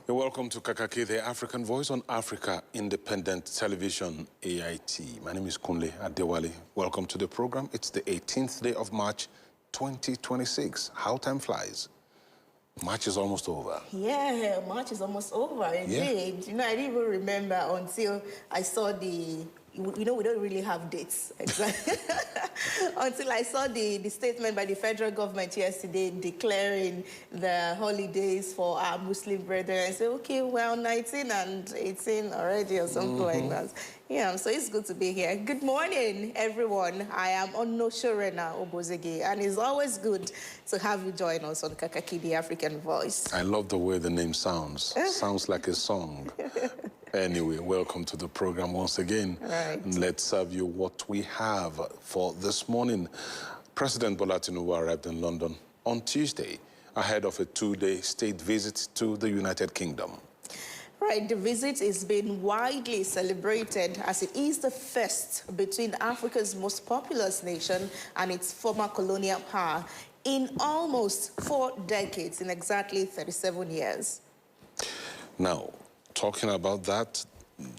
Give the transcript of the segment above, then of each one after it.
You're welcome to Kakaaki, the African Voice on Africa Independent Television, AIT. My name is Kunle Adewale. Welcome to the program. It's the 18th day of March, 2026. How time flies. March is almost over. Yeah, March is almost over, indeed. Yeah. You know, I didn't even remember until I saw the... You know, we don't really have dates, exactly. Until I saw the statement by the federal government yesterday declaring the holidays for our Muslim brethren. I said, okay, well, 19 and 18 already or something like that. Yeah, so it's good to be here. Good morning, everyone. I am Onoshorena Obozege, and it's always good to have you join us on Kakaaki, the African Voice. I love the way the name sounds. Sounds like a song. Anyway, welcome to the program once again. Right. Let's serve you what we have for this morning. President Bola Tinubu arrived in London on Tuesday ahead of a two-day state visit to the United Kingdom. Right, the visit is being widely celebrated as it is the first between Africa's most populous nation and its former colonial power in almost 4 decades, in exactly 37 years. Now, talking about that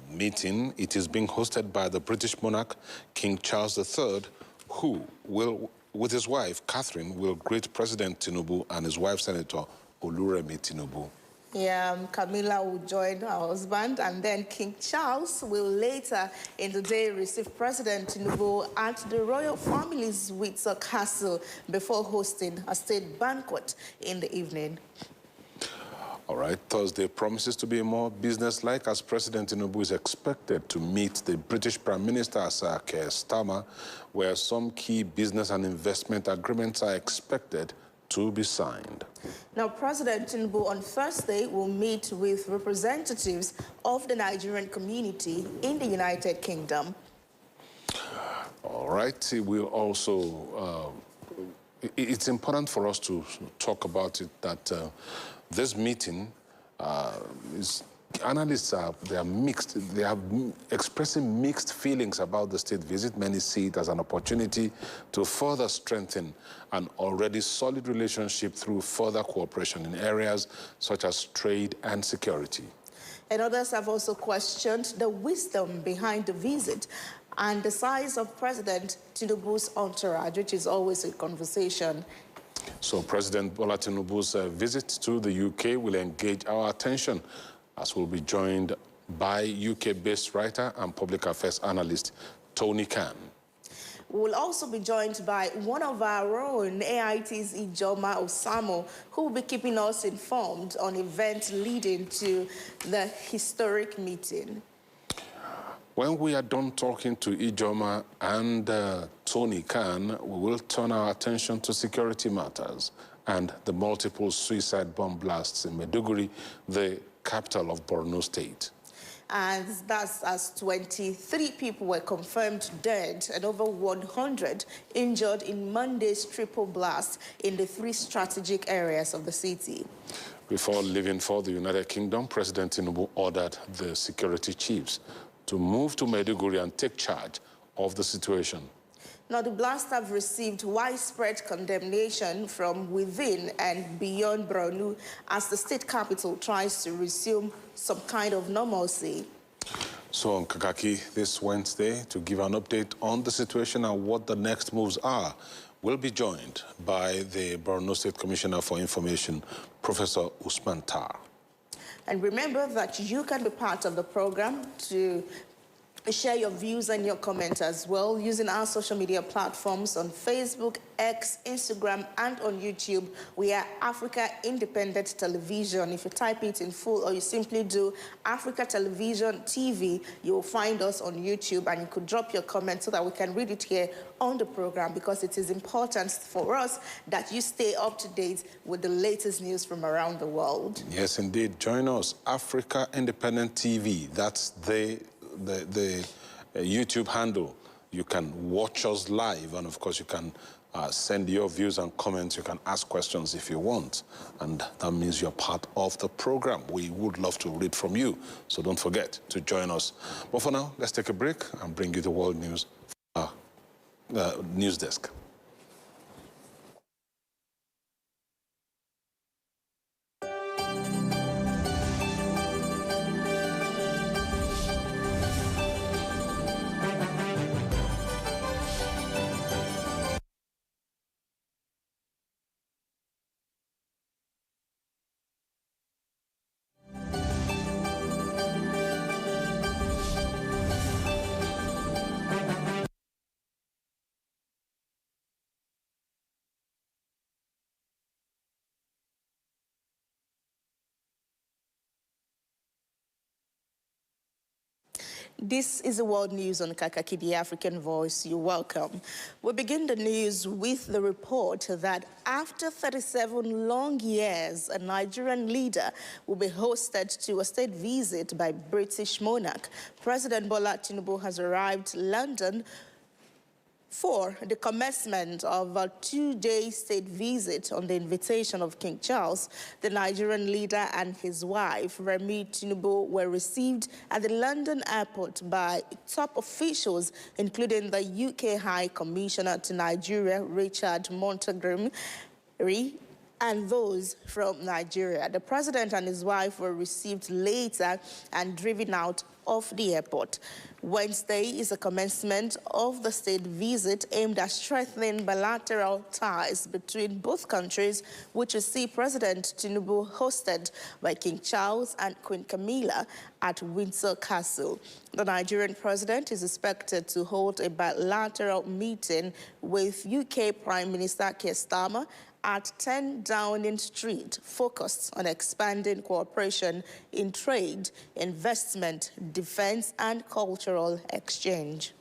meeting, it is being hosted by the British monarch, King Charles III, who will, with his wife, Catherine, will greet President Tinubu and his wife, Senator Oluremi Tinubu. Yeah, Camilla will join her husband, and then King Charles will later in the day receive President Tinubu at the royal family's Windsor Castle before hosting a state banquet in the evening. All right, Thursday promises to be more business-like as President Tinubu is expected to meet the British Prime Minister, Sir Keir Starmer, where some key business and investment agreements are expected to be signed. Now, President Tinubu on Thursday will meet with representatives of the Nigerian community in the United Kingdom. All right, we'll also, it's important for us to talk about it that this meeting analysts are mixed. They are expressing mixed feelings about the state visit. Many see it as an opportunity to further strengthen an already solid relationship through further cooperation in areas such as trade and security. And others have also questioned the wisdom behind the visit and the size of President Tinubu's entourage, which is always a conversation. So President Bola Tinubu's visit to the UK will engage our attention as we'll be joined by UK-based writer and public affairs analyst Tony Khan. We will also be joined by one of our own, AIT's Ijoma Osamo, who will be keeping us informed on events leading to the historic meeting. When we are done talking to Ijoma and Tony Khan, we will turn our attention to security matters and the multiple suicide bomb blasts in Maiduguri, the capital of Borno State. And that's as 23 people were confirmed dead and over 100 injured in Monday's triple blast in the 3 strategic areas of the city. Before leaving for the United Kingdom, President Tinubu ordered the security chiefs to move to Maiduguri and take charge of the situation. Now, the blasts have received widespread condemnation from within and beyond Borno as the state capital tries to resume some kind of normalcy. So on Kakaaki this Wednesday, to give an update on the situation and what the next moves are, we'll be joined by the Borno State Commissioner for Information, Professor Usman Tar. And remember that you can be part of the program to share your views and your comments as well using our social media platforms on Facebook, X, Instagram, and on YouTube. We are Africa Independent Television. If you type it in full or you simply do Africa Television TV, you'll find us on YouTube, and you could drop your comments so that we can read it here on the program, because it is important for us that you stay up to date with the latest news from around the world. Yes, indeed. Join us, Africa Independent TV. That's the YouTube handle. You can watch us live, and of course you can send your views and comments. You can ask questions if you want, and that means you're part of the program. We would love to read from you, so don't forget to join us. But for now, let's take a break and bring you the world news from our news desk. This is the World News on Kakaaki, the African Voice. You're welcome. We begin the news with the report that after 37 long years, a Nigerian leader will be hosted to a state visit by British monarch. President Bola Tinubu has arrived in London for the commencement of a two-day state visit on the invitation of King Charles. The Nigerian leader and his wife, Remi Tinubu, were received at the London airport by top officials, including the UK High Commissioner to Nigeria, Richard Montagram, and those from Nigeria. The president and his wife were received later and driven out of the airport. Wednesday is the commencement of the state visit aimed at strengthening bilateral ties between both countries, which will see President Tinubu hosted by King Charles and Queen Camilla at Windsor Castle. The Nigerian president is expected to hold a bilateral meeting with UK Prime Minister Keir Starmer at 10 Downing Street, focused on expanding cooperation in trade, investment, defense, and cultural exchange.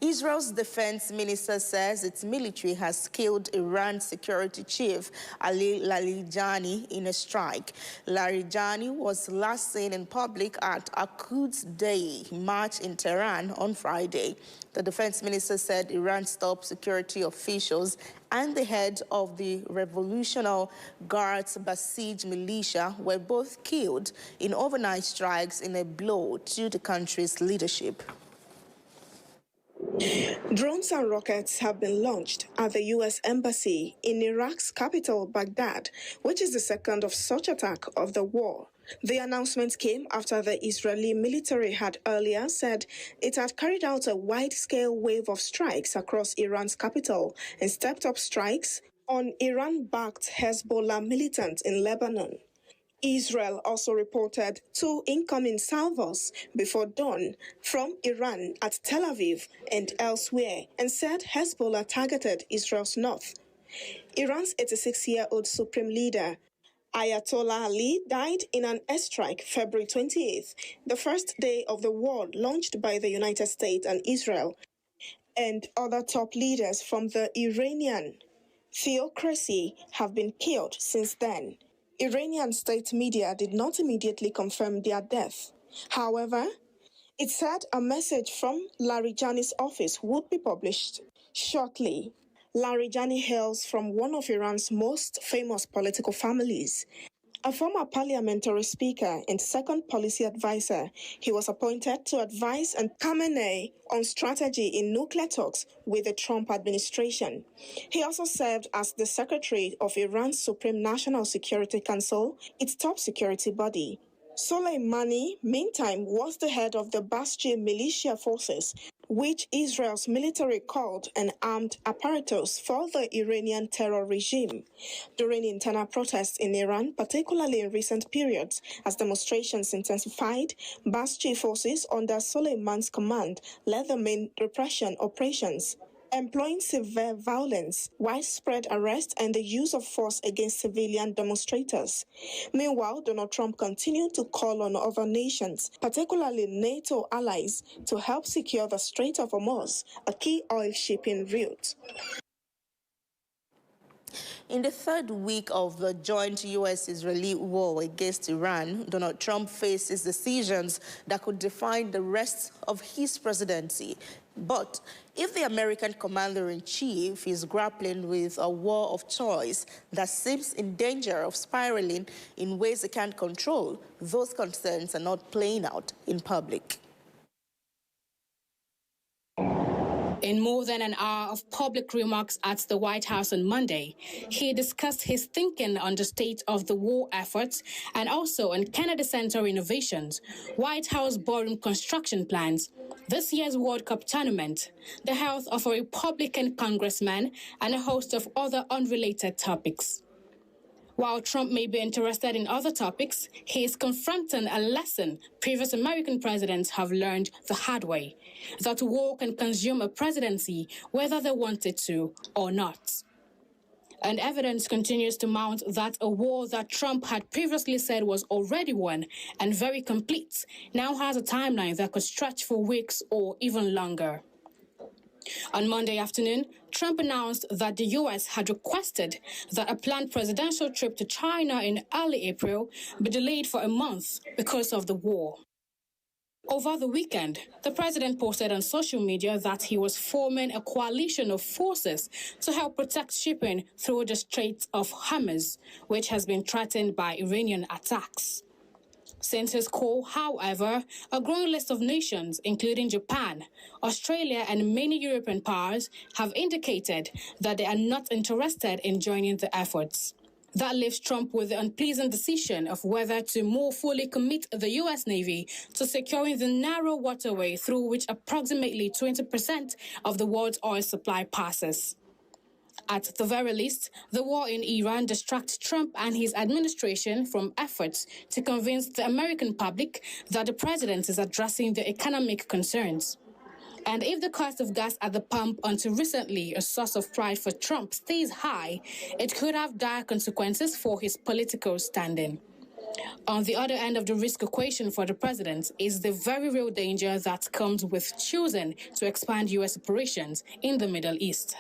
Israel's defense minister says its military has killed Iran's security chief, Ali Larijani, in a strike. Larijani was last seen in public at a Quds Day march in Tehran on Friday. The defense minister said Iran's top security officials and the head of the Revolutionary Guards Basij militia were both killed in overnight strikes in a blow to the country's leadership. Drones and rockets have been launched at the U.S. Embassy in Iraq's capital, Baghdad, which is the second of such attack of the war. The announcement came after the Israeli military had earlier said it had carried out a wide-scale wave of strikes across Iran's capital and stepped up strikes on Iran-backed Hezbollah militants in Lebanon. Israel also reported 2 incoming salvos before dawn from Iran at Tel Aviv and elsewhere and said Hezbollah targeted Israel's north. Iran's 86-year-old supreme leader, Ayatollah Ali, died in an airstrike February 28th, the first day of the war launched by the United States and Israel, and other top leaders from the Iranian theocracy have been killed since then. Iranian state media did not immediately confirm their death. However, it said a message from Larijani's office would be published shortly. Larijani hails from one of Iran's most famous political families. A former parliamentary speaker and second policy advisor, he was appointed to advise Khamenei on strategy in nuclear talks with the Trump administration. He also served as the secretary of Iran's Supreme National Security Council, its top security body. Soleimani, meantime, was the head of the Basij militia forces, which Israel's military called an armed apparatus for the Iranian terror regime. During internal protests in Iran, particularly in recent periods, as demonstrations intensified, Basij forces under Soleimani's command led the main repression operations, employing severe violence, widespread arrest, and the use of force against civilian demonstrators. Meanwhile, Donald Trump continued to call on other nations, particularly NATO allies, to help secure the Strait of Hormuz, a key oil shipping route. In the third week of the joint U.S.-Israeli war against Iran, Donald Trump faces decisions that could define the rest of his presidency. But if the American commander-in-chief is grappling with a war of choice that seems in danger of spiraling in ways he can't control, those concerns are not playing out in public. In more than an hour of public remarks at the White House on Monday, he discussed his thinking on the state of the war efforts and also on Kennedy Center renovations, White House ballroom construction plans, this year's World Cup tournament, the health of a Republican congressman, and a host of other unrelated topics. While Trump may be interested in other topics, he is confronting a lesson previous American presidents have learned the hard way, that war can consume a presidency whether they wanted to or not. And evidence continues to mount that a war that Trump had previously said was already won and very complete now has a timeline that could stretch for weeks or even longer. On Monday afternoon, Trump announced that the U.S. had requested that a planned presidential trip to China in early April be delayed for a month because of the war. Over the weekend, the president posted on social media that he was forming a coalition of forces to help protect shipping through the Strait of Hormuz, which has been threatened by Iranian attacks. Since his call, however, a growing list of nations, including Japan, Australia, and many European powers, have indicated that they are not interested in joining the efforts. That leaves Trump with the unpleasant decision of whether to more fully commit the U.S. Navy to securing the narrow waterway through which approximately 20% of the world's oil supply passes. At the very least, the war in Iran distracts Trump and his administration from efforts to convince the American public that the president is addressing their economic concerns. And if the cost of gas at the pump, until recently a source of pride for Trump, stays high, it could have dire consequences for his political standing. On the other end of the risk equation for the president is the very real danger that comes with choosing to expand U.S. operations in the Middle East.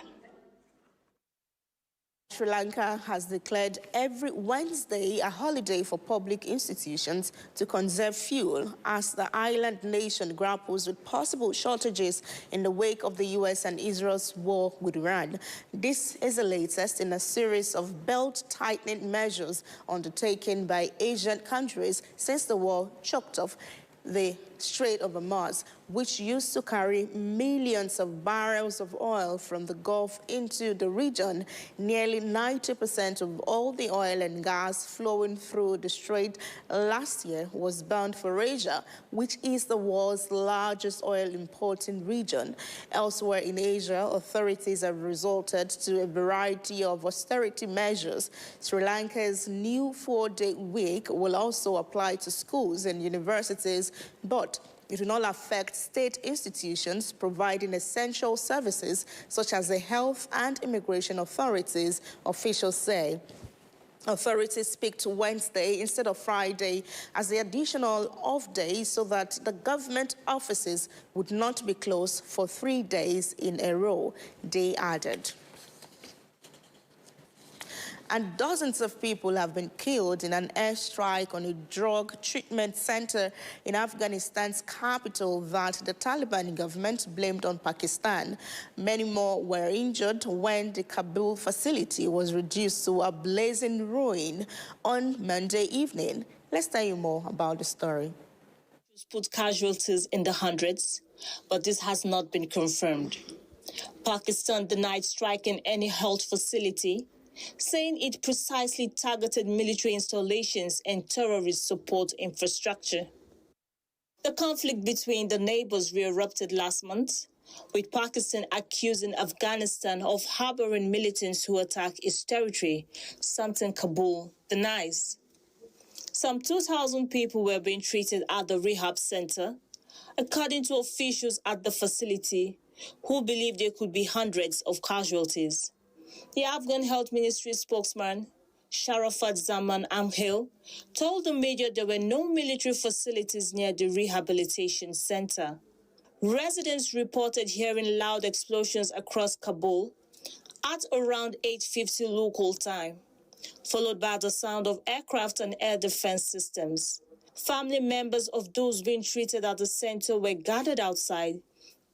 Sri Lanka has declared every Wednesday a holiday for public institutions to conserve fuel as the island nation grapples with possible shortages in the wake of the U.S. and Israel's war with Iran. This is the latest in a series of belt-tightening measures undertaken by Asian countries since the war choked off the Strait of Hormuz, which used to carry millions of barrels of oil from the Gulf into the region. Nearly 90% of all the oil and gas flowing through the strait last year was bound for Asia, which is the world's largest oil importing region. Elsewhere in Asia, authorities have resorted to a variety of austerity measures. Sri Lanka's new 4-day week will also apply to schools and universities, but it will not affect state institutions providing essential services such as the health and immigration authorities, officials say. Authorities speak to Wednesday instead of Friday as the additional off day so that the government offices would not be closed for 3 days in a row, they added. And dozens of people have been killed in an airstrike on a drug treatment center in Afghanistan's capital that the Taliban government blamed on Pakistan. Many more were injured when the Kabul facility was reduced to a blazing ruin on Monday evening. Let's tell you more about the story. Put casualties in the hundreds, but this has not been confirmed. Pakistan denied striking any health facility, saying it precisely targeted military installations and terrorist support infrastructure. The conflict between the neighbors re-erupted last month, with Pakistan accusing Afghanistan of harboring militants who attack its territory, something Kabul denies. Some 2,000 people were being treated at the rehab center, according to officials at the facility, who believe there could be hundreds of casualties. The Afghan Health Ministry spokesman, Sharafat Zaman Amhil, told the media there were no military facilities near the rehabilitation center. Residents reported hearing loud explosions across Kabul at around 8:50 local time, followed by the sound of aircraft and air defense systems. Family members of those being treated at the center were gathered outside,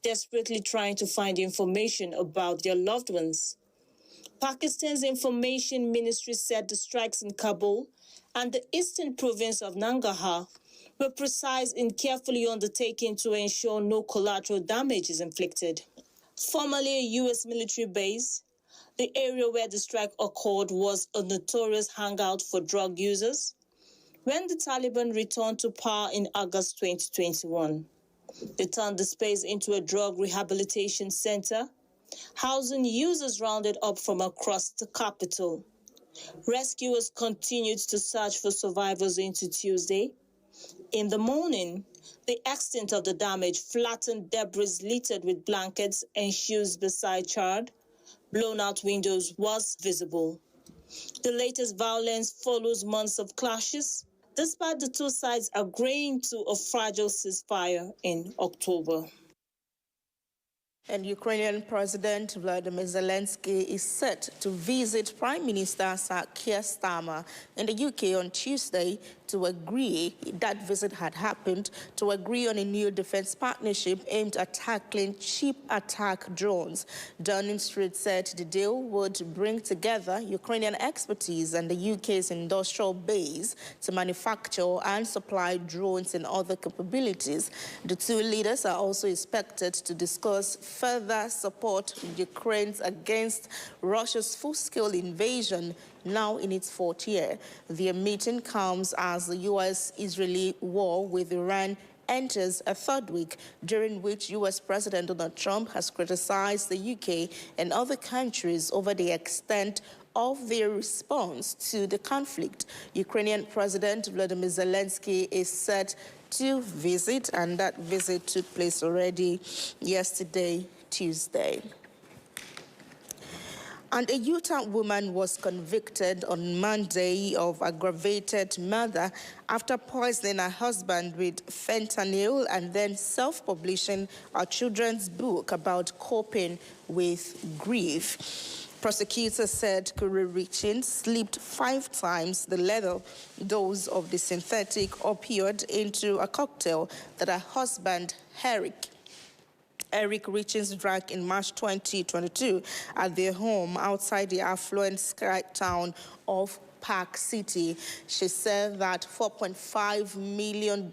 desperately trying to find information about their loved ones. Pakistan's information ministry said the strikes in Kabul and the eastern province of Nangarhar were precise and carefully undertaken to ensure no collateral damage is inflicted. Formerly a U.S. military base, the area where the strike occurred was a notorious hangout for drug users when the Taliban returned to power in August 2021. They turned the space into a drug rehabilitation center, housing users rounded up from across the capital. Rescuers continued to search for survivors into Tuesday. In the morning, the extent of the damage flattened debris littered with blankets and shoes beside charred, Blown-out windows was visible. The latest violence follows months of clashes, despite the two sides agreeing to a fragile ceasefire in October. And Ukrainian President Vladimir Zelensky is set to visit Prime Minister Sir Keir Starmer in the UK on Tuesday to agree, that visit had happened, to agree on a new defense partnership aimed at tackling cheap attack drones. Downing Street said the deal would bring together Ukrainian expertise and the UK's industrial base to manufacture and supply drones and other capabilities. The two leaders are also expected to discuss further support Ukraine against Russia's full-scale invasion, now in its fourth year. The meeting comes as the U.S.-Israeli war with Iran enters a third week, during which U.S. President Donald Trump has criticized the UK and other countries over the extent of their response to the conflict. Ukrainian President Volodymyr Zelensky is set to visit, and that visit took place already yesterday, Tuesday. And a Utah woman was convicted on Monday of aggravated murder after poisoning her husband with fentanyl and then self-publishing a children's book about coping with grief. Prosecutors said Corey Richins slipped 5 times the lethal dose of the synthetic opioid into a cocktail that her husband, Eric Richins, drank in March 2022 at their home outside the affluent sky town of Park City. She said that $4.5 million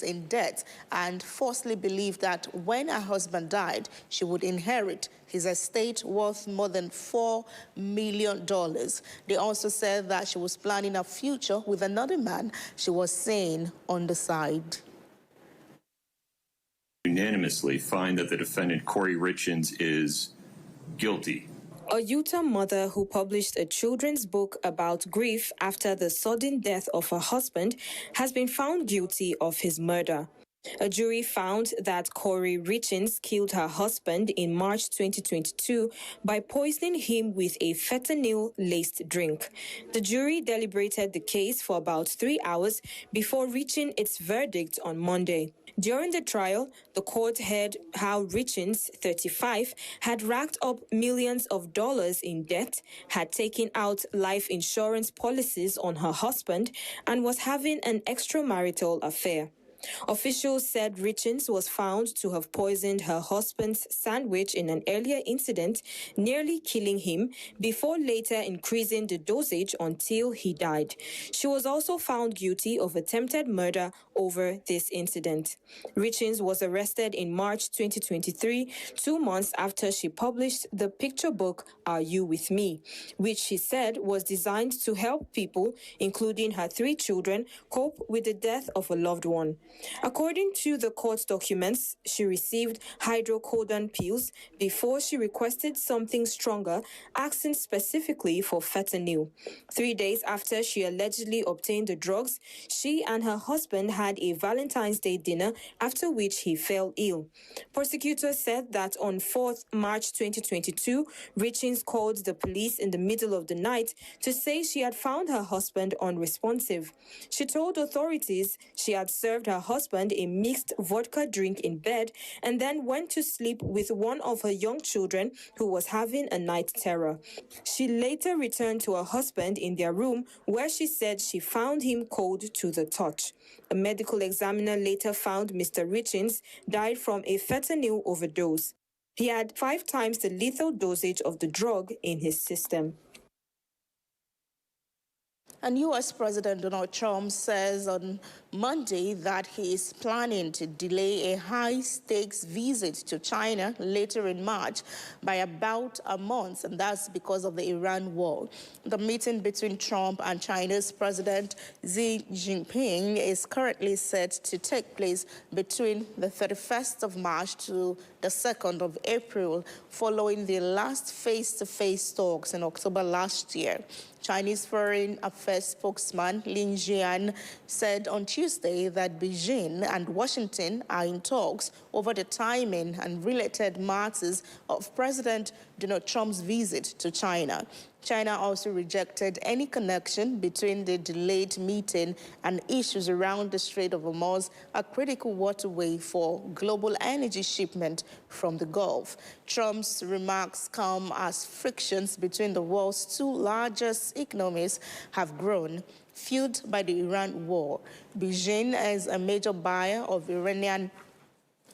in debt and falsely believed that when her husband died, she would inherit his estate worth more than $4 million. They also said that she was planning a future with another man she was seeing on the side. Unanimously find that the defendant, Corey Richins, is guilty. A Utah mother who published a children's book about grief after the sudden death of her husband has been found guilty of his murder. A jury found that Corey Richins killed her husband in March 2022 by poisoning him with a fentanyl-laced drink. The jury deliberated the case for about 3 hours before reaching its verdict on Monday. During the trial, the court heard how Richins, 35, had racked up millions of dollars in debt, had taken out life insurance policies on her husband, and was having an extramarital affair. Officials said Richins was found to have poisoned her husband's sandwich in an earlier incident, nearly killing him, before later increasing the dosage until he died. She was also found guilty of attempted murder over this incident. Richins was arrested in March 2023, 2 months after she published the picture book Are You With Me?, which she said was designed to help people, including her 3 children, cope with the death of a loved one. According to the court documents, she received hydrocodone pills before she requested something stronger, asking specifically for fentanyl. 3 days after she allegedly obtained the drugs, she and her husband had a Valentine's Day dinner, after which he fell ill. Prosecutors said that on 4th March 2022, Richins called the police in the middle of the night to say she had found her husband unresponsive. She told authorities she had served her husband a mixed vodka drink in bed and then went to sleep with one of her young children who was having a night terror. She later returned to her husband in their room, where she said she found him cold to the touch. A medical examiner later found Mr. Richins died from a fentanyl overdose. He had 5 times the lethal dosage of the drug in his system. And U.S. President Donald Trump says on Monday that he is planning to delay a high-stakes visit to China later in March by about a month, and that's because of the Iran war. The meeting between Trump and China's President Xi Jinping is currently set to take place between the 31st of March to the 2nd of April, following the last face-to-face talks in October last year. Chinese Foreign Affairs spokesman Lin Jian said on Tuesday that Beijing and Washington are in talks over the timing and related matters of President Donald Trump's visit to China. China also rejected any connection between the delayed meeting and issues around the Strait of Hormuz, a critical waterway for global energy shipment from the Gulf. Trump's remarks come as frictions between the world's two largest economies have grown, fueled by the Iran war. Beijing is a major buyer of Iranian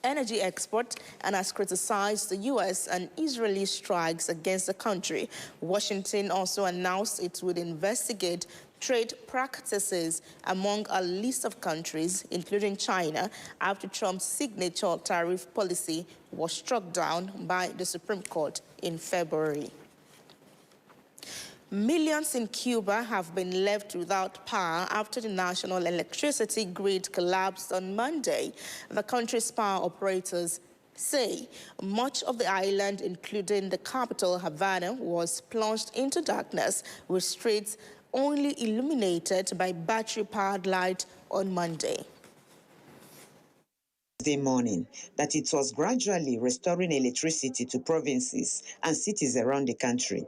energy export and has criticized the U.S. and Israeli strikes against the country. Washington also announced it would investigate trade practices among a list of countries, including China, after Trump's signature tariff policy was struck down by the Supreme Court in February. Millions in Cuba have been left without power after the national electricity grid collapsed on Monday. The country's power operators say much of the island, including the capital, Havana, was plunged into darkness, with streets only illuminated by battery-powered light on Monday. Morning that it was gradually restoring electricity to provinces and cities around the country.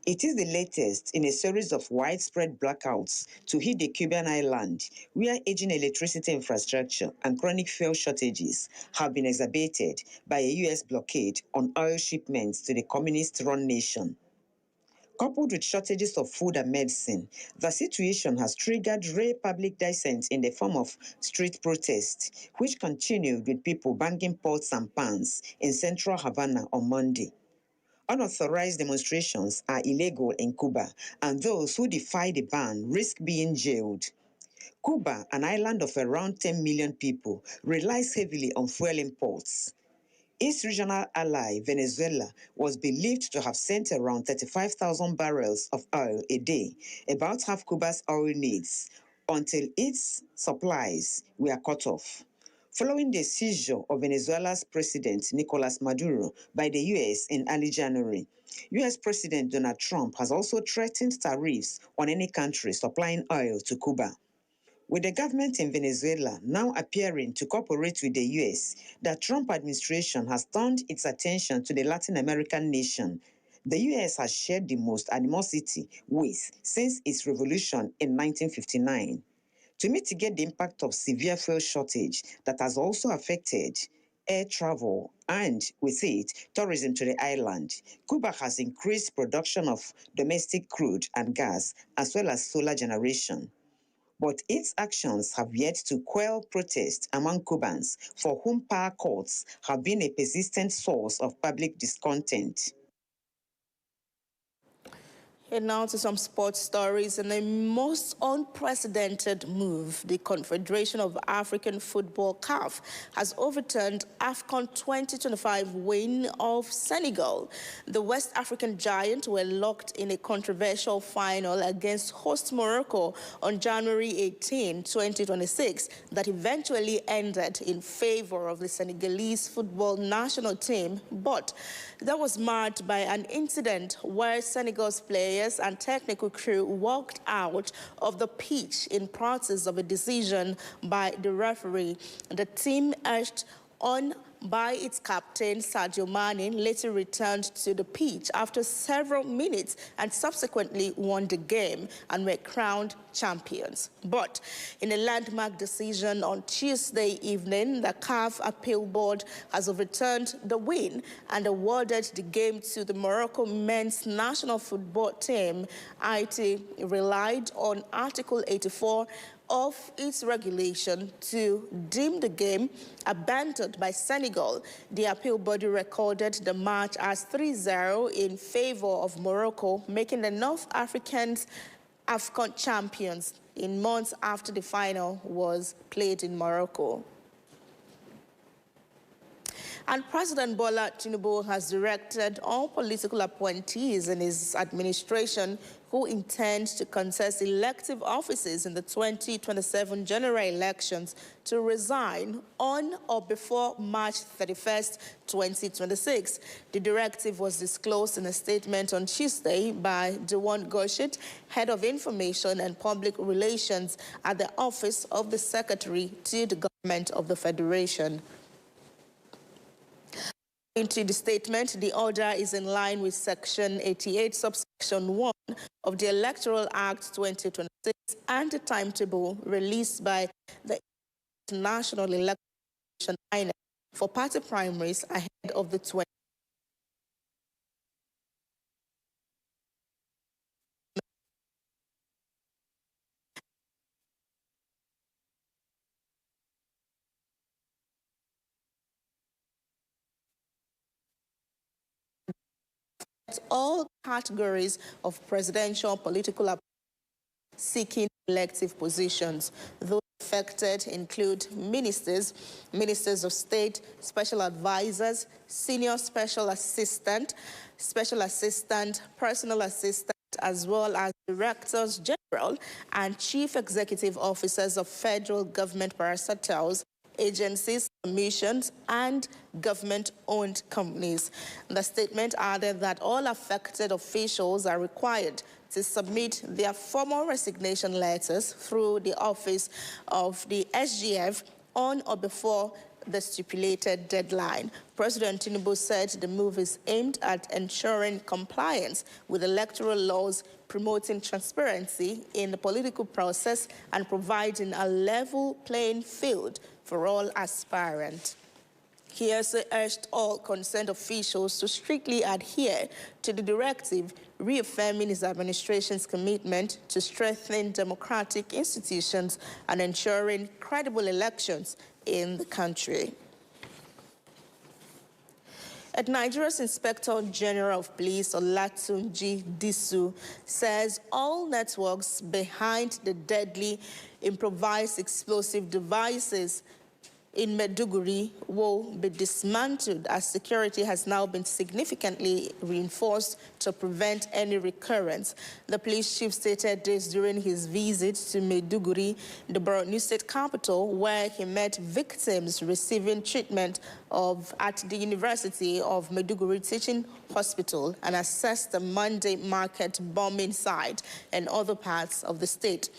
It is the latest in a series of widespread blackouts to hit the Cuban island, where aging electricity infrastructure and chronic fuel shortages have been exacerbated by a U.S. blockade on oil shipments to the communist-run nation. Coupled with shortages of food and medicine, the situation has triggered rare public dissent in the form of street protests, which continued with people banging pots and pans in central Havana on Monday. Unauthorized demonstrations are illegal in Cuba, and those who defy the ban risk being jailed. Cuba, an island of around 10 million people, relies heavily on fuel imports. Its regional ally, Venezuela, was believed to have sent around 35,000 barrels of oil a day, about half Cuba's oil needs, until its supplies were cut off. Following the seizure of Venezuela's President Nicolas Maduro by the U.S. in early January, U.S. President Donald Trump has also threatened tariffs on any country supplying oil to Cuba. With the government in Venezuela now appearing to cooperate with the U.S., the Trump administration has turned its attention to the Latin American nation the U.S. has shared the most animosity with since its revolution in 1959. To mitigate the impact of severe fuel shortage that has also affected air travel and, with it, tourism to the island, Cuba has increased production of domestic crude and gas as well as solar generation. But its actions have yet to quell protests among Cubans, for whom power cuts have been a persistent source of public discontent. And now to some sports stories. In a most unprecedented move, the Confederation of African Football, CAF, has overturned AFCON 2025 win of Senegal. The West African giant were locked in a controversial final against host Morocco on January 18, 2026, that eventually ended in favor of the Senegalese football national team. But that was marked by an incident where Senegal's players and technical crew walked out of the pitch in protest of a decision by the referee. The team, urged on by its captain, Sadio Mane, later returned to the pitch after several minutes and subsequently won the game and were crowned champions. But in a landmark decision on Tuesday evening, the CAF Appeal Board has overturned the win and awarded the game to the Morocco men's national football team. IT relied on Article 84 of its regulation to deem the game abandoned by Senegal. The appeal body recorded the match as 3-0 in favor of Morocco, making the North Africans AFCON champions in months after the final was played in Morocco. And President Bola Tinubu has directed all political appointees in his administration who intend to contest elective offices in the 2027 general elections to resign on or before March 31st, 2026. The directive was disclosed in a statement on Tuesday by Dewan Gurshid, Head of Information and Public Relations at the Office of the Secretary to the Government of the Federation. Into the statement, the order is in line with Section 88, subsection 1 of the Electoral Act 2026 and the timetable released by the National Election INEC for party primaries ahead of the 20. All categories of presidential political seeking elective positions. Those affected include ministers, ministers of state, special advisors, senior special assistant, personal assistant, as well as directors general and chief executive officers of federal government parastatals, agencies, commissions, and government-owned companies. The statement added that all affected officials are required to submit their formal resignation letters through the office of the SGF on or before the stipulated deadline. President Tinubu said the move is aimed at ensuring compliance with electoral laws, promoting transparency in the political process, and providing a level playing field for all aspirants. He also urged all concerned officials to strictly adhere to the directive, reaffirming his administration's commitment to strengthening democratic institutions and ensuring credible elections in the country. At Nigeria's Inspector General of Police, Olatunji Disu, says all networks behind the deadly improvised explosive devices in Maiduguri will be dismantled as security has now been significantly reinforced to prevent any recurrence. The police chief stated this during his visit to Maiduguri, the Borno state capital, where he met victims receiving treatment at the University of Maiduguri Teaching Hospital and assessed the Monday market bombing site and other parts of the state.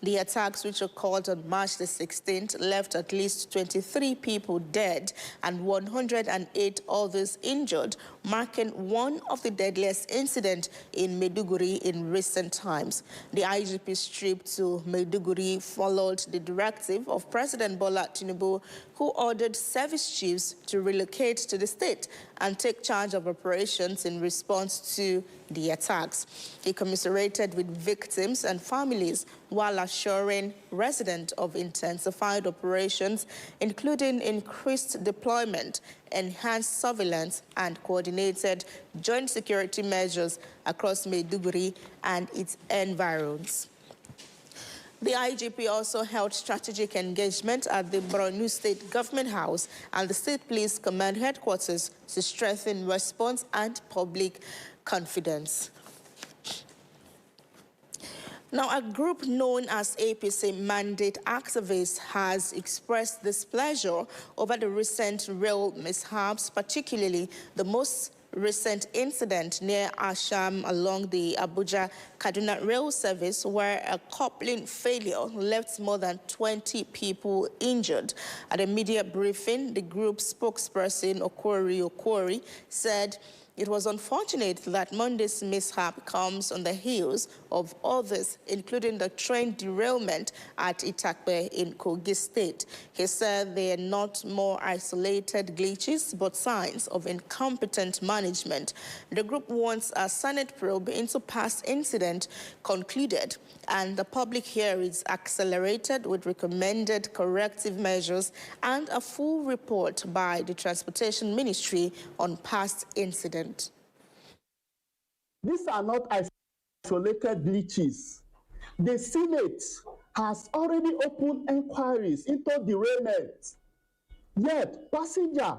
The attacks, which occurred on March the 16th, left at least 23 people dead and 108 others injured, marking one of the deadliest incidents in Maiduguri in recent times. The IGP's trip to Maiduguri followed the directive of President Bola Tinubu, who ordered service chiefs to relocate to the state and take charge of operations in response to the attacks. He commiserated with victims and families while assuring residents of intensified operations, including increased deployment, enhanced surveillance, and coordinated joint security measures across Maiduguri and its environs. The IGP also held strategic engagement at the Borno State Government House and the State Police Command Headquarters to strengthen response and public confidence. Now, a group known as APC Mandate Activists has expressed displeasure over the recent rail mishaps, particularly the most recent incident near Asham along the Abuja-Kaduna rail service, where a coupling failure left more than 20 people injured. At a media briefing, the group's spokesperson, Okori, said it was unfortunate that Monday's mishap comes on the heels of others, including the train derailment at Itakpe in Kogi State. He said they are not more isolated glitches, but signs of incompetent management. The group wants a Senate probe into past incident concluded, and the public hearings accelerated with recommended corrective measures and a full report by the Transportation Ministry on past incidents. These are not isolated glitches. The Senate has already opened inquiries into derailment. Yet, passengers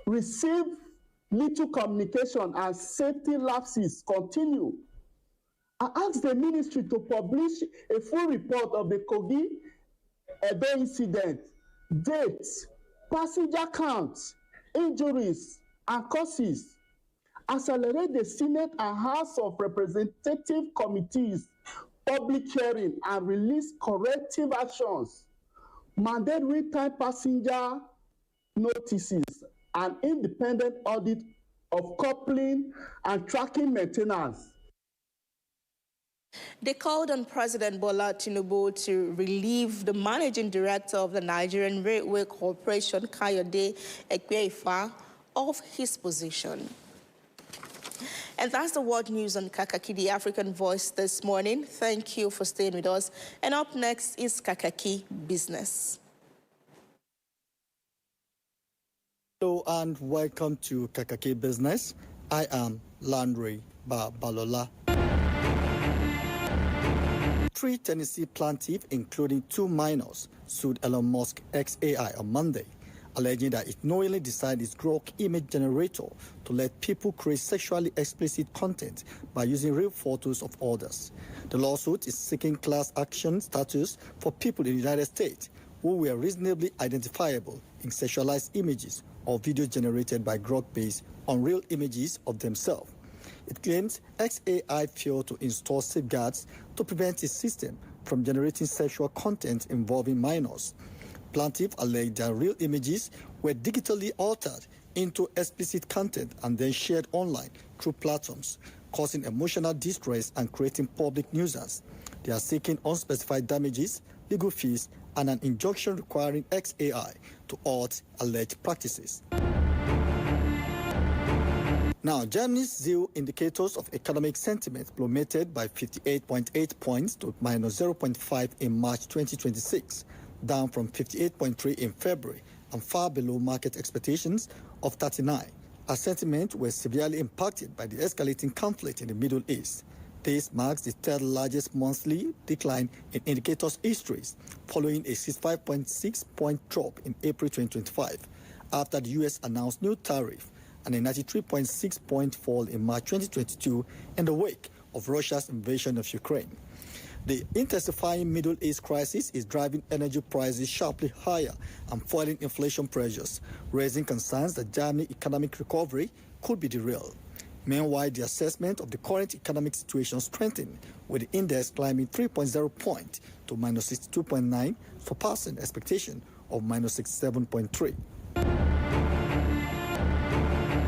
receive little communication and safety lapses continue. I asked the ministry to publish a full report of the Kogi Edo incident, dates, passenger counts, injuries, and causes. Accelerate the Senate and House of Representative committees, public hearing, and release corrective actions. Mandate real-time passenger notices an independent audit of coupling and tracking maintenance. They called on President Bola Tinubu to relieve the managing director of the Nigerian Railway Corporation, Kayode Ekweifa, of his position. And that's the world news on Kakaaki, the African Voice this morning. Thank you for staying with us. And up next is Kakaaki Business. Hello and welcome to Kakaaki Business. I am Landry Balola. 3 Tennessee plaintiffs, including 2 minors, sued Elon Musk XAI on Monday, alleging that it knowingly designed its Grok image generator to let people create sexually explicit content by using real photos of others. The lawsuit is seeking class action status for people in the United States who were reasonably identifiable in sexualized images or videos generated by Grok based on real images of themselves. It claims XAI failed to install safeguards to prevent its system from generating sexual content involving minors. Plaintiffs allege that real images were digitally altered into explicit content and then shared online through platforms, causing emotional distress and creating public nuisance. They are seeking unspecified damages, legal fees, and an injunction requiring XAI to halt alleged practices. Now, Germany's ZEW indicators of economic sentiment plummeted by 58.8 points to minus 0.5 in March 2026, down from 58.3 in February and far below market expectations of 39, as sentiment was severely impacted by the escalating conflict in the Middle East. This marks the third largest monthly decline in indicators' histories, following a 65.6-point drop in April 2025, after the U.S. announced new tariff, and a 93.6-point fall in March 2022 in the wake of Russia's invasion of Ukraine. The intensifying Middle East crisis is driving energy prices sharply higher and fueling inflation pressures, raising concerns that Germany's economic recovery could be derailed. Meanwhile, the assessment of the current economic situation strengthened, with the index climbing 3.0 points to minus 62.9, surpassing expectation of minus 67.3.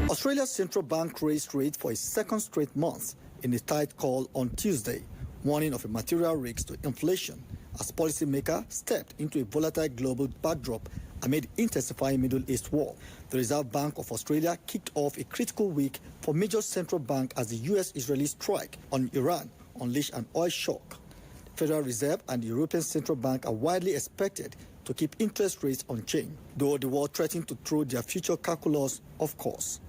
Australia's central bank raised rates for a second straight month in a tight call on Tuesday, warning of a material risk to inflation as policymakers stepped into a volatile global backdrop amid intensifying Middle East war. The Reserve Bank of Australia kicked off a critical week for major central banks as the US-Israeli strike on Iran unleashed an oil shock. The Federal Reserve and the European Central Bank are widely expected to keep interest rates unchanged, though the war threatened to throw their future calculus off course.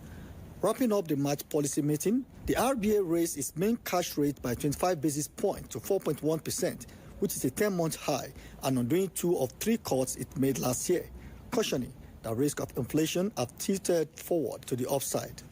Wrapping up the March policy meeting, the RBA raised its main cash rate by 25 basis points to 4.1%, which is a 10-month high, and undoing 2 of 3 cuts it made last year, cautioning that risk of inflation have tilted forward to the upside.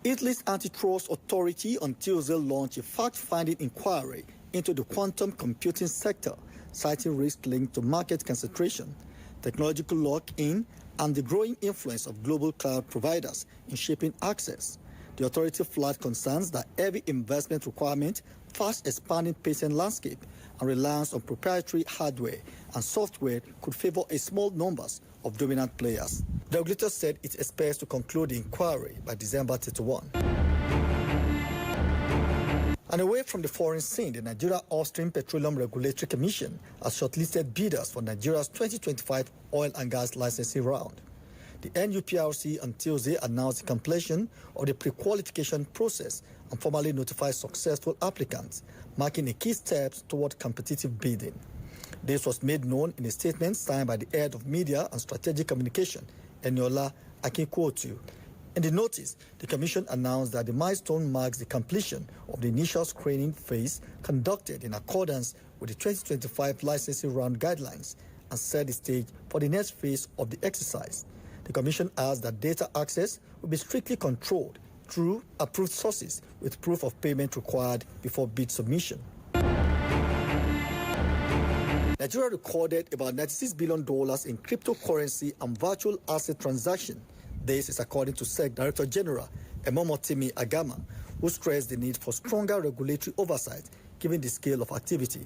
Italy's antitrust authority on Tuesday launched a fact-finding inquiry into the quantum computing sector, citing risks linked to market concentration, technological lock-in, and the growing influence of global cloud providers in shaping access. The authority flagged concerns that heavy investment requirement, fast-expanding patent landscape, and reliance on proprietary hardware and software could favor a small numbers of dominant players. The regulator said it expects to conclude the inquiry by December 31. And away from the foreign scene, the Nigeria Upstream Petroleum Regulatory Commission has shortlisted bidders for Nigeria's 2025 oil and gas licensing round. The NUPRC on Tuesday announced the completion of the pre-qualification process and formally notified successful applicants, marking a key step toward competitive bidding. This was made known in a statement signed by the head of Media and Strategic Communication, Eniola Akinkuotu. In the notice, the Commission announced that the milestone marks the completion of the initial screening phase conducted in accordance with the 2025 licensing round guidelines and set the stage for the next phase of the exercise. The Commission asked that data access will be strictly controlled through approved sources with proof of payment required before bid submission. Nigeria recorded about $96 billion in cryptocurrency and virtual asset transactions. This is according to SEC Director General Emomotimi Agama, who stressed the need for stronger regulatory oversight given the scale of activity.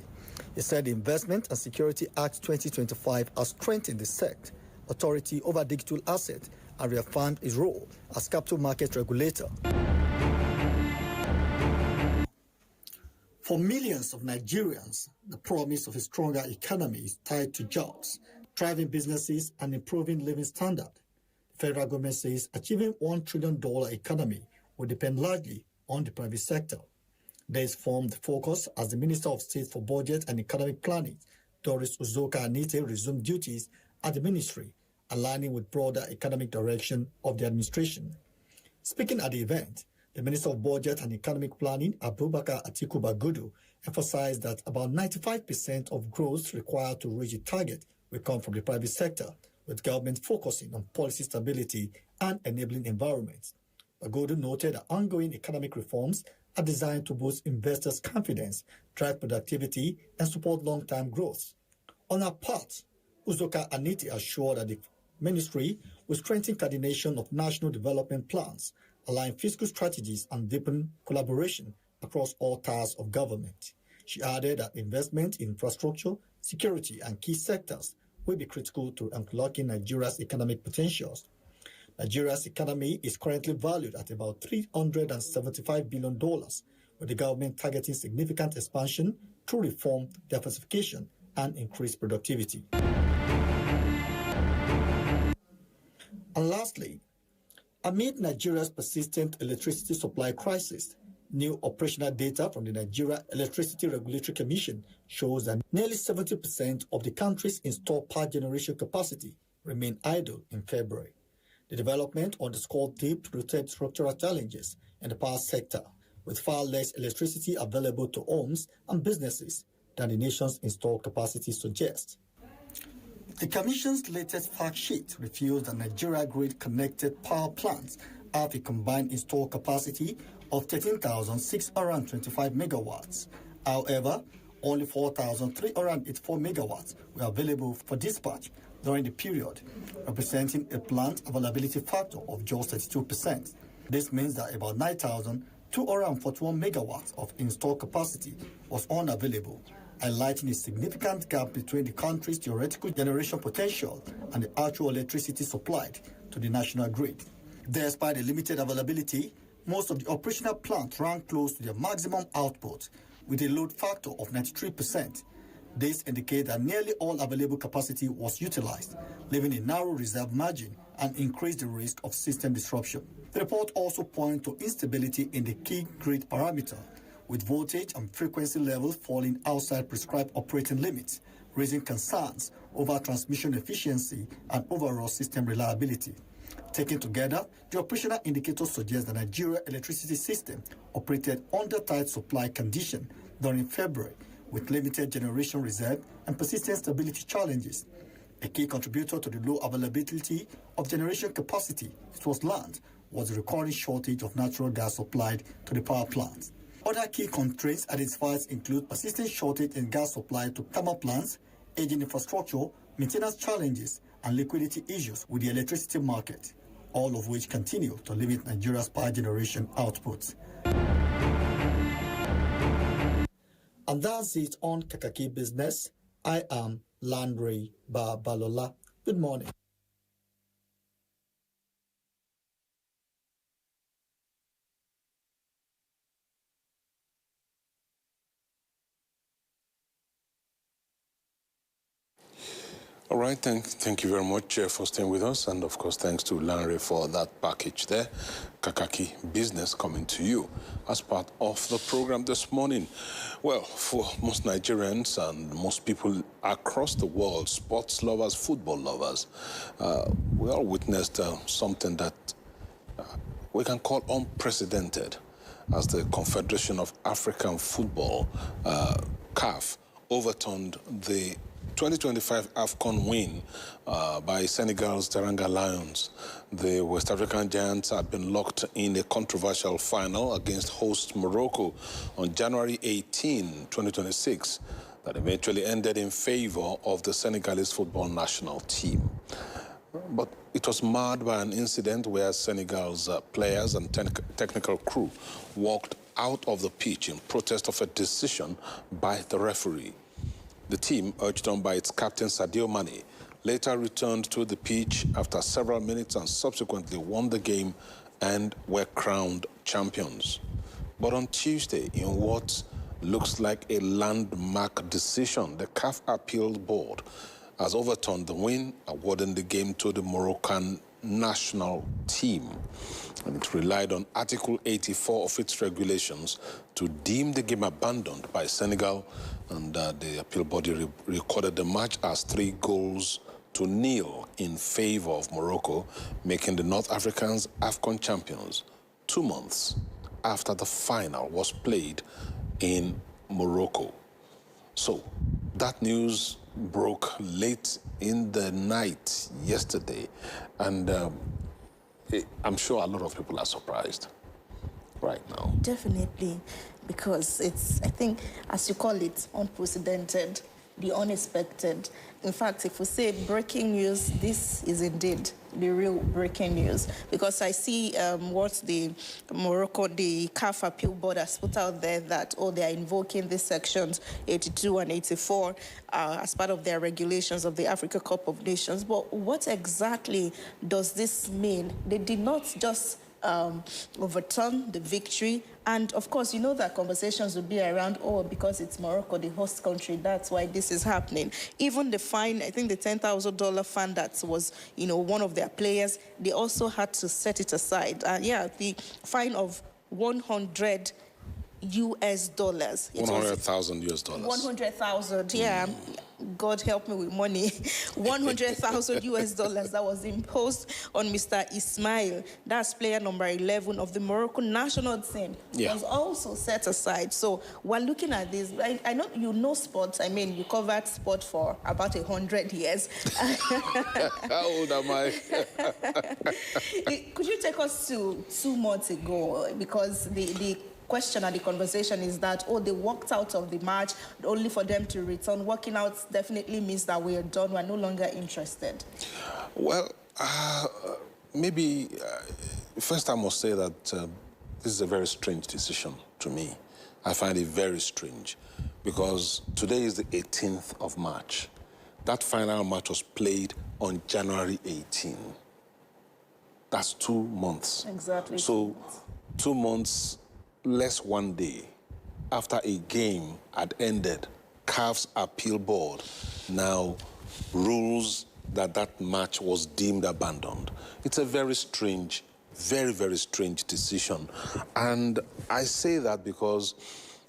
He said the Investment and Security Act 2025 has strengthened the SEC authority over digital assets and reaffirmed its role as capital market regulator. For millions of Nigerians, the promise of a stronger economy is tied to jobs, thriving businesses, and improving living standard. The federal government says achieving $1 trillion economy will depend largely on the private sector. This formed the focus as the Minister of State for Budget and Economic Planning, Doris Uzoka Anite, resumed duties at the ministry, aligning with broader economic direction of the administration. Speaking at the event, the Minister of Budget and Economic Planning, Abubakar Atiku Bagudu, emphasized that about 95% of growth required to reach the target will come from the private sector, with government focusing on policy stability and enabling environments. Bagudu noted that ongoing economic reforms are designed to boost investors' confidence, drive productivity, and support long-term growth. On her part, Uzoka Aniti assured that the ministry will strengthen coordination of national development plans, align fiscal strategies, and deepen collaboration across all tiers of government. She added that investment in infrastructure, security, and key sectors will be critical to unlocking Nigeria's economic potentials. Nigeria's economy is currently valued at about $375 billion, with the government targeting significant expansion through reform, diversification, and increased productivity. And lastly, amid Nigeria's persistent electricity supply crisis, new operational data from the Nigeria Electricity Regulatory Commission shows that nearly 70% of the country's installed power generation capacity remained idle in February. The development underscored deep-rooted structural challenges in the power sector, with far less electricity available to homes and businesses than the nation's installed capacity suggests. The Commission's latest fact sheet reveals that Nigeria grid-connected power plants have a combined installed capacity of 13,625 megawatts. However, only 4,384 megawatts were available for dispatch during the period, representing a plant availability factor of just 32%. This means that about 9,241 megawatts of installed capacity was unavailable, highlighting a significant gap between the country's theoretical generation potential and the actual electricity supplied to the national grid. Despite the limited availability, most of the operational plants ran close to their maximum output, with a load factor of 93%. This indicates that nearly all available capacity was utilized, leaving a narrow reserve margin and increased the risk of system disruption. The report also points to instability in the key grid parameter, with voltage and frequency levels falling outside prescribed operating limits, raising concerns over transmission efficiency and overall system reliability. Taken together, the operational indicators suggest the Nigeria electricity system operated under tight supply conditions during February, with limited generation reserve and persistent stability challenges. A key contributor to the low availability of generation capacity, it was learned, was the recurring shortage of natural gas supplied to the power plants. Other key constraints identified include persistent shortage in gas supply to thermal plants, aging infrastructure, maintenance challenges, and liquidity issues with the electricity market, all of which continue to limit Nigeria's power generation output. And that's it on Kakaaki Business. I am Landry Babalola. Good morning. All right, thank you very much for staying with us. And of course, thanks to Larry for that package there. Kakaaki Business coming to you as part of the program this morning. Well, for most Nigerians and most people across the world, sports lovers, football lovers, we all witnessed something that we can call unprecedented, as the Confederation of African Football, CAF, overturned the 2025 AFCON win by Senegal's Teranga Lions. The West African Giants had been locked in a controversial final against host Morocco on January 18, 2026, that eventually ended in favor of the Senegalese football national team. But it was marred by an incident where Senegal's players and technical crew walked out of the pitch in protest of a decision by the referee. The team, urged on by its captain Sadio Mane, later returned to the pitch after several minutes and subsequently won the game and were crowned champions. But on Tuesday, in what looks like a landmark decision, the CAF Appeal Board has overturned the win, awarding the game to the Moroccan national team. And it relied on Article 84 of its regulations to deem the game abandoned by Senegal, and the appeal body recorded the match as 3-0 in favor of Morocco, making the North Africans AFCON champions 2 months after the final was played in Morocco. So that news broke late in the night yesterday, and I'm sure a lot of people are surprised right now. Definitely, because it's, I think, as you call it, unprecedented, the unexpected. In fact, if we say breaking news, this is indeed the real breaking news, because I see what the CAF Appeal Board has put out there, that, they are invoking these sections 82 and 84 as part of their regulations of the Africa Cup of Nations. But what exactly does this mean? They did not just overturn the victory. And of course, you know that conversations will be around, because it's Morocco, the host country, that's why this is happening. Even the fine, I think the $10,000 fine that was, one of their players, they also had to set it aside. The fine of $100 US. 100,000 US dollars. 100,000, yeah. God help me with money. 100,000 US dollars that was imposed on Mr. Ismail. That's player number 11 of the Moroccan national team. Yeah. Was also set aside. So we're looking at this. I know you know sports. I mean, you covered sport for about 100 years. How old am I? Could you take us to 2 months ago? Because the question and the conversation is that, they walked out of the match only for them to return. Walking out definitely means that we are done. We're no longer interested. Well, maybe first I must say that this is a very strange decision to me. I find it very strange because today is the 18th of March. That final match was played on January 18. That's 2 months. Exactly. So 2 months less 1 day after a game had ended, CAF's appeal board now rules that that match was deemed abandoned. It's a very strange, very, very strange decision. And I say that because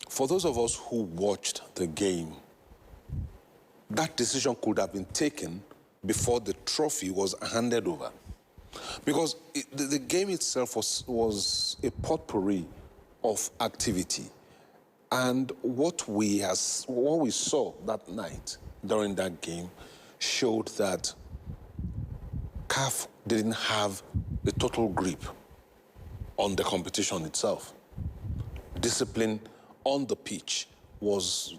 for those of us who watched the game, that decision could have been taken before the trophy was handed over. Because the game itself was a potpourri of activity. And what we saw that night during that game showed that CAF didn't have a total grip on the competition itself. Discipline on the pitch was,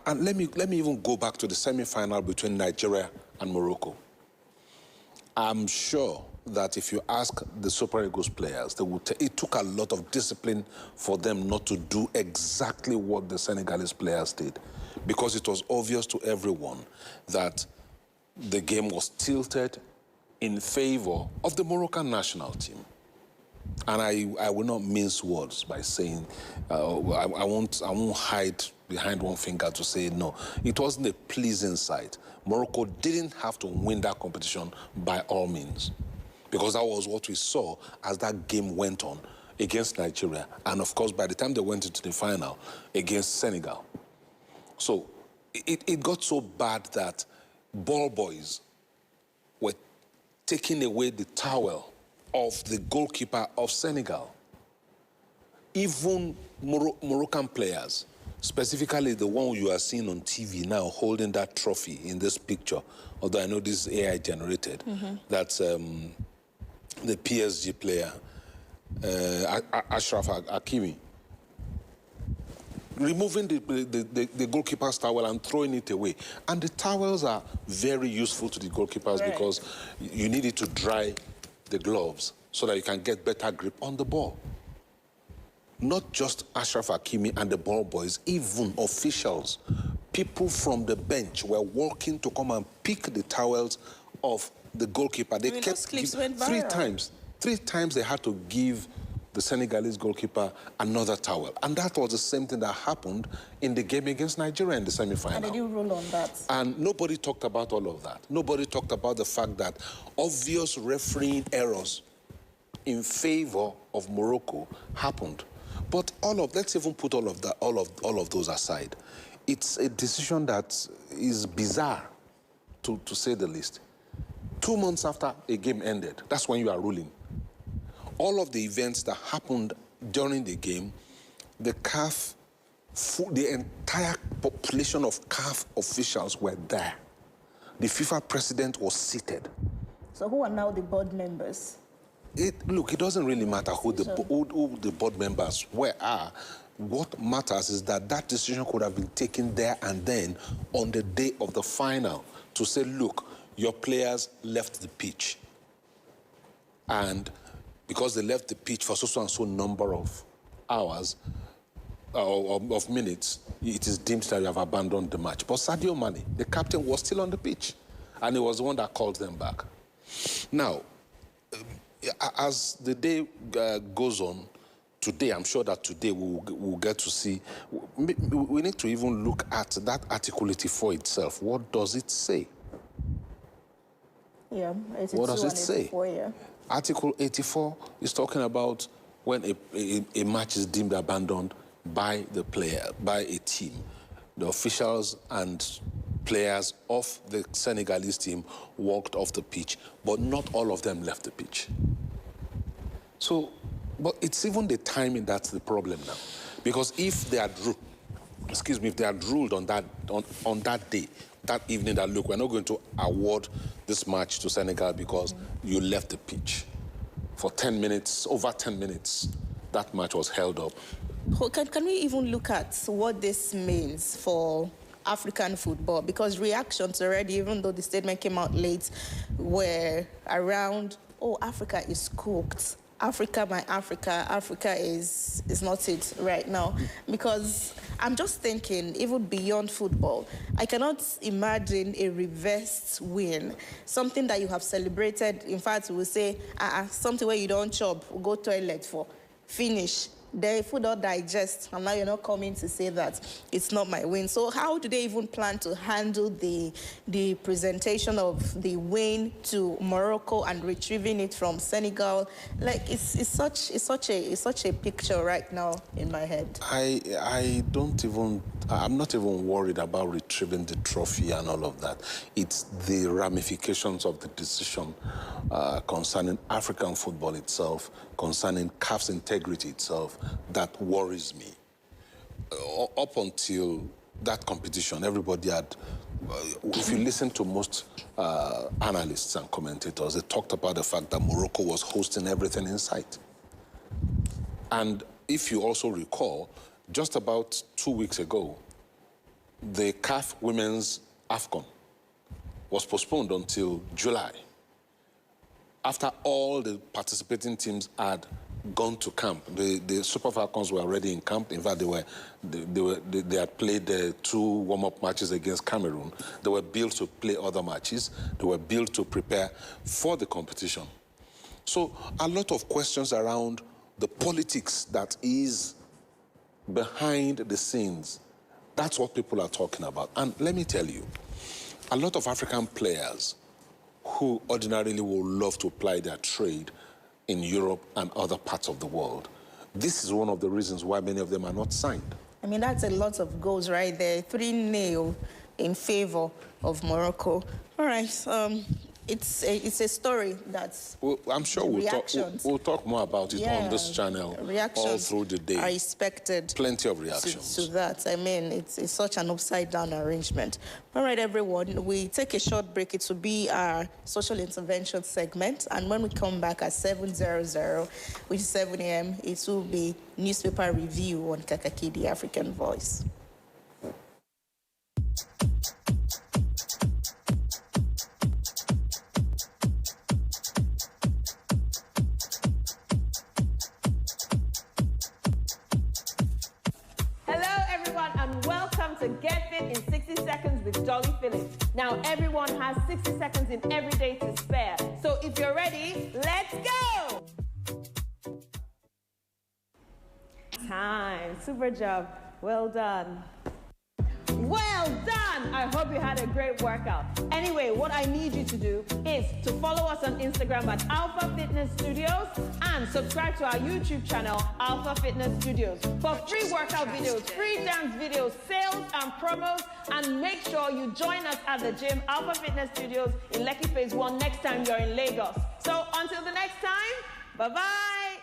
and let me even go back to the semi-final between Nigeria and Morocco. I'm sure that if you ask the Super Eagles players, they would it took a lot of discipline for them not to do exactly what the Senegalese players did, because it was obvious to everyone that the game was tilted in favor of the Moroccan national team. And I will not mince words by saying, I won't hide behind one finger to say no. It wasn't a pleasing sight. Morocco didn't have to win that competition by all means, because that was what we saw as that game went on against Nigeria. And of course, by the time they went into the final against Senegal. So it got so bad that ball boys were taking away the towel of the goalkeeper of Senegal. Even Moroccan players, specifically the one you are seeing on TV now holding that trophy in this picture, although I know this is AI generated, that's the PSG player, Ashraf Hakimi, removing the goalkeeper's towel and throwing it away. And the towels are very useful to the goalkeepers because you need it to dry the gloves so that you can get better grip on the ball. Not just Ashraf Hakimi and the ball boys, even officials, people from the bench were walking to come and pick the towels of the goalkeeper. They kept three times they had to give the Senegalese goalkeeper another towel. And that was the same thing that happened in the game against Nigeria in the semi-final. And they didn't rule on that. And nobody talked about all of that. Nobody talked about the fact that obvious refereeing errors in favor of Morocco happened. But let's even put all of those aside. It's a decision that is bizarre, to say the least. 2 months after a game ended, that's when you are ruling. All of the events that happened during the game, the entire population of CAF officials were there. The FIFA president was seated. So who are now the board members? Look, it doesn't really matter who the board members are. What matters is that decision could have been taken there and then on the day of the final to say, look, your players left the pitch. And because they left the pitch for so and so number of hours, of minutes, it is deemed that you have abandoned the match. But Sadio Mane, the captain, was still on the pitch. And he was the one that called them back. Now, as the day goes on, today, I'm sure that today we'll get to see, we need to even look at that Article 84 itself. What does it say? Yeah, what does it say? 84, yeah. Article 84 is talking about when a match is deemed abandoned by the player, by a team. The officials and players of the Senegalese team walked off the pitch, but not all of them left the pitch. So, but it's even the timing that's the problem now. Because if they had ruled on that day, that evening, that look, we're not going to award this match to Senegal because you left the pitch. For 10 minutes, over 10 minutes, that match was held up. Can we even look at what this means for African football? Because reactions already, even though the statement came out late, were around, oh, Africa is cooked. Africa is not it right now. Because I'm just thinking, even beyond football, I cannot imagine a reversed win, something that you have celebrated. In fact, we will say, something where you don't chop, go toilet for, finish. The food don't digest, and now you're not coming to say that it's not my win. So how do they even plan to handle the presentation of the win to Morocco and retrieving it from Senegal? Like it's such a picture right now in my head. I'm not even worried about retrieving the trophy and all of that. It's the ramifications of the decision concerning African football itself, concerning CAF's integrity itself, that worries me. Up until that competition, everybody had, if you listen to most analysts and commentators, they talked about the fact that Morocco was hosting everything in sight. And if you also recall, just about 2 weeks ago, the CAF Women's AFCON was postponed until July. After all the participating teams had gone to camp, the Super Falcons were already in camp. In fact, they had played the 2 warm-up matches against Cameroon. They were built to play other matches. They were built to prepare for the competition. So a lot of questions around the politics that is behind the scenes. That's what people are talking about. And let me tell you, a lot of African players who ordinarily would love to apply their trade in Europe and other parts of the world, this is one of the reasons why many of them are not signed. I mean, that's a lot of goals right there. 3-0 in favor of Morocco. All right. It's a story that's... Well, I'm sure we'll talk more about it on this channel all through the day. Are expected. Plenty of reactions. To that. I mean, it's such an upside-down arrangement. All right, everyone, we take a short break. It will be our social intervention segment. And when we come back at 7:00, which is 7 a.m., it will be newspaper review on Kakaaki, the African Voice. Hello, everyone, and welcome to Get Fit in 60 Seconds with Dolly Phillips. Now, everyone has 60 seconds in every day to spare. So if you're ready, let's go! Time. Super job. Well done. Well done! I hope you had a great workout. Anyway, what I need you to do is to follow us on Instagram at Alpha Fitness Studios and subscribe to our YouTube channel, Alpha Fitness Studios, for free workout videos, free dance videos, sales and promos, and make sure you join us at the gym, Alpha Fitness Studios in Lekki Phase 1 next time you're in Lagos. So until the next time, bye-bye!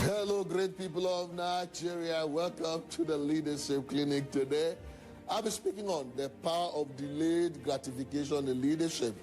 Hello, great people of Nigeria. Welcome to the Leadership Clinic today. I'll be speaking on the power of delayed gratification in leadership.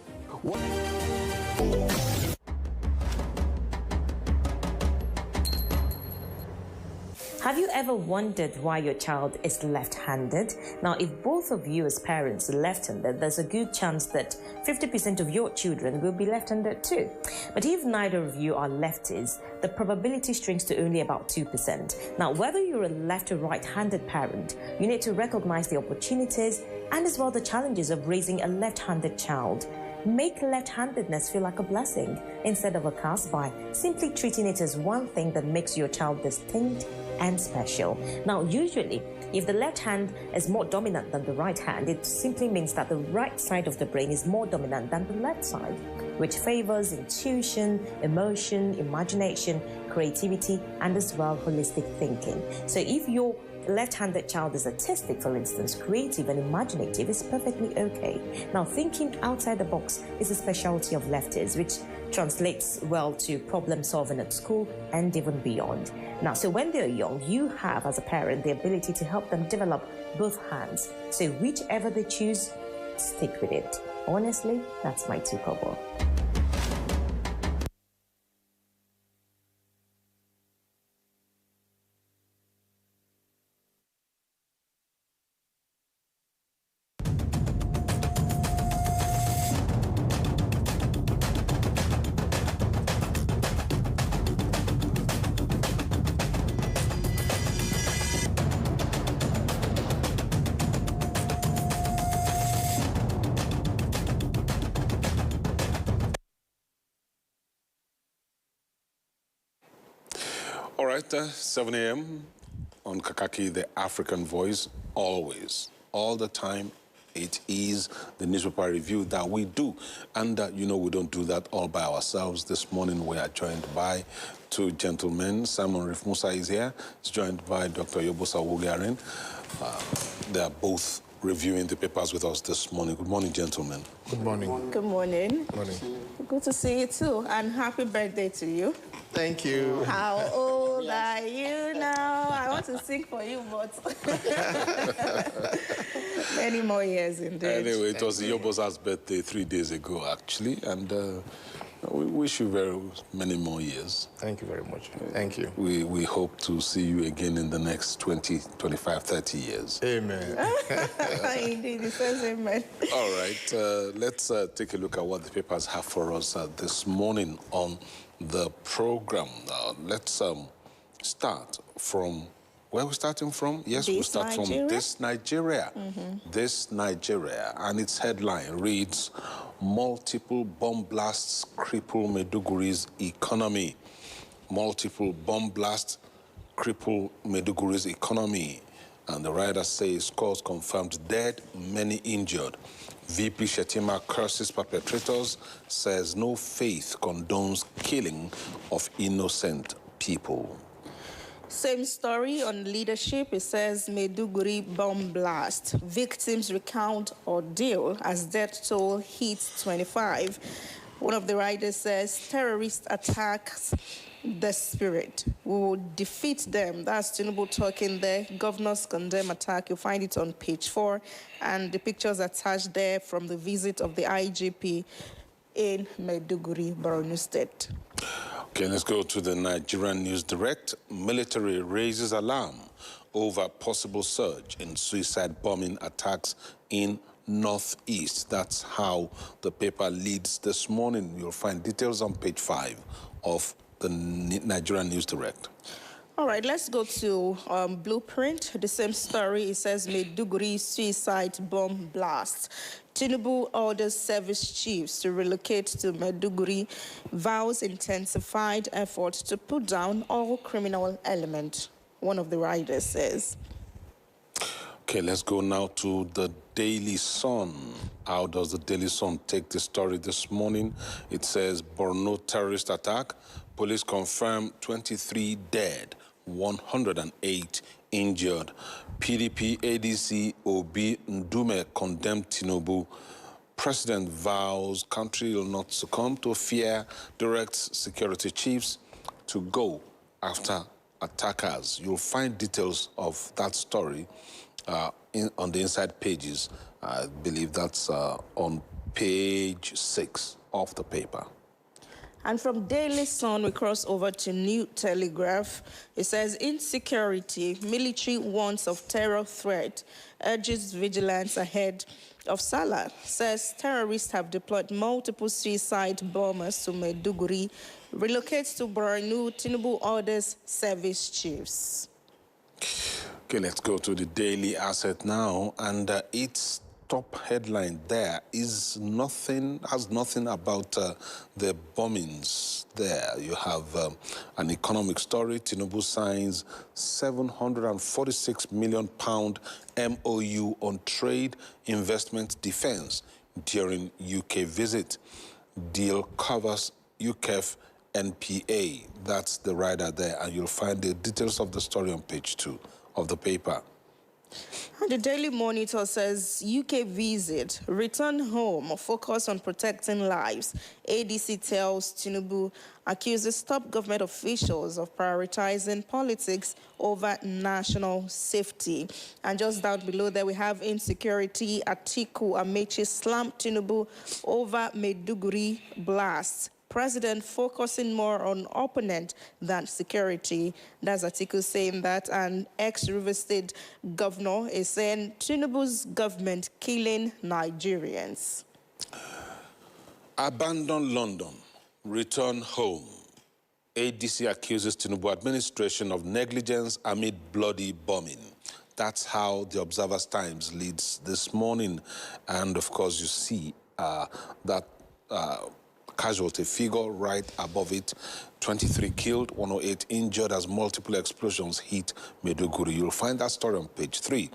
Have you ever wondered why your child is left-handed? Now, if both of you as parents are left-handed, there's a good chance that 50% of your children will be left-handed too. But if neither of you are lefties, the probability shrinks to only about 2%. Now, whether you're a left or right-handed parent, you need to recognize the opportunities and as well the challenges of raising a left-handed child. Make left-handedness feel like a blessing instead of a curse by simply treating it as one thing that makes your child distinct and special. Now, usually, if the left hand is more dominant than the right hand, it simply means that the right side of the brain is more dominant than the left side, which favors intuition, emotion, imagination, creativity, and as well holistic thinking. So if your left-handed child is artistic, for instance, creative and imaginative, is perfectly okay. Now, thinking outside the box is a specialty of lefties, which translates well to problem solving at school and even beyond. Now, so when they're young, you have, as a parent, the ability to help them develop both hands. So whichever they choose, stick with it. Honestly, that's my 2 kobo. All right, 7 a.m. on Kakaaki, the African Voice, always, all the time. It is the newspaper review that we do. And, you know, we don't do that all by ourselves. This morning we are joined by 2 gentlemen. Simon Rif Musa is here. He's joined by Dr. Yobosa Wogarin. They are both reviewing the papers with us this morning. Good morning, gentlemen. Good morning. Good morning. Good morning. Good to see you too, and happy birthday to you. Thank you. How old are you now? I want to sing for you, but many more years indeed. Anyway, it was Yobosa's birthday 3 days ago, actually, and we wish you very many more years. Thank you very much. Thank you. We hope to see you again in the next 20, 25, 30 years. Amen. Indeed, it says amen. All right, let's take a look at what the papers have for us this morning on the program. Let's start from where are we starting from? Yes, we start from This Nigeria. This Nigeria, and its headline reads, multiple bomb blasts cripple Maiduguri's economy. Multiple bomb blasts cripple Maiduguri's economy. And the writer says, scores confirmed dead, many injured. VP Shetima curses perpetrators, says no faith condones killing of innocent people. Same story on leadership. It says Maiduguri bomb blast. Victims recount ordeal as death toll hits 25. One of the writers says terrorist attacks the spirit. We will defeat them. That's Tinubu talking there. Governors condemn attack. You'll find it on page 4. And the pictures attached there from the visit of the IGP in Maiduguri, Borno State. Okay, let's go to the Nigerian News Direct. Military raises alarm over possible surge in suicide bombing attacks in Northeast. That's how the paper leads this morning. You'll find details on page 5 of the Nigerian News Direct. All right, let's go to Blueprint. The same story. It says Maiduguri suicide bomb blast. Tinubu orders service chiefs to relocate to Maiduguri, vows intensified efforts to put down all criminal elements, one of the writers says. Okay, let's go now to the Daily Sun. How does the Daily Sun take the story this morning? It says, Borno terrorist attack. Police confirm 23 dead, 108 injured. PDP ADC Obi Ndume condemned Tinubu. President vows country will not succumb to fear, directs security chiefs to go after attackers. You'll find details of that story on the inside pages. I believe that's on page 6 of the paper. And from Daily Sun, we cross over to New Telegraph. It says, insecurity, military warns of terror threat, urges vigilance ahead of Salah. Says terrorists have deployed multiple suicide bombers to Maiduguri. Relocates to Borno, Tinubu orders service chiefs. Okay, let's go to the Daily Asset now. And its top headline there has nothing about the bombings there. You have an economic story. Tinubu signs £746 million MOU on trade, investment, defense during UK visit. Deal covers UKEF NPA. That's the rider there, and you'll find the details of the story on page 2 of the paper. And the Daily Monitor says, UK visit, return home, focus on protecting lives. ADC tells Tinubu, accuses top government officials of prioritizing politics over national safety. And just down below there, we have insecurity. Atiku Amechi slammed Tinubu over Maiduguri blast. President focusing more on opponent than security. That's Atiku saying that. And ex-Rivers State governor is saying Tinubu's government killing Nigerians. Abandon London, return home. ADC accuses Tinubu administration of negligence amid bloody bombing. That's how the Observer's Times leads this morning. And of course, you see that casualty figure right above it. 23 killed, 108 injured as multiple explosions hit Maiduguri. You'll find that story on page 3.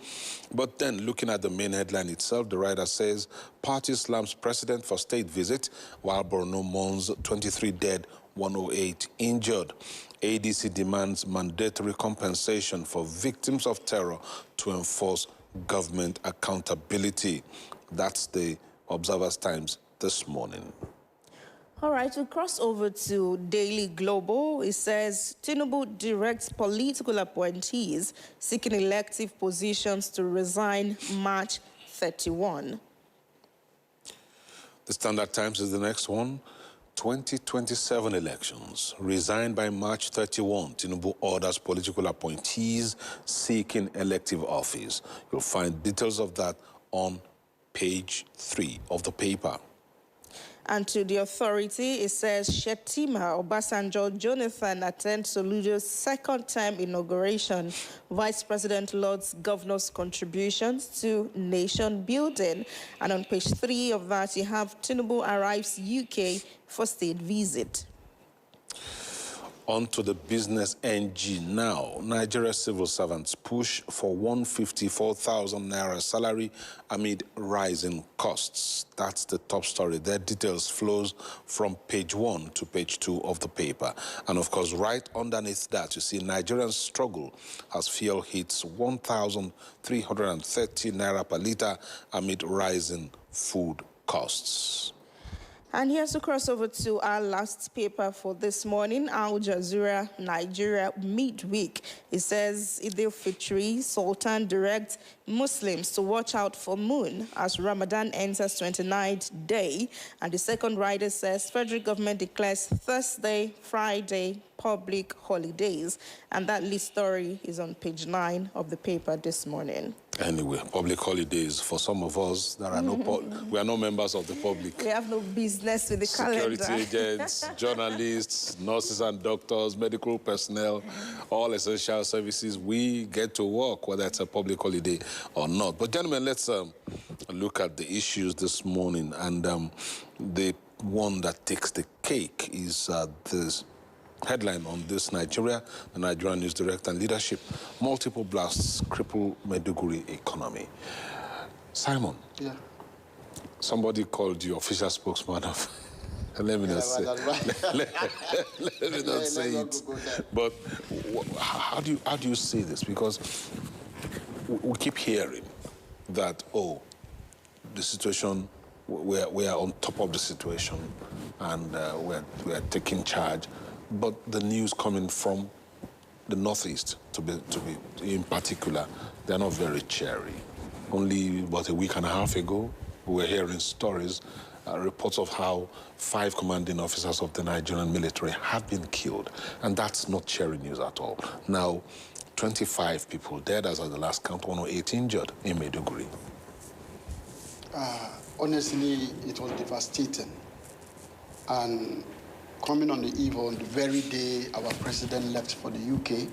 But then, looking at the main headline itself, the writer says, party slams president for state visit, while Borno mourns 23 dead, 108 injured. ADC demands mandatory compensation for victims of terror to enforce government accountability. That's the Observer's Times this morning. All right, we'll cross over to Daily Global. It says, Tinubu directs political appointees seeking elective positions to resign March 31. The Standard Times is the next one. 2027 elections. Resign by March 31. Tinubu orders political appointees seeking elective office. You'll find details of that on page 3 of the paper. And to the Authority, it says, Shetima Obasanjo Jonathan attends Soludo's second-term inauguration. Vice President lauds governors' contributions to nation building. And on page 3 of that, you have Tinubu arrives UK for state visit. On to the business NG now. Nigeria civil servants push for 154,000 naira salary amid rising costs. That's the top story. Their details flows from page 1 to page 2 of the paper. And of course, right underneath that, you see Nigerians struggle as fuel hits 1,330 naira per litre amid rising food costs. And here's to cross over to our last paper for this morning, Al Jazeera, Nigeria, midweek. It says Eid al-Fitr, Sultan directs Muslims to watch out for moon as Ramadan enters 29th day. And the second rider says federal government declares Thursday, Friday, public holidays. And that lead story is on page 9 of the paper this morning. Anyway, public holidays for some of us that are we are not members of the public. We have no business with the calendar. Security agents, journalists, nurses and doctors, medical personnel, all essential services, we get to work whether it's a public holiday or not. But gentlemen, let's look at the issues this morning. And the one that takes the cake is this headline on this: Nigeria, the Nigerian news director and leadership, multiple blasts cripple Maiduguri economy. Simon, yeah. Somebody called you official spokesman of. Let me not say. Let me not say it. But how do you see this? Because we keep hearing that the situation, we are on top of the situation, and we are taking charge. But the news coming from the Northeast, to be in particular, they're not very cheery. Only about a week and a half ago, we were hearing stories, reports of how 5 commanding officers of the Nigerian military have been killed, and that's not cheery news at all. Now, 25 people dead as of the last count, 108 injured in Maiduguri. Honestly, it was devastating. And coming on the eve on the very day our president left for the UK,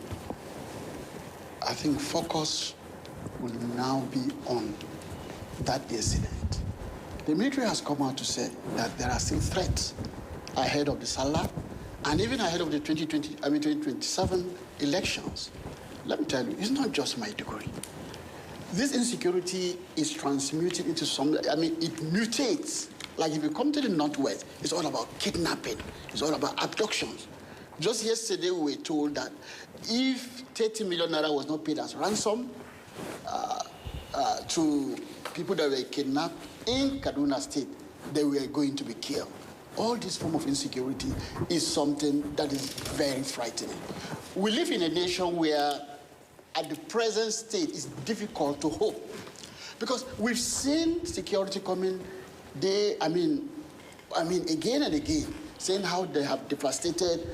I think focus will now be on that incident. The military has come out to say that there are still threats ahead of the Salah and even ahead of the 2027 elections. Let me tell you, it's not just Maiduguri. This insecurity is transmuted into it mutates. Like if you come to the Northwest, it's all about kidnapping. It's all about abductions. Just yesterday, we were told that if 30 million naira was not paid as ransom to people that were kidnapped in Kaduna State, they were going to be killed. All this form of insecurity is something that is very frightening. We live in a nation where, at the present state, it's difficult to hope. Because we've seen security coming again and again, saying how they have devastated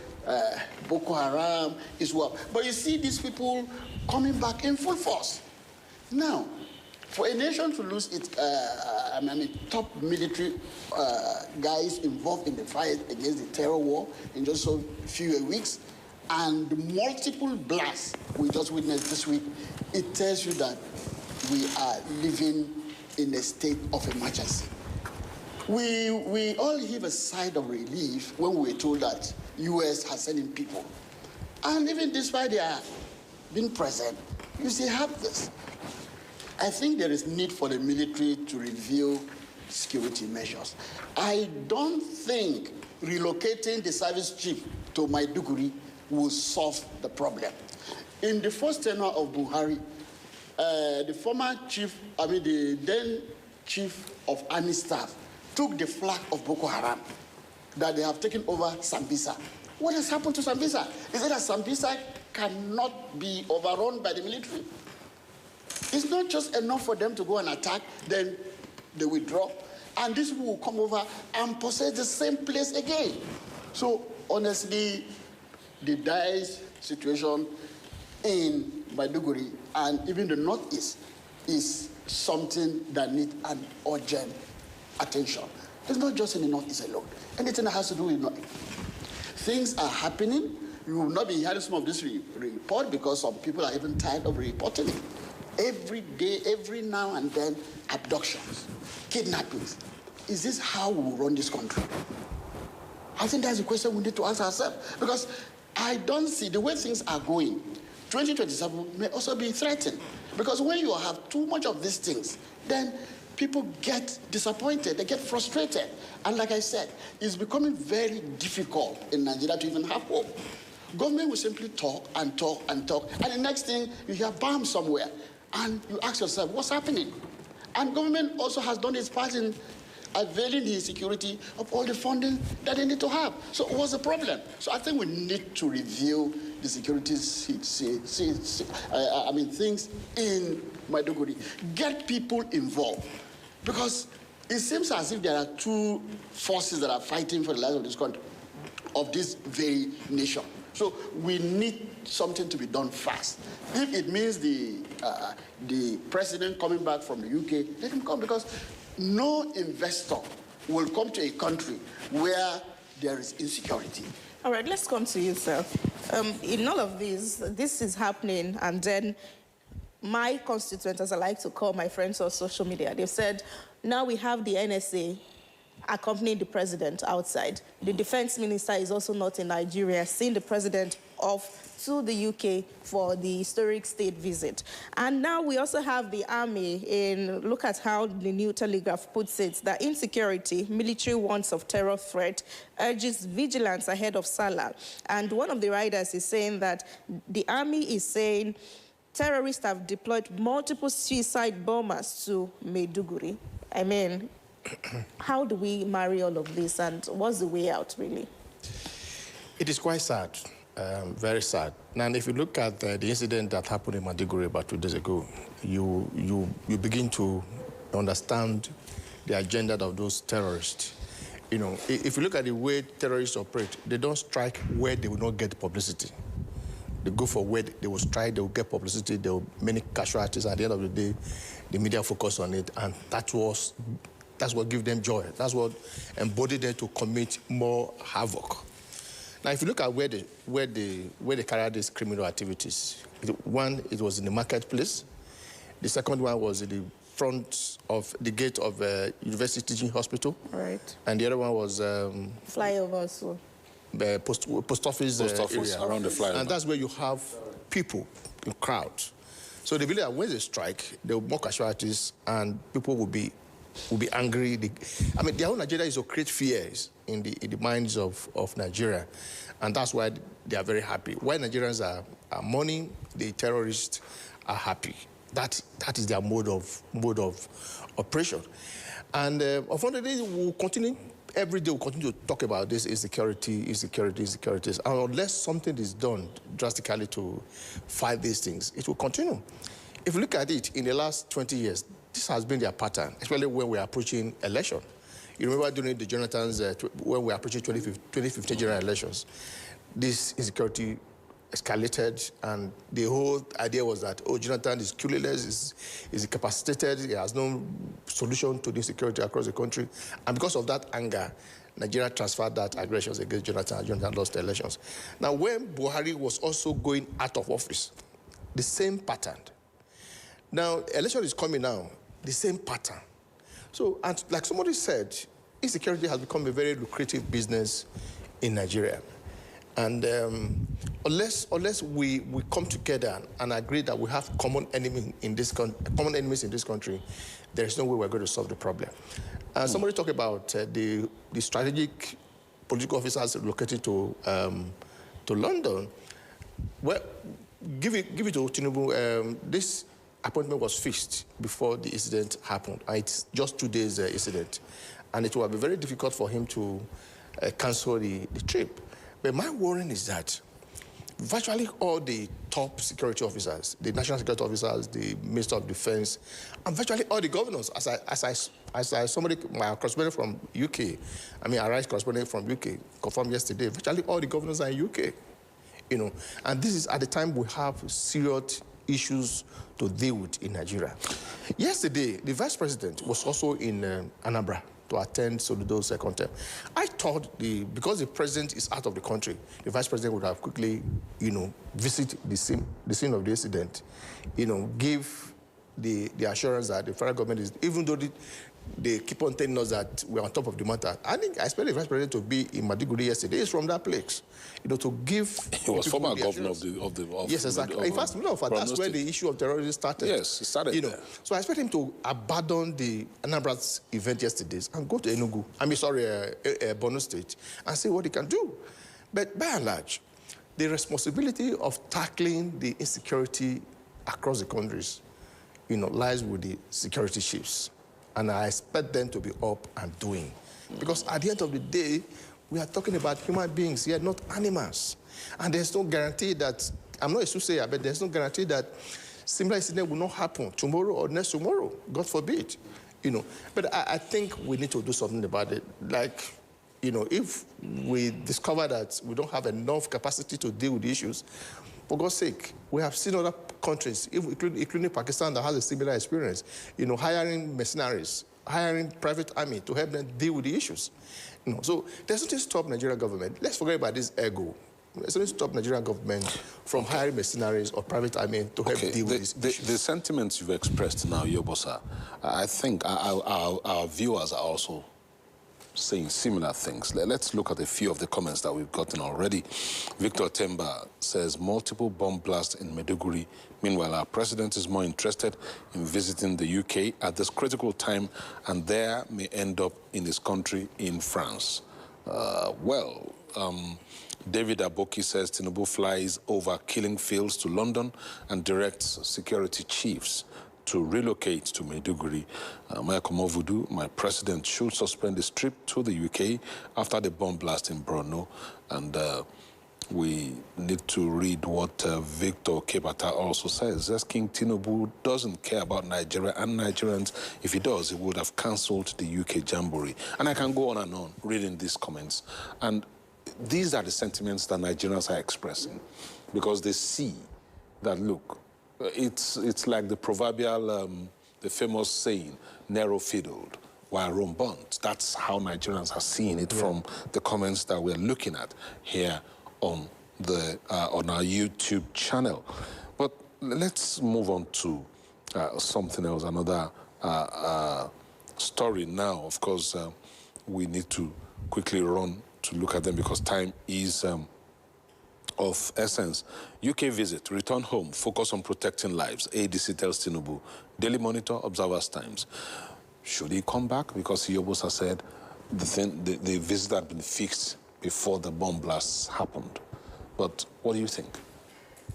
Boko Haram, Iswap. But you see these people coming back in full force. Now, for a nation to lose its top military guys involved in the fight against the terror war in just a few weeks, and the multiple blasts we just witnessed this week, it tells you that we are living in a state of emergency. We all heave a sigh of relief when we were told that U.S. has sent in people. And even despite their being present, you still have this. I think there is need for the military to review security measures. I don't think relocating the service chief to Maiduguri will solve the problem. In the first tenure of Buhari, the former chief, the then chief of army staff, took the flag of Boko Haram that they have taken over Sambisa. What has happened to Sambisa? Is it that Sambisa cannot be overrun by the military? It's not just enough for them to go and attack, then they withdraw, and these people will come over and possess the same place again. So honestly, the dire situation in Maiduguri and even the Northeast is something that needs an urgent attention. It's not just in the Northeast alone. Anything that has to do with North. Things are happening. You will not be hearing some of this report because some people are even tired of reporting it. Every day, every now and then, abductions, kidnappings. Is this how we will run this country? I think that's a question we need to ask ourselves, because I don't see the way things are going. 2027 may also be threatened, because when you have too much of these things, then people get disappointed, they get frustrated. And like I said, it's becoming very difficult in Nigeria to even have hope. Government will simply talk and talk and talk, and the next thing, you hear bomb somewhere. And you ask yourself, what's happening? And government also has done its part in availing the insecurity of all the funding that they need to have. So what's the problem? So I think we need to review the security things in Maiduguri. Get people involved. Because it seems as if there are two forces that are fighting for the lives of this country, of this very nation. So we need something to be done fast. If it means the president coming back from the UK, let him come, because no investor will come to a country where there is insecurity. All right, let's come to you, sir. In all of this is happening, and then my constituents, as I like to call my friends on social media, they've said, now we have the NSA accompanying the president outside. The defense minister is also not in Nigeria, seeing the president off to the UK for the historic state visit. And now we also have the army look at how the New Telegraph puts it, that insecurity, military warns of terror threat, urges vigilance ahead of Salah. And one of the writers is saying that the army is saying terrorists have deployed multiple suicide bombers to Maiduguri. I mean, how do we marry all of this, and what's the way out, really? It is quite sad, very sad. Now, if you look at the incident that happened in Maiduguri about 2 days ago, you begin to understand the agenda of those terrorists. You know, if you look at the way terrorists operate, they don't strike where they will not get publicity. They go for where they will strike, they will get publicity, there will be many casualties. At the end of the day, the media focus on it, and that's what gives them joy. That's what embodied them to commit more havoc. Now, if you look at where they carry out these criminal activities, one, it was in the marketplace. The second one was in the front of the gate of University Teaching Hospital. Right. And the other one was flyover, so the post office area around the flyover. And that's where you have people in crowds. So they believe that when they strike, there will be more casualties, and people will be angry. I mean, their own agenda is to create fears in the minds of Nigeria, and that's why they are very happy. While Nigerians are mourning, the terrorists are happy. That is their mode of operation. And unfortunately, we'll continue. Every day we'll continue to talk about this insecurity. And unless something is done drastically to fight these things, it will continue. If you look at it, in the last 20 years, this has been their pattern, especially when we are approaching election. You remember during the Jonathan's, when we were approaching 2015 general elections, this insecurity escalated, and the whole idea was that, oh, Jonathan is clueless, is incapacitated, he has no solution to the insecurity across the country. And because of that anger, Nigeria transferred that aggressions against Jonathan, and Jonathan lost the elections. Now, when Buhari was also going out of office, the same pattern. Now, election is coming now, the same pattern. So, and like somebody said, insecurity has become a very lucrative business in Nigeria. And unless we come together and agree that we have common enemies in this country, there is no way we're going to solve the problem. Somebody talked about the strategic political officers relocated to London. Well, give it to Tinubu. This appointment was fixed before the incident happened. It's just 2 days incident, and it will be very difficult for him to cancel the trip. But my worry is that virtually all the top security officers, the national security officers, the Minister of Defense, and virtually all the governors, my correspondent from UK, our rights correspondent from UK confirmed yesterday, virtually all the governors are in UK, you know. And this is at the time we have serious issues to deal with in Nigeria. Yesterday, the Vice President was also in Anambra to attend Soludo's second term. I thought because the President is out of the country, the Vice President would have quickly, visit the scene of the incident, give the assurance that the federal government is, even though they keep on telling us that we're on top of the matter. I think I expect the Vice President to be in Maiduguri yesterday. He's from that place, to give. He was former governor of the. Yes, exactly. In fact, that's where the issue of terrorism started. Yes, it started there. So I expect him to abandon the Anambra's event yesterday and go to Enugu. Borno State, and see what he can do. But by and large, the responsibility of tackling the insecurity across the countries, lies with the security chiefs. And I expect them to be up and doing. Because at the end of the day, we are talking about human beings here, not animals. And there's no guarantee that, I'm not a soothsayer, but there's no guarantee that similar incident will not happen tomorrow or next tomorrow, God forbid. But I think we need to do something about it. Like, if we discover that we don't have enough capacity to deal with the issues, for God's sake, we have seen other countries, including Pakistan, that has a similar experience, hiring mercenaries, hiring private army to help them deal with the issues. So there's nothing to stop Nigerian government. Let's forget about this ego. There's nothing to stop Nigerian government from hiring mercenaries or private army to help deal with these issues. The sentiments you've expressed now, Yobosa, I think our viewers are also saying similar things. Let's look at a few of the comments that we've gotten already. Victor Temba says, multiple bomb blasts in Maiduguri. Meanwhile, our president is more interested in visiting the UK at this critical time, and there may end up in his country in France. David Aboki says Tinubu flies over killing fields to London and directs security chiefs to relocate to Maiduguri. Mayakomo Vudu, my president, should suspend his trip to the UK after the bomb blast in Brno. And we need to read what Victor Kebata also says. Says King Tinubu doesn't care about Nigeria and Nigerians. If he does, he would have cancelled the UK Jamboree. And I can go on and on reading these comments. And these are the sentiments that Nigerians are expressing, because they see that, look, it's like the proverbial, the famous saying, narrow-fiddled while Rome burnt. That's how Nigerians are seeing it from the comments that we're looking at here on our YouTube channel. But let's move on to something else, another story now. Of course, we need to quickly run to look at them because time is of essence. UK visit, return home, focus on protecting lives. ADC tells Tinubu. Daily Monitor, Observer's Times. Should he come back? Because Yobosa said the visit had been fixed before the bomb blasts happened. But what do you think?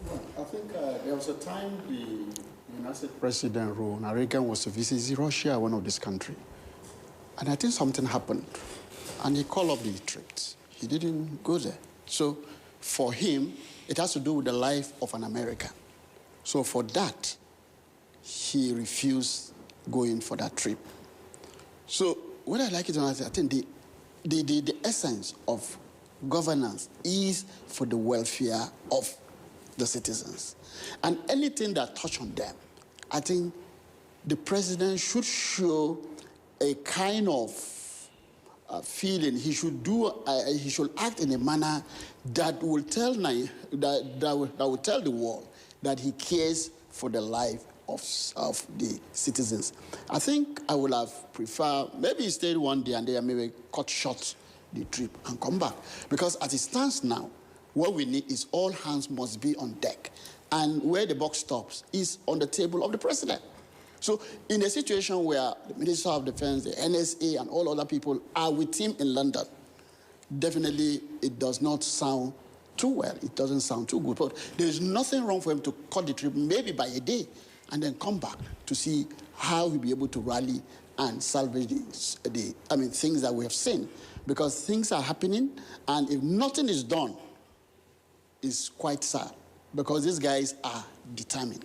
Well, I think there was a time the United States President Ronald Reagan was to visit Russia, one of this country. And I think something happened. And he called up the troops. He didn't go there. So for him, it has to do with the life of an American. So for that, he refused going for that trip. So what I like it, I think the essence of governance is for the welfare of the citizens. And anything that touch on them, I think the president should show a kind of feeling. He should he should act in a manner that will tell that will tell the world that he cares for the life of the citizens. I think I would have preferred maybe he stayed one day and then maybe cut short the trip and come back, because as it stands now, what we need is all hands must be on deck, and where the buck stops is on the table of the president. So in a situation where the Minister of Defense, the NSA, and all other people are with him in London, definitely it does not sound too well. It doesn't sound too good. But there's nothing wrong for him to cut the trip maybe by a day and then come back to see how he'll be able to rally and salvage things that we have seen. Because things are happening, and if nothing is done, it's quite sad. Because these guys are determined.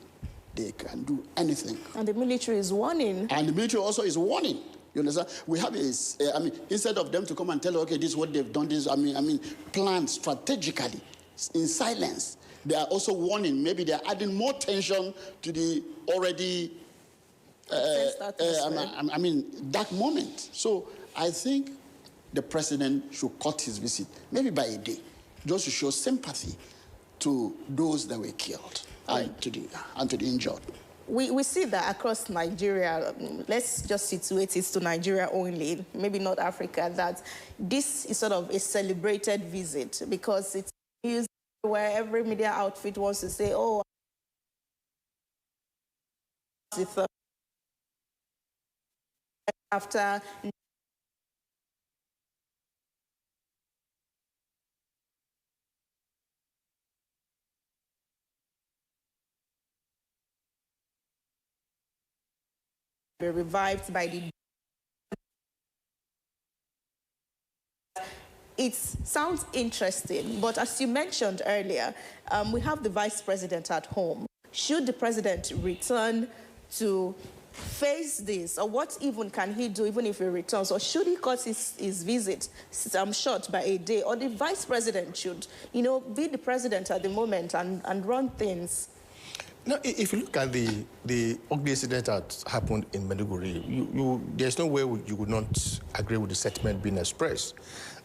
They can do anything. And the military is warning. And the military also is warning. You understand? We have this, instead of them to come and tell, okay, this is what they've done, this, planned strategically, in silence. They are also warning. Maybe they are adding more tension to the already, dark moment. So I think the president should cut his visit, maybe by a day, just to show sympathy to those that were killed. And to the injured. We see that across Nigeria. Let's just situate it to Nigeria only, maybe not Africa, that this is sort of a celebrated visit because it's used where every media outfit wants to say, oh, after revived by the it sounds interesting, but as you mentioned earlier, we have the vice president at home. Should the president return to face this, or what even can he do even if he returns, or should he cut his visit short by a day, or the vice president should, be the president at the moment and run things? No, if you look at the ugly incident that happened in Maiduguri, there's no way you would not agree with the sentiment being expressed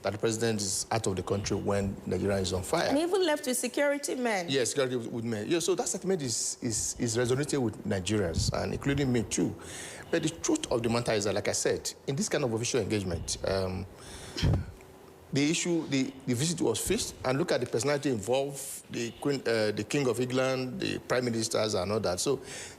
that the president is out of the country when Nigeria is on fire. And even left with security men. Yes, security with men. Yeah, so that sentiment is resonating with Nigerians, and including me too. But the truth of the matter is that, like I said, in this kind of official engagement, the visit was fixed, and look at the personality involved, the Queen, the King of England, the Prime Ministers and all that. So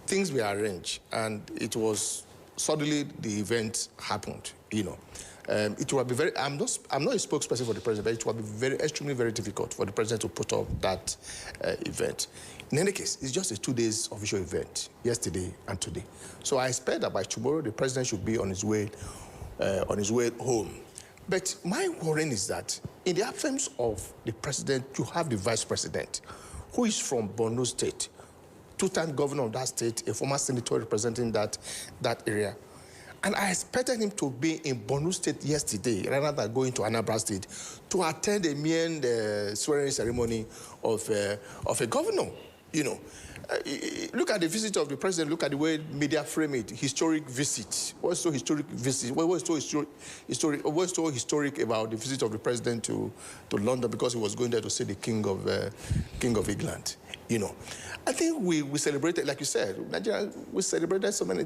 things were arranged, and it was suddenly the event happened, It will be very, I'm not a spokesperson for the president, but it will be extremely very difficult for the president to put up that event. In any case, it's just a 2 days official event, yesterday and today. So I expect that by tomorrow, the president should be on his way home. But my worry is that in the absence of the president, you have the vice president, who is from Borno State, two-time governor of that state, a former senator representing that area. And I expected him to be in Borno State yesterday, rather than going to Anambra State, to attend a mere swearing ceremony of a governor, Look at the visit of the president. Look at the way media frame it. Historic visit. What's so historic visit? What was so historic about the visit of the president to London, because he was going there to see the King of England? I think we celebrated, like you said, Nigeria. We celebrated so many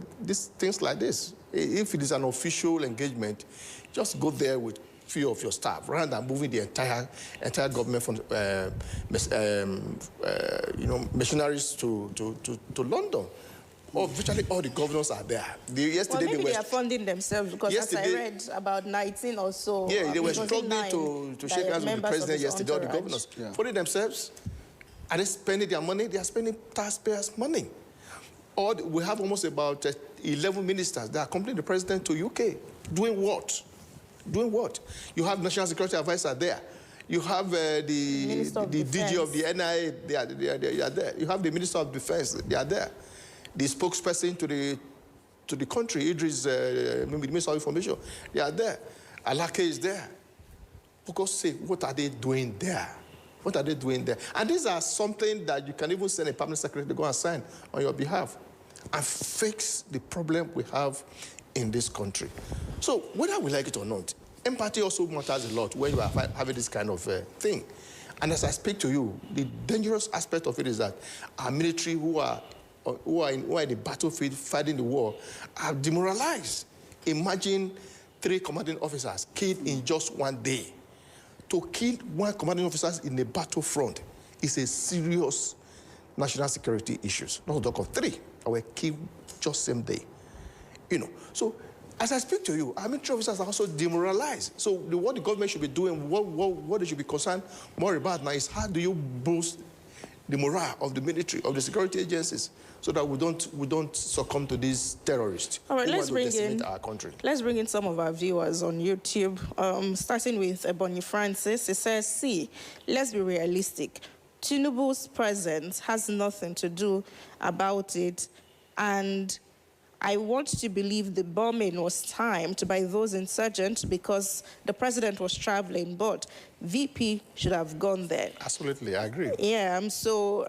things like this. If it is an official engagement, just go there with few of your staff, rather than moving the entire government from missionaries to London. Virtually all the governors are there. Yesterday maybe they are funding themselves, because as I read, about 19 or so. Yeah, they were struggling to shake hands with the president yesterday. All the governors funding themselves. Are they spending their money? They are spending taxpayers' money. Or we have almost about 11 ministers that accompany the president to UK. Doing what? Doing what? You have National Security Advisor there. You have the DG of the NIA, they are there. You have the Minister of Defense, they are there. The spokesperson to the country, Idris, the Minister of Information, they are there. Alake is there. For God's sake, what are they doing there? What are they doing there? And these are something that you can even send a permanent secretary to go and sign on your behalf and fix the problem we have in this country. So whether we like it or not, empathy also matters a lot when you are having this kind of thing. And as I speak to you, the dangerous aspect of it is that our military who are in the battlefield fighting the war are demoralized. Imagine 3 commanding officers killed in just one day. To kill 1 commanding officer in the battlefront is a serious national security issue. Not to talk of 3 that were killed just same day. So as I speak to you, our military officers are also demoralized. So what the government should be doing, what they should be concerned more about now is how do you boost the morale of the military, of the security agencies, so that we don't succumb to these terrorists. All right, let's bring in some of our viewers on YouTube, starting with Ebony Francis. It says, see, let's be realistic. Tinubu's presence has nothing to do about it, and I want to believe the bombing was timed by those insurgents because the president was traveling, but VP should have gone there. Absolutely, I agree. Yeah, so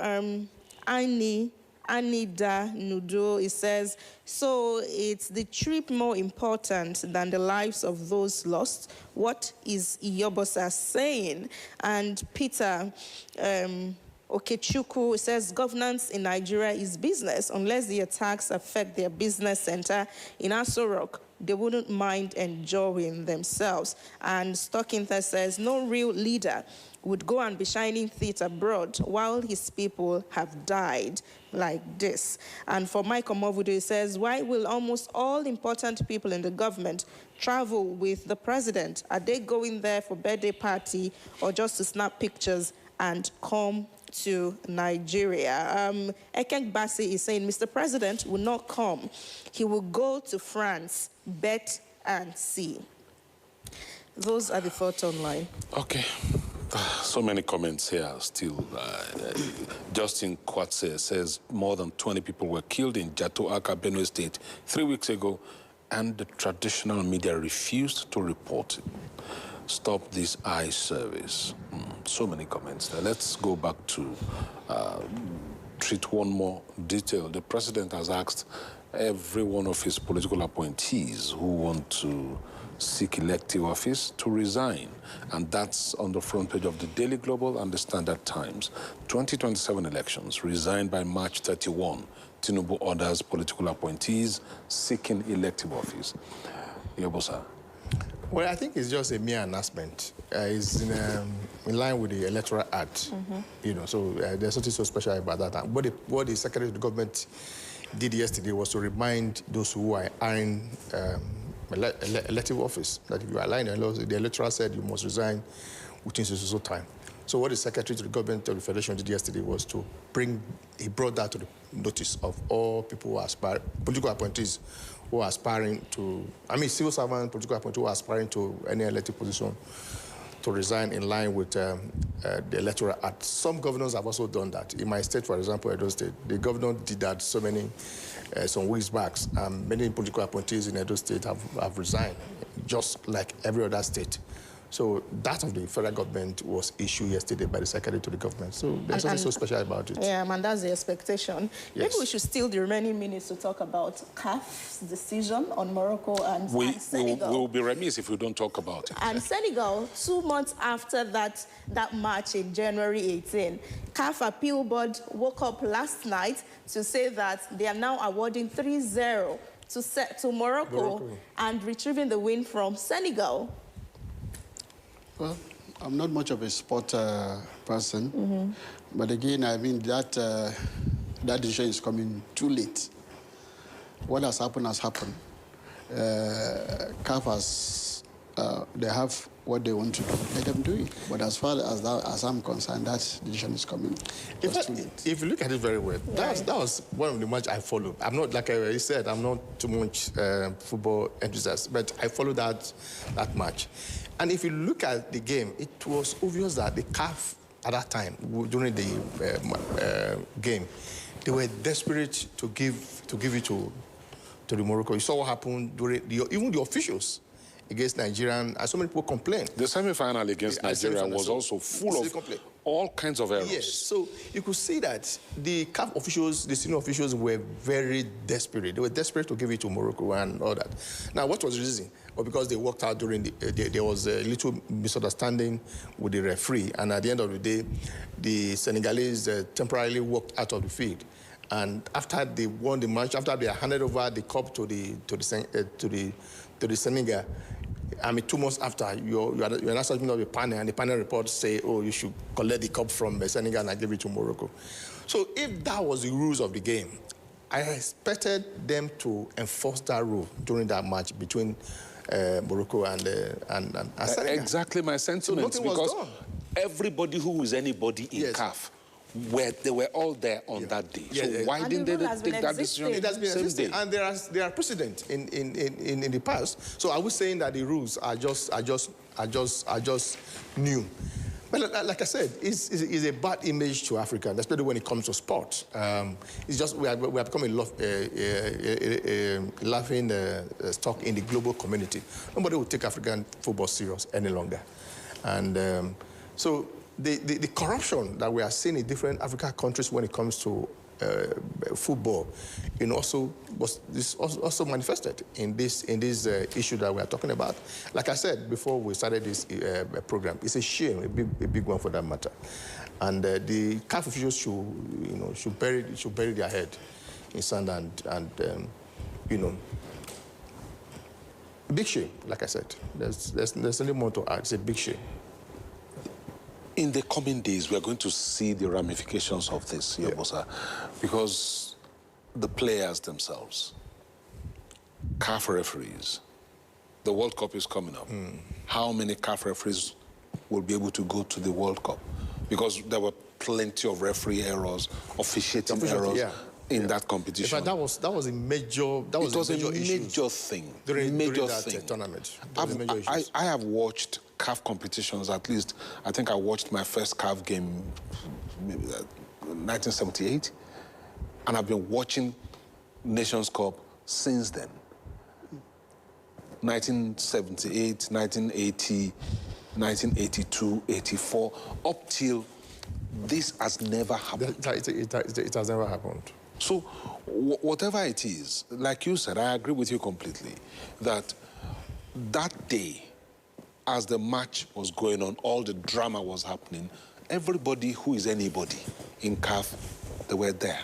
Anida Nudo, it says, so it's the trip more important than the lives of those lost. What is Iyobosa saying? And Peter Okechukwu says, governance in Nigeria is business. Unless the attacks affect their business center in Aso Rock, they wouldn't mind enjoying themselves. And Stockinther says, no real leader would go and be shining teeth abroad while his people have died like this. And for Michael Movudo, he says, why will almost all important people in the government travel with the president? Are they going there for birthday party or just to snap pictures and come to Nigeria? Ekeng Bassi is saying, Mr. President will not come. He will go to France, bet and see. Those are the thoughts online. Okay. So many comments here still. Justin Kwatse says more than 20 people were killed in Jatoaka, Benue State 3 weeks ago, and the traditional media refused to report it. Stop this eye service. So many comments there. Let's go back to treat one more detail. The president has asked every one of his political appointees who want to seek elective office to resign. And that's on the front page of the Daily Global and the Standard Times. 2027 elections, resign by March 31. Tinubu orders political appointees seeking elective office. Yobosa. Well, I think it's just a mere announcement. It's in line with the Electoral Act, you know, so there's something so special about that. What the Secretary of the Government did yesterday was to remind those who are eyeing elective office that if you are lying, the electoral said you must resign within so time. So what the Secretary to the Government of the Federation did yesterday was to he brought that to the notice of all people who aspire, political appointees who are aspiring to, civil servants, political appointees who are aspiring to any elective position, to resign in line with the Electoral Act. Some governors have also done that. In my state, for example, Edo State, the governor did that some weeks back. Many political appointees in Edo State have resigned, just like every other state. So that of the federal government was issued yesterday by the Secretary to the Government. So there's something so special about it. Yeah, and that's the expectation. Yes. Maybe we should steal the remaining minutes to talk about CAF's decision on Morocco and Senegal. We'll be remiss if we don't talk about it. And Senegal, 2 months after that match in January 18, CAF Appeal Board woke up last night to say that they are now awarding 3-0 to Morocco and retrieving the win from Senegal. Well, I'm not much of a sport person, but again, that decision is coming too late. What has happened has happened. CAF they have what they want to do. Let them do it. But as far as I'm concerned, that decision is coming. If you look at it very well, that was one of the matches I followed. I'm not, like I said, I'm not too much football enthusiast, but I followed that match. And if you look at the game, it was obvious that the CAF at that time, during the game, they were desperate to give it to the Morocco. You saw what happened during even the officials against Nigeria, and so many people complained. The semi-final against Nigeria was also full of all kinds of errors. Yes, so you could see that the CAF officials, the senior officials were very desperate. They were desperate to give it to Morocco and all that. Now, what was the reason? Well, because they worked out during there was a little misunderstanding with the referee, and at the end of the day, the Senegalese temporarily walked out of the field. And after they won the match, after they handed over the cup to the Senegal, 2 months after, you're not submitting of the panel, and the panel report say, oh, you should collect the cup from Senegal and give it to Morocco. So if that was the rules of the game, I expected them to enforce that rule during that match between Morocco and Senegal. Exactly my sentiments, so because everybody who is anybody in CAF, they were all there on that day. So why didn't they take that decision? It has been existing, and there are precedents in the past. So I was saying that the rules are just new. But like I said, it's a bad image to Africa, especially when it comes to sport. It's just we are becoming a laughing stock in the global community. Nobody will take African football serious any longer, and so the corruption that we are seeing in different African countries when it comes to football, also manifested in this issue that we are talking about. Like I said before we started this program, it's a shame, a big one for that matter, and the CAF officials should bury their head in sand and big shame. Like I said, there's nothing more to add. It's a big shame. In the coming days, we are going to see the ramifications of this, Yobosa, because the players themselves, CAF referees, the World Cup is coming up. How many CAF referees will be able to go to the World Cup? Because there were plenty of referee errors, officiating errors in that competition. In fact, that was a major thing during that tournament. I have watched CAF competitions, at least. I think I watched my first CAF game maybe 1978, and I've been watching Nations Cup since then. 1978, 1980, 1982, 84, up till this has never happened. It has never happened. So whatever it is, like you said, I agree with you completely, that day, as the match was going on, all the drama was happening, everybody who is anybody in CAF, they were there.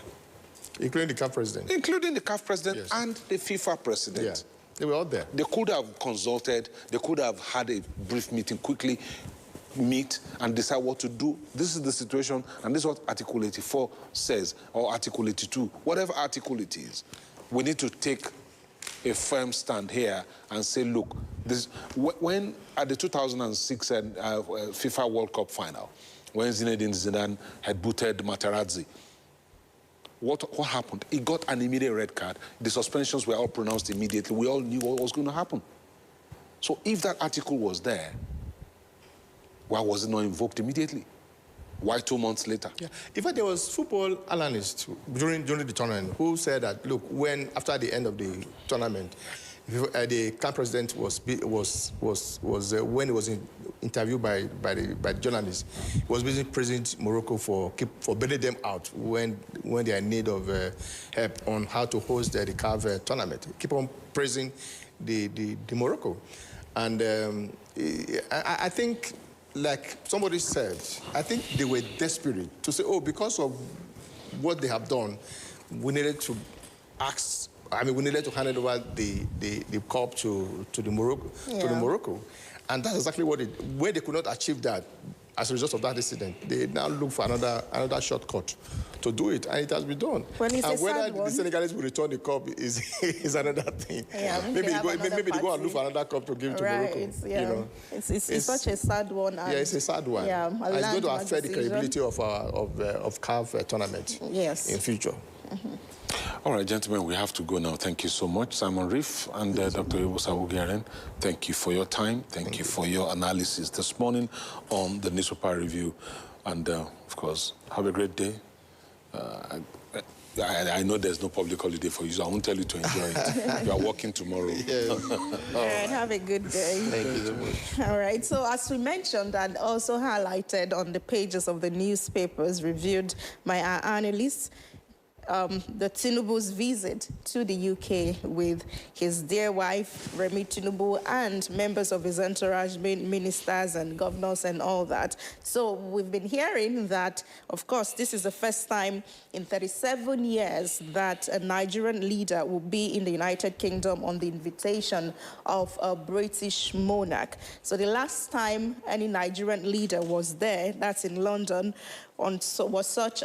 Including the CAF president. Including the CAF president, yes, and the FIFA president. Yeah. They were all there. They could have consulted, they could have had a brief meeting, quickly meet and decide what to do. This is the situation, and this is what Article 84 says, or Article 82, whatever article it is. We need to take a firm stand here and say, look, this, when at the 2006 FIFA World Cup final, when Zinedine Zidane had booted Materazzi, what happened? He got an immediate red card. The suspensions were all pronounced immediately. We all knew what was going to happen. So if that article was there, why was it not invoked immediately? Why 2 months later? Yeah. In fact, there was football analysts during the tournament who said that, look, after the end of the tournament, the CAF president when he was interviewed by the journalists, was busy praising Morocco for bailing them out when they are in need of help on how to host the CAF tournament. Keep on praising the Morocco, and I think, like somebody said, I think they were desperate to say, oh, because of what they have done, we needed to we needed to hand over the cup to the Morocco. And that's exactly where they could not achieve that as a result of that incident. They now look for another shortcut to do it, and it has been done. And whether the Senegalese will return the cup is another thing. Yeah, maybe they go and look for another cup to give to Morocco. Yeah. You know? It's such a sad one. Yeah, it's a sad one. Yeah, it's going to affect the credibility of CAF tournament in future. Mm-hmm. All right, gentlemen, we have to go now. Thank you so much, Simon Reef and Dr. Iwosa Wugaren. Thank you for your time. Thank you for your analysis this morning on the Newspaper Review. And, of course, have a great day. I know there's no public holiday for you, so I won't tell you to enjoy it. You are working tomorrow. All right, have a good day. Thank you so much. All right, so as we mentioned and also highlighted on the pages of the newspapers reviewed by our analysts, the Tinubu's visit to the UK with his dear wife, Remi Tinubu, and members of his entourage, ministers and governors and all that. So we've been hearing that, of course, this is the first time in 37 years that a Nigerian leader will be in the United Kingdom on the invitation of a British monarch. So the last time any Nigerian leader was there, that's in London, was such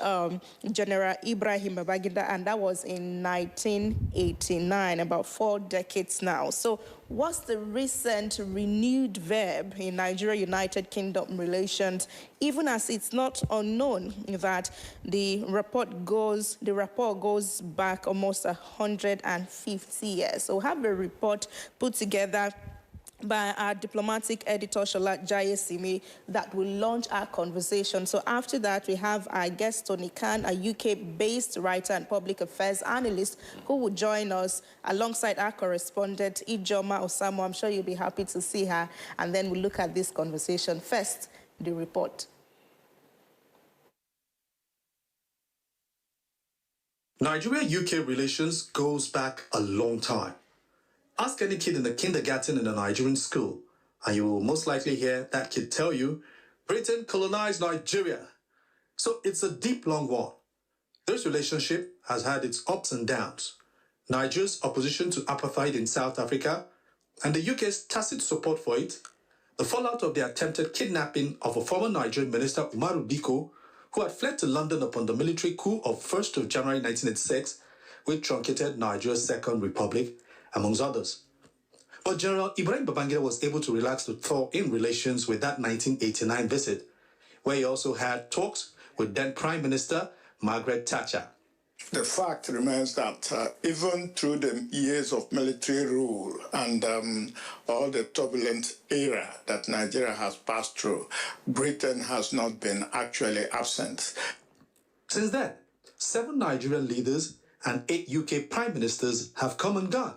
General Ibrahim Babangida, and that was in 1989, about 4 decades now. So what's the recent renewed verb in Nigeria-United Kingdom relations, even as it's not unknown that the report goes back almost 150 years. So we have a report put together by our diplomatic editor, Shola Jayesimi, that will launch our conversation. So after that, we have our guest, Tony Khan, a UK-based writer and public affairs analyst, who will join us alongside our correspondent, Ijoma Osamo. I'm sure you'll be happy to see her. And then we'll look at this conversation. First, the report. Nigeria-UK relations goes back a long time. Ask any kid in the kindergarten in a Nigerian school, and you will most likely hear that kid tell you, Britain colonized Nigeria. So it's a deep, long one. This relationship has had its ups and downs. Nigeria's opposition to apartheid in South Africa, and the UK's tacit support for it, the fallout of the attempted kidnapping of a former Nigerian minister, Umaru Diko, who had fled to London upon the military coup of 1st of January 1986, which truncated Nigeria's Second Republic, amongst others. But General Ibrahim Babangida was able to relax the thaw in relations with that 1989 visit, where he also had talks with then Prime Minister Margaret Thatcher. The fact remains that even through the years of military rule and all the turbulent era that Nigeria has passed through, Britain has not been actually absent. Since then, 7 Nigerian leaders and 8 UK prime ministers have come and gone.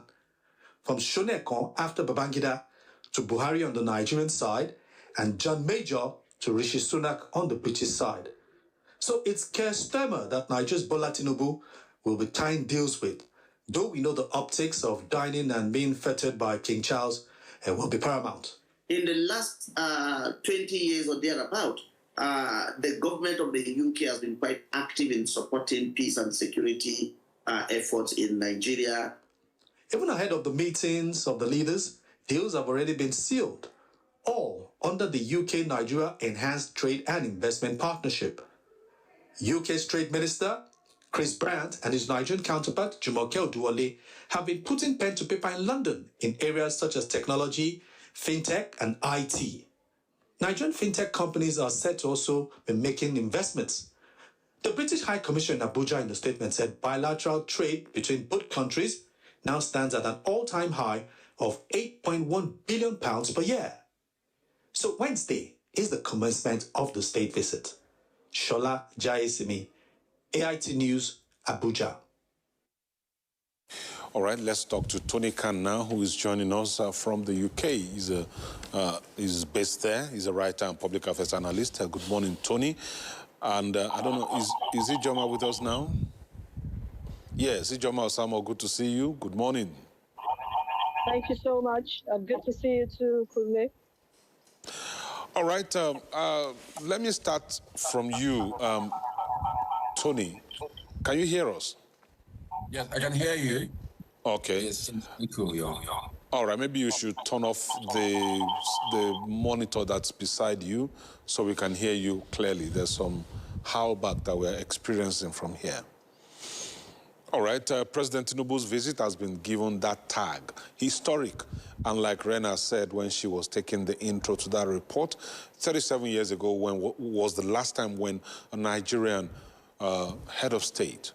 From Shonekon after Babangida to Buhari on the Nigerian side and John Major to Rishi Sunak on the British side. So it's Keir Starmer that Nigeria's Bola Tinubu will be tying deals with, though we know the optics of dining and being feted by King Charles will be paramount. In the last 20 years or thereabout, the government of the UK has been quite active in supporting peace and security efforts in Nigeria. Even ahead of the meetings of the leaders, deals have already been sealed, all under the UK-Nigeria Enhanced Trade and Investment Partnership. UK's Trade Minister, Chris Brandt, and his Nigerian counterpart, Jumoke Oduwole, have been putting pen to paper in London in areas such as technology, fintech, and IT. Nigerian fintech companies are said to also be making investments. The British High Commission in Abuja in the statement said bilateral trade between both countries now stands at an all-time high of £8.1 billion per year. So Wednesday is the commencement of the state visit. Shola Jayesimi, AIT News, Abuja. All right, let's talk to Tony Khan now, who is joining us from the UK. He's based there. He's a writer and public affairs analyst. Good morning, Tony. And I don't know, is Ijoma with us now? Yes, Ijoma Osamo, good to see you. Good morning. Thank you so much. Good to see you too, Kunle. All right, let me start from you. Tony, can you hear us? Yes, I can hear you. Okay. Yes, cool, yeah. All right, maybe you should turn off the monitor that's beside you so we can hear you clearly. There's some howlback that we're experiencing from here. All right, President Tinubu's visit has been given that tag, historic. And like Rena said when she was taking the intro to that report, 37 years ago was the last time when a Nigerian head of state,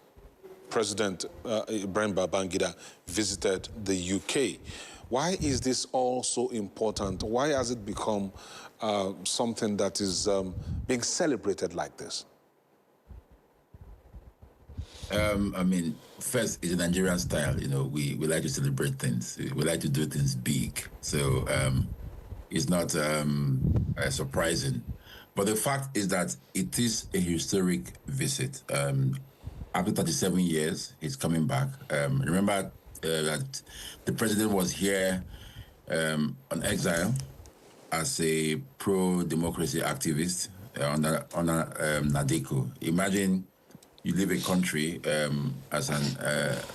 President Ibrahim Babangida, visited the UK. Why is this all so important? Why has it become something that is being celebrated like this? I mean, first, it's a Nigerian style. You know, we like to celebrate things. We like to do things big. So it's not surprising. But the fact is that it is a historic visit. After 37 years, he's coming back. Remember that the president was here on exile as a pro-democracy activist under Nadeko. Imagine you leave a country as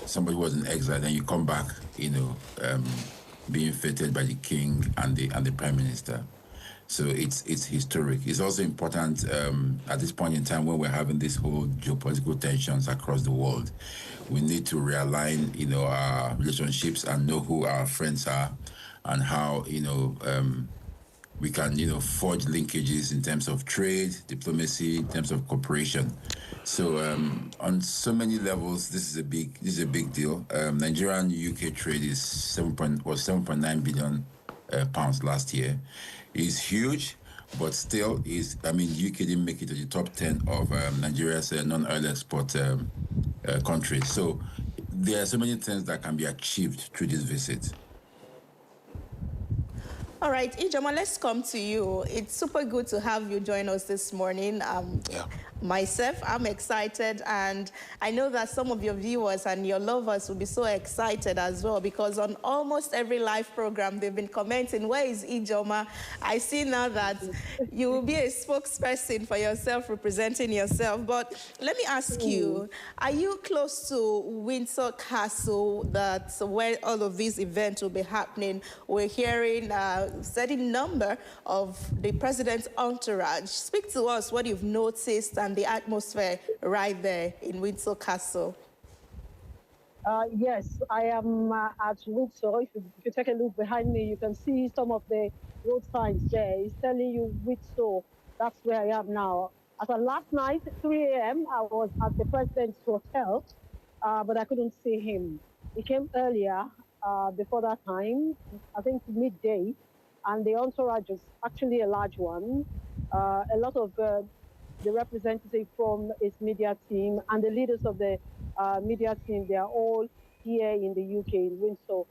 somebody who was in exile, and you come back, you know, being feted by the king and the prime minister. So it's historic. It's also important at this point in time when we're having this whole geopolitical tensions across the world. We need to realign, you know, our relationships and know who our friends are and how, you know, we can, you know, forge linkages in terms of trade, diplomacy, in terms of cooperation. So on so many levels, this is a big deal. Nigerian-UK trade was 7.9 billion pounds last year. It's huge, but still UK didn't make it to the top 10 of Nigeria's non-oil export countries. So there are so many things that can be achieved through this visit. All right, Ijoma, let's come to you. It's super good to have you join us this morning. Myself, I'm excited, and I know that some of your viewers and your lovers will be so excited as well, because on almost every live program, they've been commenting, where is Ijoma? I see now that you will be a spokesperson for yourself, representing yourself. But let me ask you, are you close to Windsor Castle, that's where all of these events will be happening? We're hearing a certain number of the president's entourage. Speak to us what you've noticed and the atmosphere right there in Windsor Castle. Yes, I am at Windsor. If you take a look behind me, you can see some of the road signs there. It's telling you Windsor. That's where I am now. As of last night, 3 a.m., I was at the president's hotel but I couldn't see him. He came earlier, before that time, I think midday, and the entourage was actually a large one. A lot of the representative from his media team and the leaders of the media team, they are all here in the UK, in Windsor.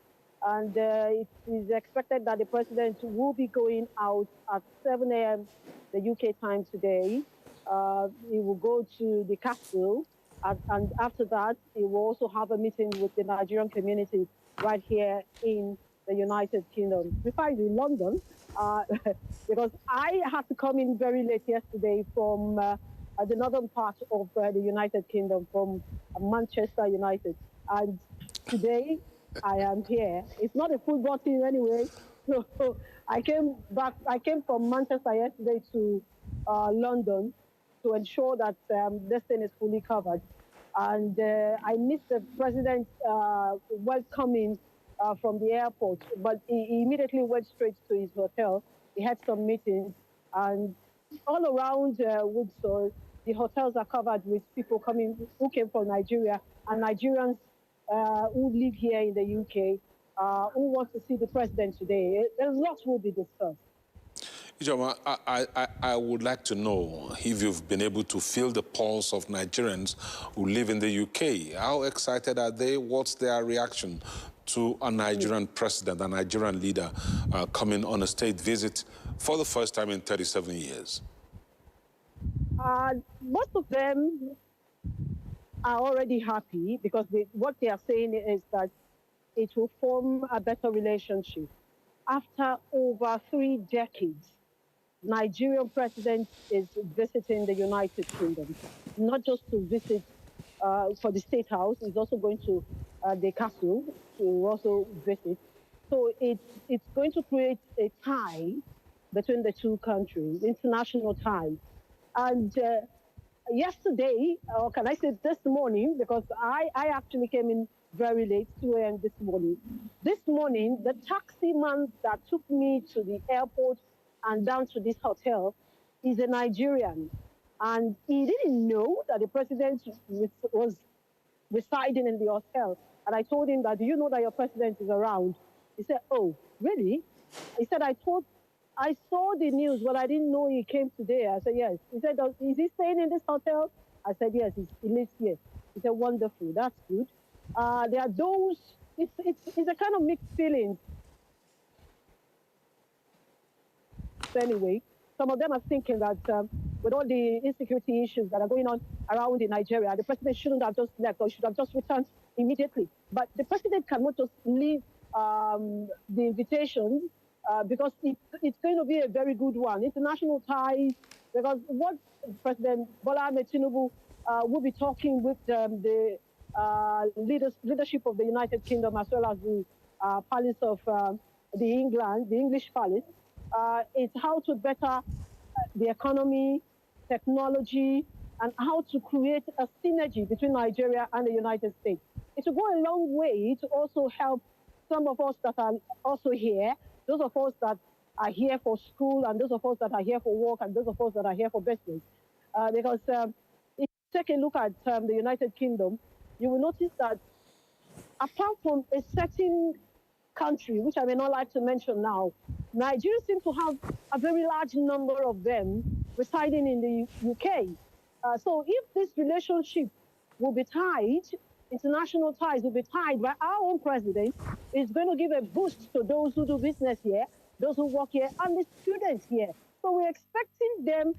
And it is expected that the president will be going out at 7 a.m. the UK time today. He will go to the castle, and after that, he will also have a meeting with the Nigerian community right here in the United Kingdom. Before in London, because I had to come in very late yesterday from the northern part of the United Kingdom, from Manchester United. And today, I am here. It's not a football team anyway. So I came from Manchester yesterday to London to ensure that this thing is fully covered. And I missed the president's welcoming from the airport, but he immediately went straight to his hotel. He had some meetings, and all around Windsor, the hotels are covered with people coming who came from Nigeria and Nigerians who live here in the UK, who want to see the president today. A lot will be discussed. Ijoma, I would like to know if you've been able to feel the pulse of Nigerians who live in the UK. How excited are they? What's their reaction to a Nigerian president, a Nigerian leader coming on a state visit for the first time in 37 years? Most of them are already happy because what they are saying is that it will form a better relationship. After over 3 decades, Nigerian president is visiting the United Kingdom, not just to visit for the State House, he's also going to the castle to also visit. So it's going to create a tie between the two countries, international ties. And yesterday, or can I say this morning, because I actually came in very late, 2 a.m. this morning. This morning, the taxi man that took me to the airport and down to this hotel is a Nigerian. And he didn't know that the president was residing in the hotel. And I told him that, do you know that your president is around? He said, oh, really? He said, I saw the news, but I didn't know he came today. I said, yes. He said, is he staying in this hotel? I said, yes, he lives here. He said, wonderful, that's good. There are those, it's a kind of mixed feelings. Anyway, some of them are thinking that with all the insecurity issues that are going on around in Nigeria, the president shouldn't have just left or should have just returned immediately. But the president cannot just leave the invitation because it's going to be a very good one. International ties, because what President Bola Ahmed Tinubu will be talking with the leadership of the United Kingdom as well as the palace of the English palace, is how to better the economy, technology, and how to create a synergy between Nigeria and the United States. It will go a long way to also help some of us that are also here, those of us that are here for school, and those of us that are here for work, and those of us that are here for business. Because if you take a look at the United Kingdom, you will notice that apart from a certain country, which I may not like to mention now, Nigeria seems to have a very large number of them residing in the UK. So if this relationship will be tied, international ties will be tied by our own president, it's going to give a boost to those who do business here, those who work here, and the students here. So we're expecting them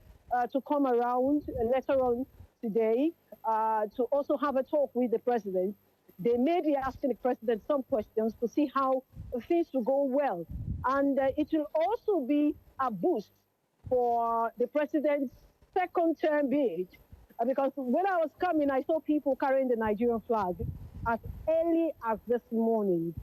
to come around later on today to also have a talk with the president. They may be asking the president some questions to see how things will go well. And it will also be a boost for the president's second term bid. Because when I was coming, I saw people carrying the Nigerian flag as early as this morning.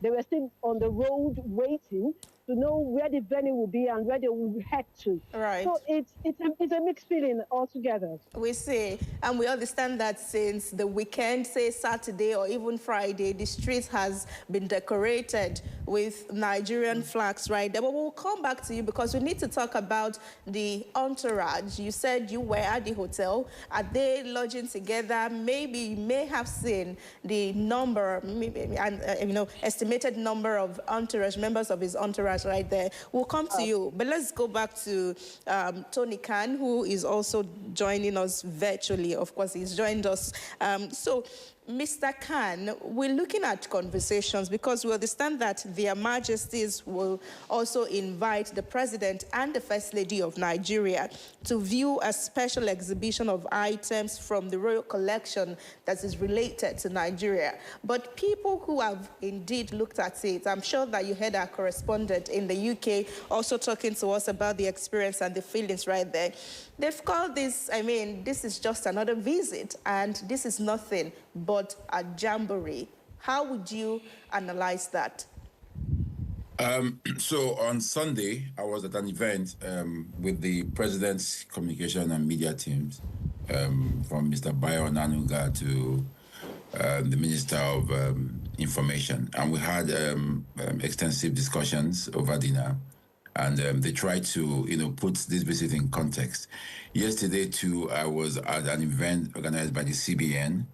They were still on the road waiting to know where the venue will be and where they will head to. Right. So it's a mixed feeling altogether. We see, and we understand that since the weekend, say Saturday or even Friday, the street has been decorated with Nigerian flags right there. But we'll come back to you because we need to talk about the entourage. You said you were at the hotel. Are they lodging together? Maybe you may have seen the number, estimated number of entourage, members of his entourage right there. We'll come to you, but let's go back to Tony Khan, who is also joining us virtually. Of course, he's joined us. So, Mr. Khan, we're looking at conversations because we understand that their majesties will also invite the president and the first lady of Nigeria to view a special exhibition of items from the royal collection that is related to Nigeria. But people who have indeed looked at it, I'm sure that you heard our correspondent in the UK also talking to us about the experience and the feelings right there. They've called this, this is just another visit, and this is nothing but a jamboree. How would you analyze that? So on Sunday, I was at an event with the president's communication and media teams, from Mr. Bayo Nanuga to the Minister of Information. And we had extensive discussions over dinner. And they tried to, put this visit in context. Yesterday, too, I was at an event organized by the CBN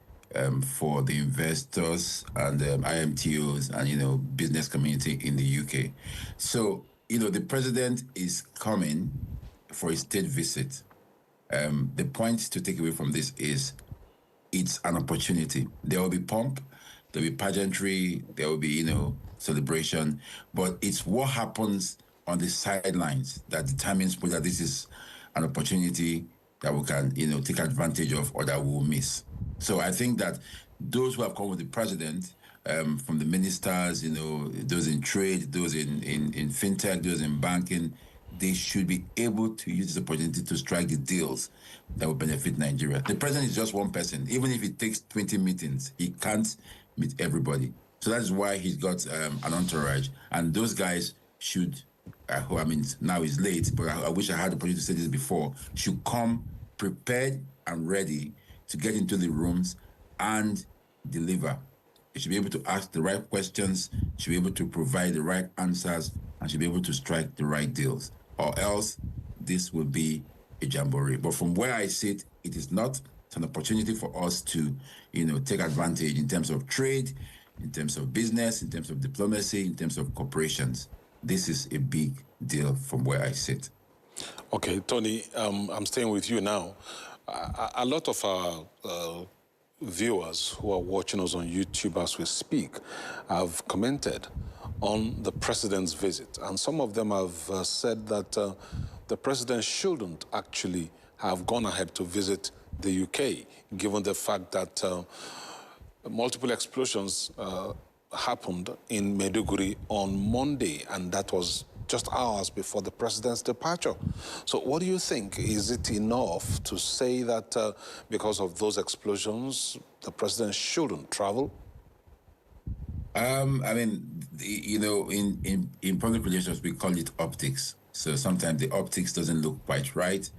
for the investors and IMTOs and, business community in the UK. So, the president is coming for a state visit. The point to take away from this is it's an opportunity. There will be pomp, there will be pageantry, there will be, celebration, but it's what happens on the sidelines that determines whether this is an opportunity that we can, take advantage of or that we will miss. So I think that those who have come with the president, from the ministers, those in trade, those in fintech, those in banking, they should be able to use this opportunity to strike the deals that will benefit Nigeria. The president is just one person. Even if it takes 20 meetings, he can't meet everybody. So that's why he's got an entourage. And those guys should, now it's late, but I wish I had the opportunity to say this before, should come prepared and ready to get into the rooms and deliver. They should be able to ask the right questions, should be able to provide the right answers, and should be able to strike the right deals. Or else, this will be a jamboree. But from where I sit, it is not. It's an opportunity for us to, take advantage in terms of trade, in terms of business, in terms of diplomacy, in terms of corporations. This is a big deal from where I sit. Okay, Tony, I'm staying with you now. A lot of our viewers who are watching us on YouTube as we speak have commented on the president's visit. And some of them have said that the president shouldn't actually have gone ahead to visit the UK, given the fact that multiple explosions happened in Maiduguri on Monday, and that was just hours before the president's departure. So what do you think? Is it enough to say that because of those explosions, the president shouldn't travel? In public relations, we call it optics. So sometimes the optics doesn't look quite right.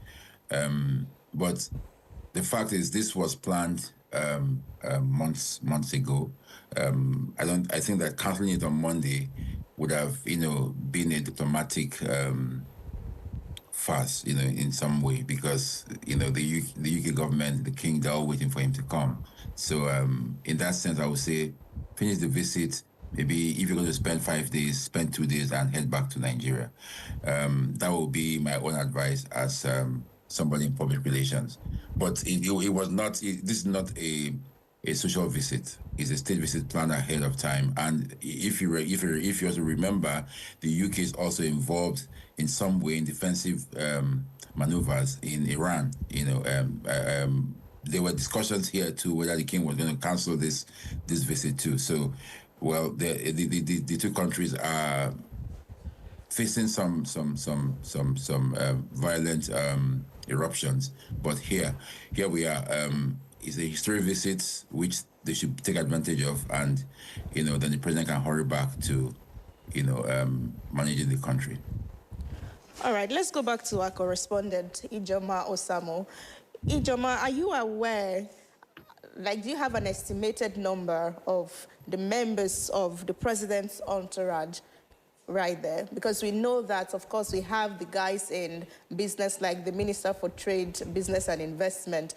But the fact is, this was planned months ago. I think that canceling it on Monday would have, been a diplomatic farce, in some way, because, the UK government, the king, they're all waiting for him to come. So in that sense, I would say, finish the visit. Maybe if you're going to spend 5 days, spend 2 days and head back to Nigeria. That would be my own advice as somebody in public relations. But it was not, this is not a social visit. It's a state visit planned ahead of time. And if you also remember, the UK is also involved in some way in defensive maneuvers in Iran. There were discussions here too whether the king was going to cancel this visit too. So, well, the two countries are facing some violent eruptions. But here we are. It's a historic visit which they should take advantage of, and then the president can hurry back to managing the country. All right, let's go back to our correspondent, Ijoma Osamo. Ijoma, are you aware, do you have an estimated number of the members of the president's entourage right there? Because we know that, of course, we have the guys in business, like the Minister for Trade, Business and Investment.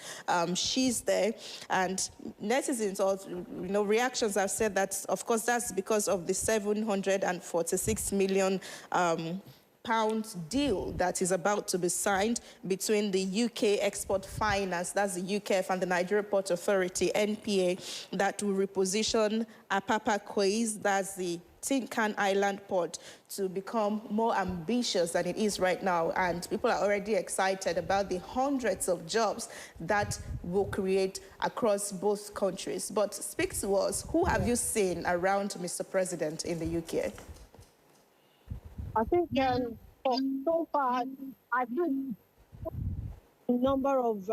She's there. And netizens, reactions have said that, of course, that's because of the 746 million pound deal that is about to be signed between the UK Export Finance, that's the UKF, and the Nigeria Port Authority, NPA, that will reposition Apapa Quays, that's the Tin Can Island port, to become more ambitious than it is right now. And people are already excited about the hundreds of jobs that will create across both countries. But speak to us, who have you seen around Mr. President in the UK? I think so far, I've heard a number of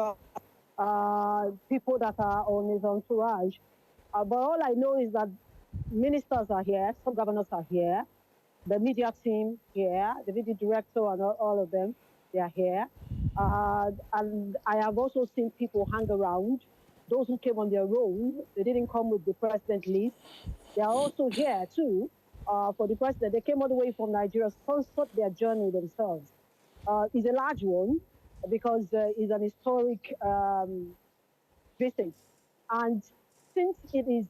people that are on his entourage. But all I know is that ministers are here, some governors are here, the media team here, the media director and all of them, they are here. And I have also seen people hang around. Those who came on their own, they didn't come with the president list. They are also here too. For the president, they came all the way from Nigeria, sponsored their journey themselves. It's a large one because it's an historic visit. And since it is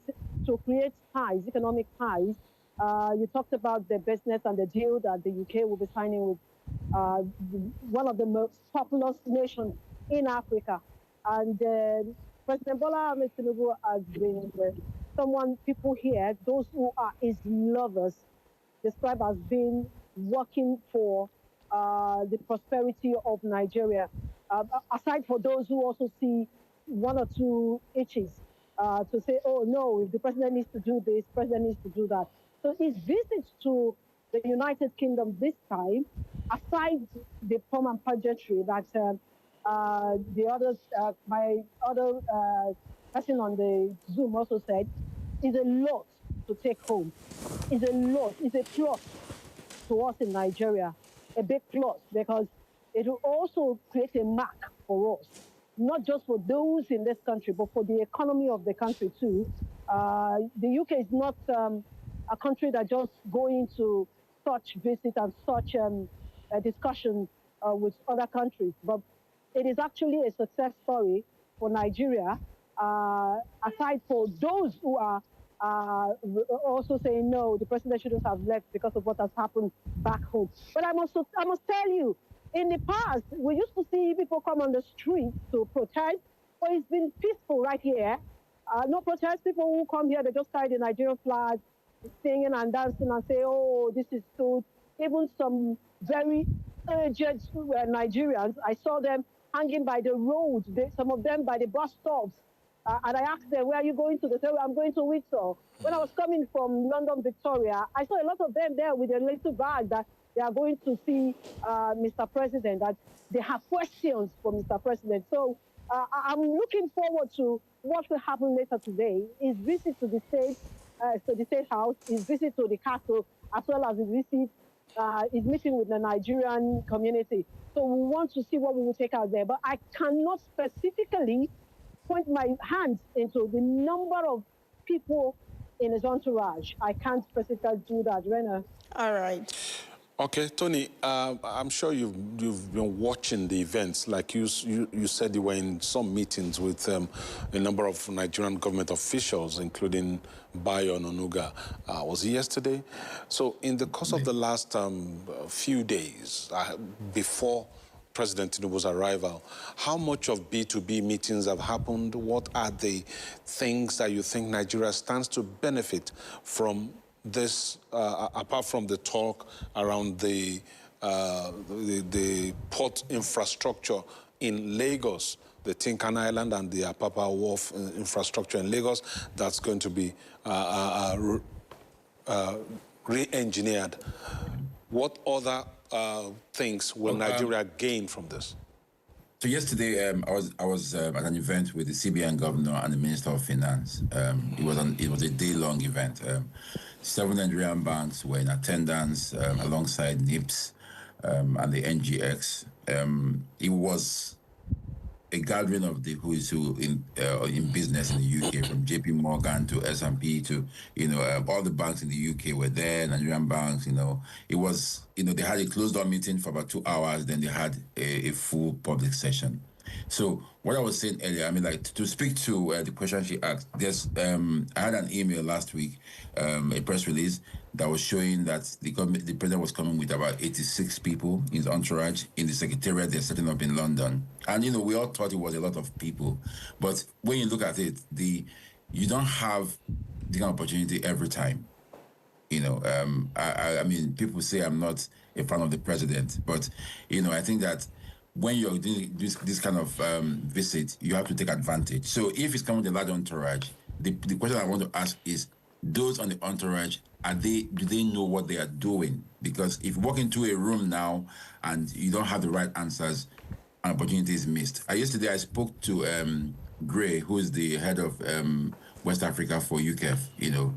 to create ties, economic ties, you talked about the business and the deal that the UK will be signing with one of the most populous nations in Africa. And President Bola Ahmed Tinubu has been someone people here, those who are his lovers, describe as being working for the prosperity of Nigeria. Aside for those who also see one or two itches to say, oh no, if the president needs to do this, president needs to do that. So his visit to the United Kingdom this time, aside the pomp and pageantry that the others, my other person on the Zoom also said, is a lot to take home. It's a lot. It's a plus to us in Nigeria, a big plus, because it will also create a mark for us, not just for those in this country, but for the economy of the country too. The UK is not a country that just going to such visit and such a discussion with other countries, but it is actually a success story for Nigeria, aside for those who are also saying, no, the president shouldn't have left because of what has happened back home. But I must tell you, in the past, we used to see people come on the street to protest, but it's been peaceful right here. No protest. People who come here, they just carry the Nigerian flag, singing and dancing and say, oh, this is good. Even some very urgent Nigerians, I saw them hanging by the road, some of them by the bus stops. And I asked them, where are you going to? They said, well, I'm going to Windsor. When I was coming from London, Victoria, I saw a lot of them there with a little bag that they are going to see Mr. President, that they have questions for Mr. President. So I'm looking forward to what will happen later today. His visit to the State House, his visit to the castle, as well as his visit, his meeting with the Nigerian community. So we want to see what we will take out there. But I cannot specifically point my hands into the number of people in his entourage. I can't specifically do that, Rena. All right. Okay, Tony, I'm sure you've been watching the events. Like you said, you were in some meetings with a number of Nigerian government officials, including Bayo Ononuga. Was it yesterday? So in the course of the last few days, before President Tinubu's arrival, how much of B2B meetings have happened? What are the things that you think Nigeria stands to benefit from this, apart from the talk around the port infrastructure in Lagos, the Tin Can Island and the Apapa Wharf infrastructure in Lagos, that's going to be re-engineered. What other things will Nigeria gain from this? So yesterday, I was at an event with the CBN governor and the Minister of Finance. It was a day-long event. 7 Nigerian banks were in attendance alongside NIPS and the NGX. It was a gathering of the who is who in business in the UK, from JP Morgan to S&P to all the banks in the UK were there. Nigerian banks, it was they had a closed-door meeting for about 2 hours. Then they had a full public session. So what I was saying earlier, I mean, like to speak to the question she asked, there's I had an email last week, a press release that was showing that the president was coming with about 86 people in his entourage in the secretariat they're setting up in London. And we all thought it was a lot of people, but when you look at it, you don't have the kind of opportunity every time. I mean, people say I'm not a fan of the president, but I think that when you're doing this kind of visit, you have to take advantage. So if it's coming with a large entourage, the question I want to ask is, those on the entourage, do they know what they are doing? Because if you walk into a room now and you don't have the right answers, an opportunity is missed. Yesterday I spoke to Gray, who is the head of West Africa for UKEF,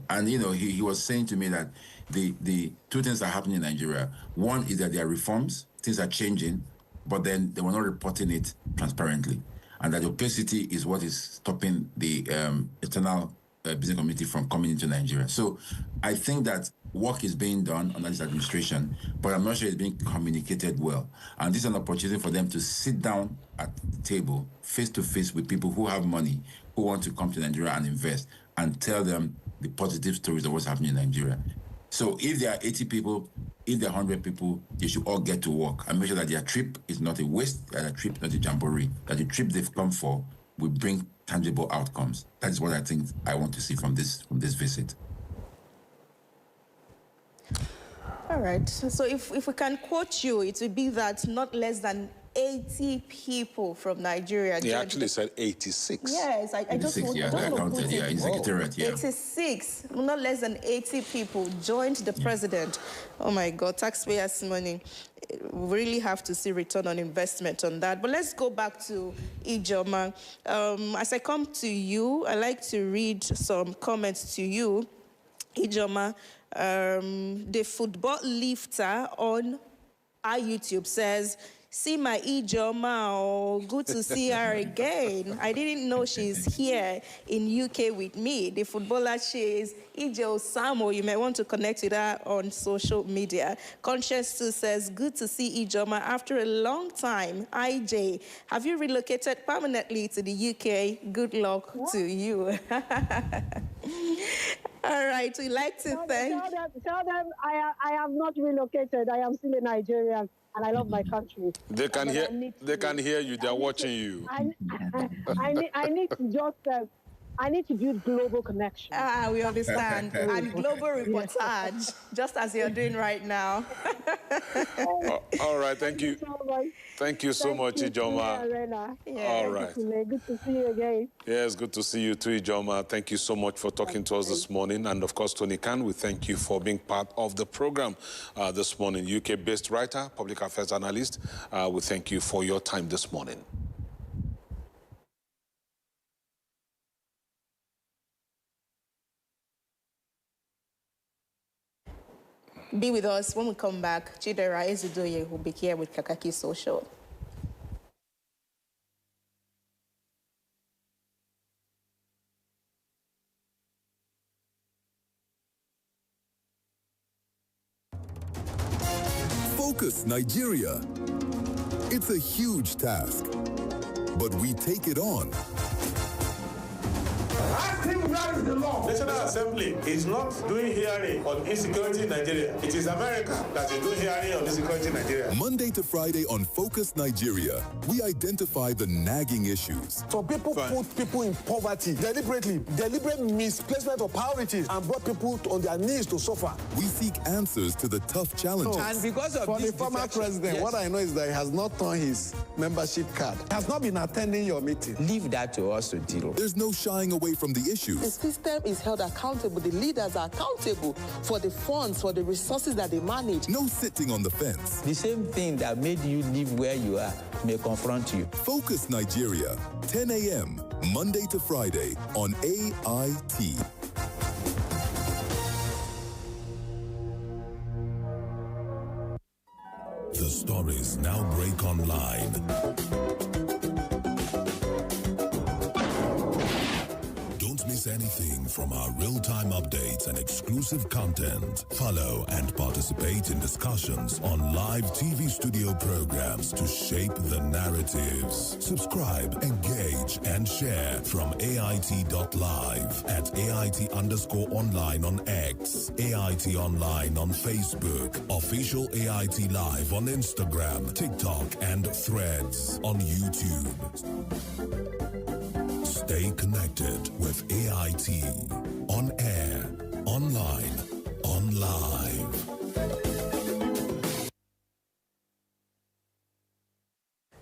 and he was saying to me that the two things are happening in Nigeria. One is that there are reforms, things are changing, but then they were not reporting it transparently, and that opacity is what is stopping the external business community from coming into Nigeria. So I think that work is being done under this administration, but I'm not sure it's being communicated well. And this is an opportunity for them to sit down at the table, face to face with people who have money, who want to come to Nigeria and invest, and tell them the positive stories of what's happening in Nigeria. So if there are 80 people, if there are 100 people, they should all get to work and make sure that their trip is not a waste, that their trip is not a jamboree, that the trip they've come for will bring tangible outcomes. That is what I think I want to see from this visit. All right. So if we can quote you, it would be that not less than 80 people from Nigeria. He actually said 86. Yes, I just want to counted, in Secretariat, 86, not less than 80 people joined the president. Oh my God, taxpayers' money. We really have to see return on investment on that. But let's go back to Ijoma. As I come to you, I like to read some comments to you. Ijoma, the football lifter on our YouTube says, "See my Ijoma, oh, good to see her again. I didn't know she's here in UK with me." The footballer, she is Ijo Samo. You may want to connect with her on social media. Conscience too says, "Good to see Ijoma after a long time. IJ, have you relocated permanently to the UK? Good luck to you." All right, we like to thank. Tell them I am not relocated. I am still a Nigerian. And I love my country. They can hear. They can hear you. They're watching you. I need to just. I need to build global connection. We understand. And global reportage, just as you're doing right now. All right. Thank you. Thank you so much, Ijoma. All right. Good to see you again. Yes, good to see you too, Ijoma. Thank you so much for talking to us this morning. And of course, Tony Khan, we thank you for being part of the program this morning. UK-based writer, public affairs analyst, we thank you for your time this morning. Be with us when we come back. Chidera Ezudoye will be here with Kakaaki Social. Focus Nigeria. It's a huge task, but we take it on. That is the law. National Assembly is not doing hearing on insecurity in Nigeria. It is America that is doing hearing on insecurity in Nigeria. Monday to Friday on Focus Nigeria, we identify the nagging issues. So people put people in poverty deliberate misplacement of priorities and brought people on their knees to suffer. We seek answers to the tough challenges. And because of the former president, what I know is that he has not turned his membership card. He has not been attending your meeting. Leave that to us to deal. There's no shying away from from the The issues. system is held accountable. The leaders are accountable for the funds, for the resources that they manage. No sitting on the fence. The same thing that made you live where you are may confront you. Focus Nigeria, 10 a.m., Monday to Friday on AIT. The stories now break online. Don't miss anything from our real-time updates and exclusive content. Follow and participate in discussions on live TV studio programs to shape the narratives. Subscribe, engage, and share from AIT.live at AIT_online on X, AIT Online on Facebook, Official AIT Live on Instagram, TikTok, and Threads on YouTube. Stay connected with AIT. On air, online, on live.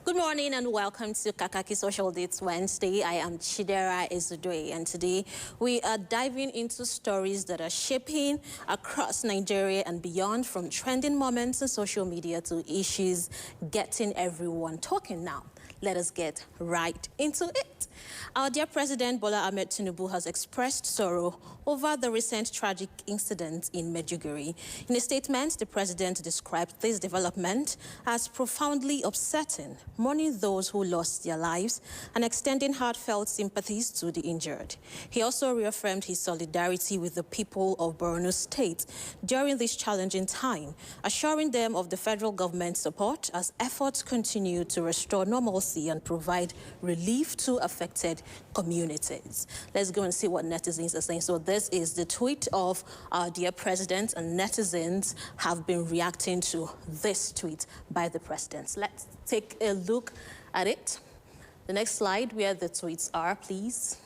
Good morning and welcome to Kakaaki Social Dates Wednesday. I am Chidera Ezudoi, and today we are diving into stories that are shaping across Nigeria and beyond, from trending moments in social media to issues getting everyone talking now. Let us get right into it. Our dear President Bola Ahmed Tinubu has expressed sorrow over the recent tragic incident in Maiduguri. In a statement, the president described this development as profoundly upsetting, mourning those who lost their lives and extending heartfelt sympathies to the injured. He also reaffirmed his solidarity with the people of Borno State during this challenging time, assuring them of the federal government's support as efforts continue to restore normalcy and provide relief to affected communities. Let's go and see what netizens are saying. So this is the tweet of our dear president, and netizens have been reacting to this tweet by the president. Let's take a look at it. The next slide where the tweets are, please.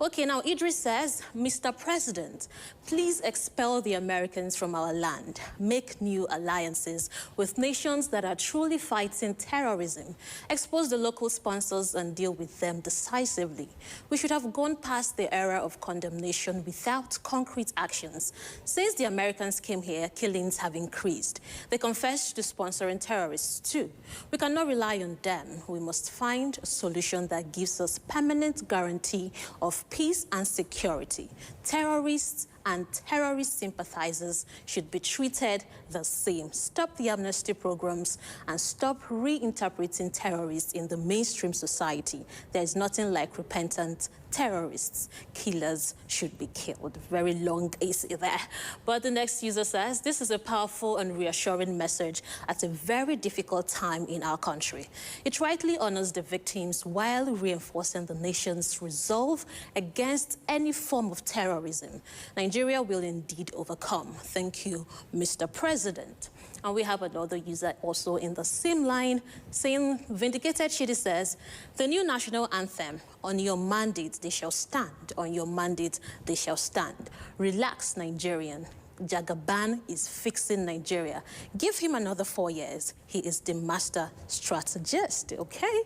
Okay, now Idris says, Mr. President, please expel the Americans from our land. Make new alliances with nations that are truly fighting terrorism. Expose the local sponsors and deal with them decisively. We should have gone past the era of condemnation without concrete actions. Since the Americans came here, killings have increased. They confessed to sponsoring terrorists too. We cannot rely on them. We must find a solution that gives us permanent guarantee of peace and security. Terrorists and terrorist sympathizers should be treated the same. Stop the amnesty programs and stop reinterpreting terrorists in the mainstream society. There is nothing like repentant terrorists. Killers should be killed. Very long essay there. But the next user says, this is a powerful and reassuring message at a very difficult time in our country. It rightly honors the victims while reinforcing the nation's resolve against any form of terrorism. Nigeria will indeed overcome. Thank you, Mr. President. And we have another user also in the same line saying, Vindicated Shidi says, the new national anthem, on your mandate they shall stand, on your mandate they shall stand. Relax, Nigerian. Jagaban is fixing Nigeria. Give him another 4 years. He is the master strategist, okay?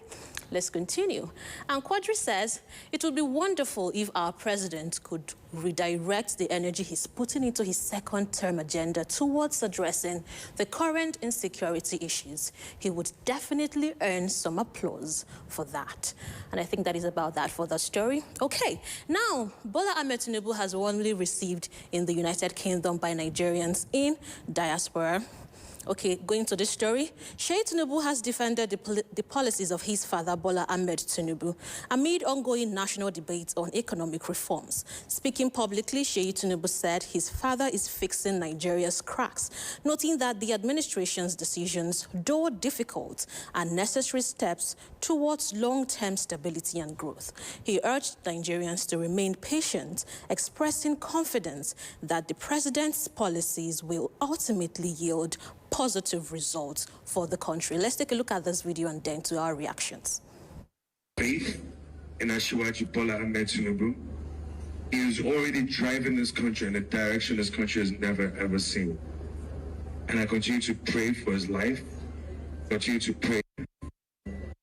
Let's continue. And Quadri says, it would be wonderful if our president could redirect the energy he's putting into his second-term agenda towards addressing the current insecurity issues. He would definitely earn some applause for that. And I think that is about that for the story. Okay, now, Bola Ahmed Tinubu has warmly received in the United Kingdom by Nigerians in diaspora. Okay, going to this story, Sheikh Tinubu has defended the policies of his father, Bola Ahmed Tinubu, amid ongoing national debates on economic reforms. Speaking publicly, Sheikh Tinubu said his father is fixing Nigeria's cracks, noting that the administration's decisions, though difficult, are necessary steps towards long-term stability and growth. He urged Nigerians to remain patient, expressing confidence that the president's policies will ultimately yield positive results for the country. Let's take a look at this video and then to our reactions. Faith in Asiwaju Bola Ahmed Tinubu is already driving this country in a direction this country has never ever seen. And I continue to pray for his life, continue to pray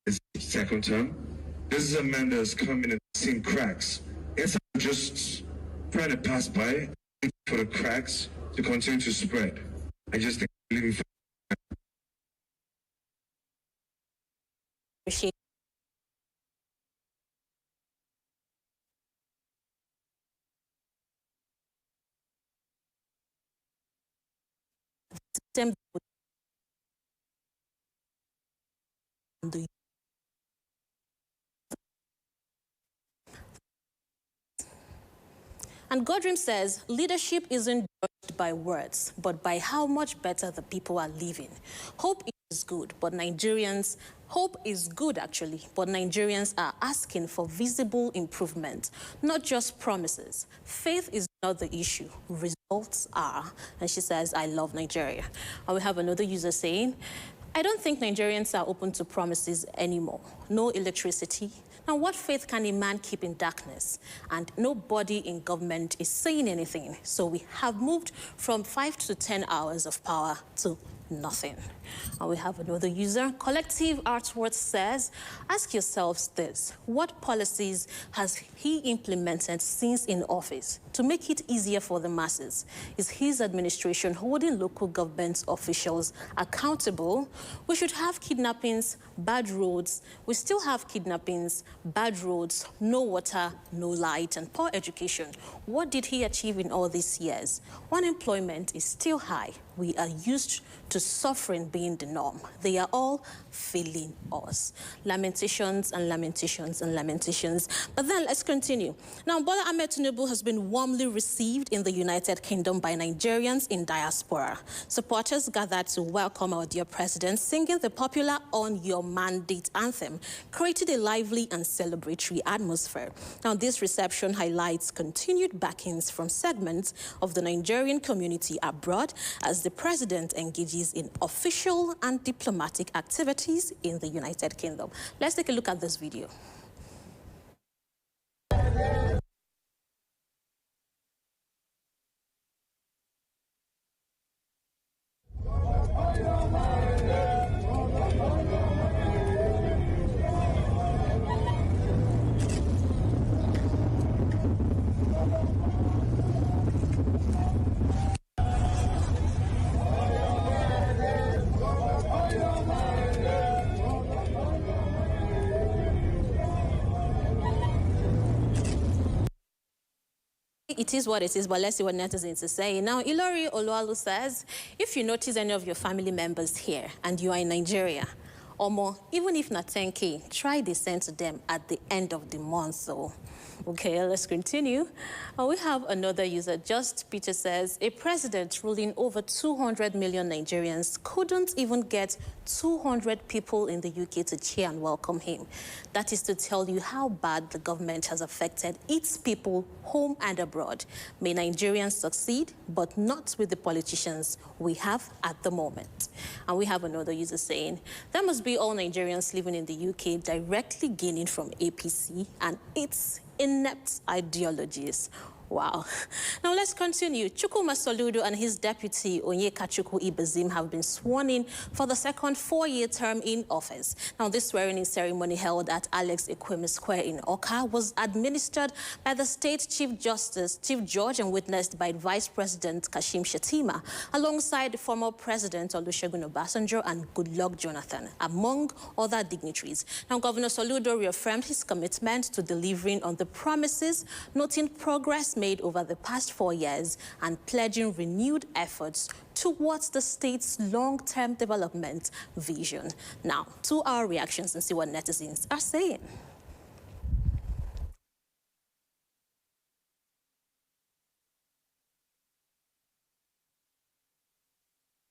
his second term. This is a man that has come in and seen cracks Instead of just trying to pass by for the cracks to continue to spread, I just think living for And Godrim says, leadership isn't judged by words, but by how much better the people are living. Hope is good, but hope is good actually, but Nigerians are asking for visible improvement, not just promises. Faith is not the issue, results are. And she says, I love Nigeria. And we have another user saying, I don't think Nigerians are open to promises anymore. No electricity. Now, what faith can a man keep in darkness? And nobody in government is saying anything. So we have moved from 5 to 10 hours of power to nothing. And we have another user. Collective Artworth says, ask yourselves this. What policies has he implemented since in office to make it easier for the masses? Is his administration holding local government officials accountable? We should have kidnappings, bad roads. We still have kidnappings, bad roads, no water, no light, and poor education. What did he achieve in all these years? Unemployment is still high. We are used to suffering being the norm. They are all failing us. Lamentations and lamentations and lamentations. But then let's continue. Now, Bola Ahmed Tinubu has been warmly received in the United Kingdom by Nigerians in diaspora. Supporters gathered to welcome our dear president, singing the popular On Your Mandate anthem, created a lively and celebratory atmosphere. Now, this reception highlights continued backings from segments of the Nigerian community abroad as the president engages in official and diplomatic activities in the United Kingdom. Let's take a look at this video. It is what it is, but let's see what netizens are saying. Now, Ilori Olualu says, if you notice any of your family members here and you are in Nigeria, or more, even if not 10K, try to send to them at the end of the month. So, okay, let's continue. We have another user. Just Peter says, a president ruling over 200 million Nigerians couldn't even get 200 people in the UK to cheer and welcome him. That is to tell you how bad the government has affected its people home and abroad. May Nigerians succeed, but not with the politicians we have at the moment. And we have another user saying, that must be all Nigerians living in the UK directly gaining from APC and its inept ideologies. Wow. Now let's continue. Chukwuma Soludo and his deputy Onyekachukwu Ibezim have been sworn in for the second 4-year term in office. Now this swearing-in ceremony held at Alex Ekweme Square in Oka was administered by the State Chief Judge and witnessed by Vice President Kashim Shettima, alongside the former President Olusegun Obasanjo and Goodluck Jonathan, among other dignitaries. Now Governor Soludo reaffirmed his commitment to delivering on the promises, noting progress made over the past 4 years and pledging renewed efforts towards the state's long-term development vision. Now, to our reactions and see what netizens are saying.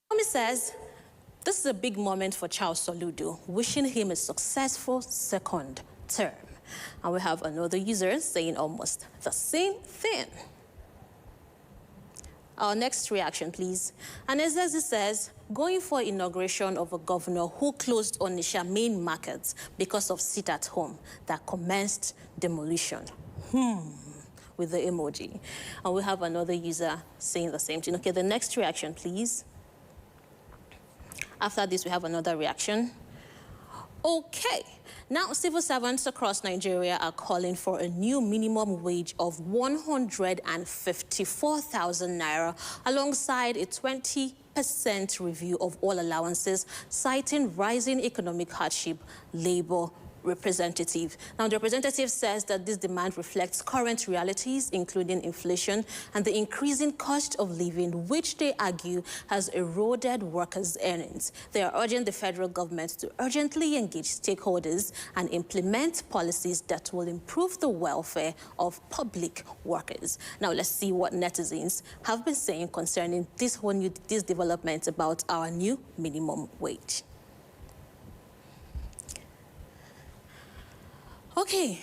Tommy says, this is a big moment for Charles Soludo, wishing him a successful second term. And we have another user saying almost the same thing. Our next reaction, please. And Ezezi says, going for inauguration of a governor who closed Onitsha main markets because of sit-at-home that commenced demolition. With the emoji. And we have another user saying the same thing. Okay, the next reaction, please. After this, we have another reaction. Okay, now civil servants across Nigeria are calling for a new minimum wage of 154,000 naira alongside a 20% review of all allowances, citing rising economic hardship. Labour representative. Now, the representative says that this demand reflects current realities, including inflation and the increasing cost of living, which they argue has eroded workers' earnings. They are urging the federal government to urgently engage stakeholders and implement policies that will improve the welfare of public workers. Now, let's see what netizens have been saying concerning this development about our new minimum wage. Okay,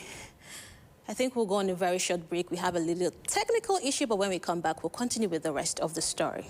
I think we'll go on a very short break. We have a little technical issue, but when we come back, we'll continue with the rest of the story.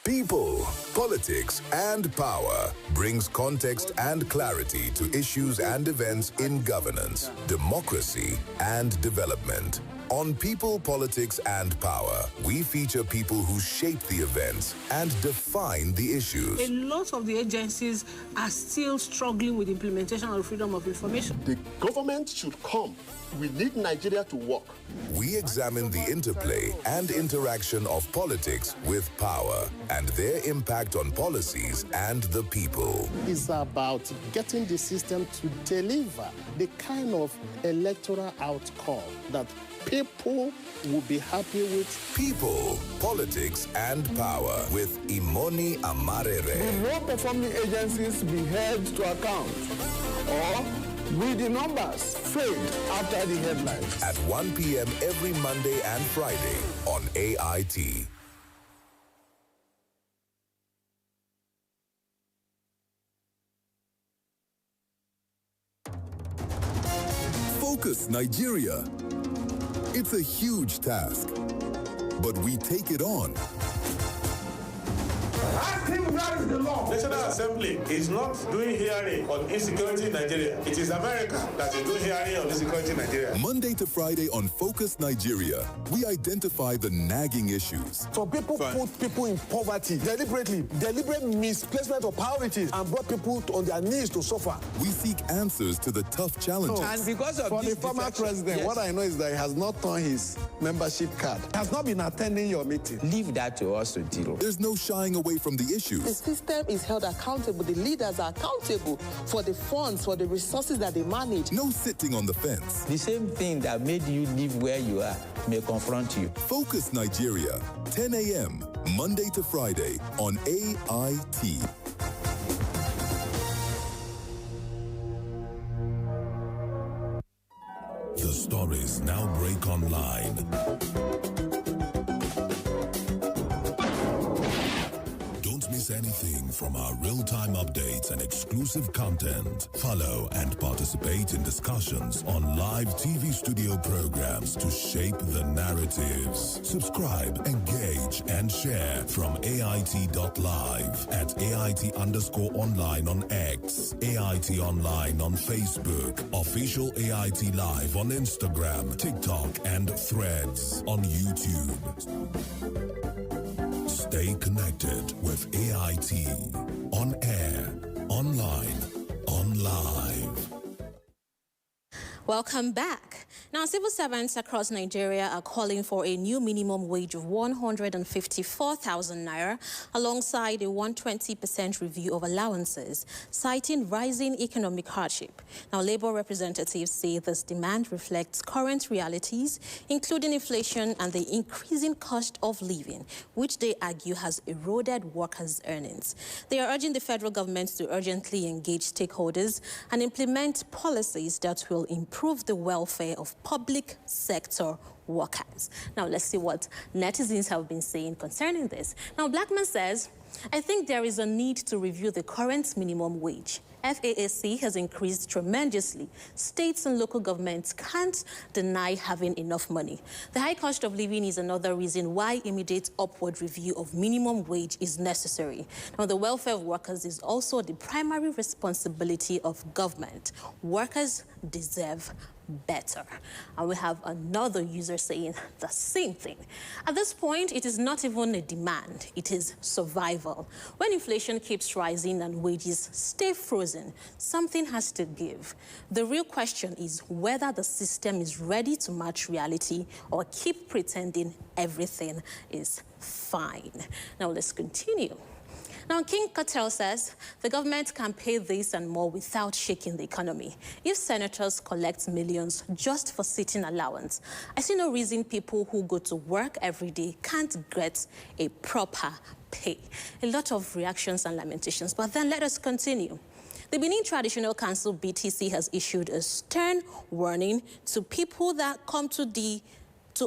People, politics, and power brings context and clarity to issues and events in governance, democracy, and development. On People, Politics, and Power, we feature people who shape the events and define the issues. A lot of the agencies are still struggling with implementation of freedom of information. The government should come. We need Nigeria to work. We examine the interplay and interaction of politics with power and their impact on policies and the people. It's about getting the system to deliver the kind of electoral outcome that people will be happy with. People, Politics, and Power with Imoni Amarere. Will low-performing agencies be held to account? Or will the numbers fade after the headlines? At 1 p.m. every Monday and Friday on AIT. Focus Nigeria. It's a huge task, but we take it on. Ask him where is the law. National Assembly is not doing hearing on insecurity in Nigeria. It is America that is doing hearing on insecurity in Nigeria. Monday to Friday on Focus Nigeria, we identify the nagging issues. So people put people in poverty deliberately, deliberate misplacement of priorities, and brought people on their knees to suffer. We seek answers to the tough challenges. And because of the former president, yes, what I know is that he has not turned his membership card. He has not been attending your meeting. Leave that to us to deal. There's no shying away from the issues. The system is held accountable. The leaders are accountable for the funds, for the resources that they manage. No sitting on the fence. The same thing that made you live where you are may confront you. Focus Nigeria, 10 a.m., Monday to Friday on AIT. The stories now break online. Anything from our real-time updates and exclusive content. Follow and participate in discussions on live TV studio programs to shape the narratives. Subscribe, engage, and share from AIT.live at AIT_online on X, AIT Online on Facebook, official AIT Live on Instagram, TikTok, and Threads on YouTube. Stay connected with AIT. On air, online, on live. Welcome back. Now, civil servants across Nigeria are calling for a new minimum wage of 154,000 naira alongside a 120% review of allowances, citing rising economic hardship. Now, Labour representatives say this demand reflects current realities, including inflation and the increasing cost of living, which they argue has eroded workers' earnings. They are urging the federal government to urgently engage stakeholders and implement policies that will improve the welfare of public sector workers. Now, let's see what netizens have been saying concerning this. Now, Blackman says, I think there is a need to review the current minimum wage. FAAC has increased tremendously. States and local governments can't deny having enough money. The high cost of living is another reason why immediate upward review of minimum wage is necessary. Now, the welfare of workers is also the primary responsibility of government. Workers deserve better. And we have another user saying the same thing. At this point, it is not even a demand, it is survival. When inflation keeps rising and wages stay frozen, something has to give. The real question is whether the system is ready to match reality or keep pretending everything is fine. Now let's continue. Now, King Cartel says the government can pay this and more without shaking the economy. If senators collect millions just for sitting allowance, I see no reason people who go to work every day can't get a proper pay. A lot of reactions and lamentations, but then let us continue. The Benin Traditional Council, BTC, has issued a stern warning to people that come to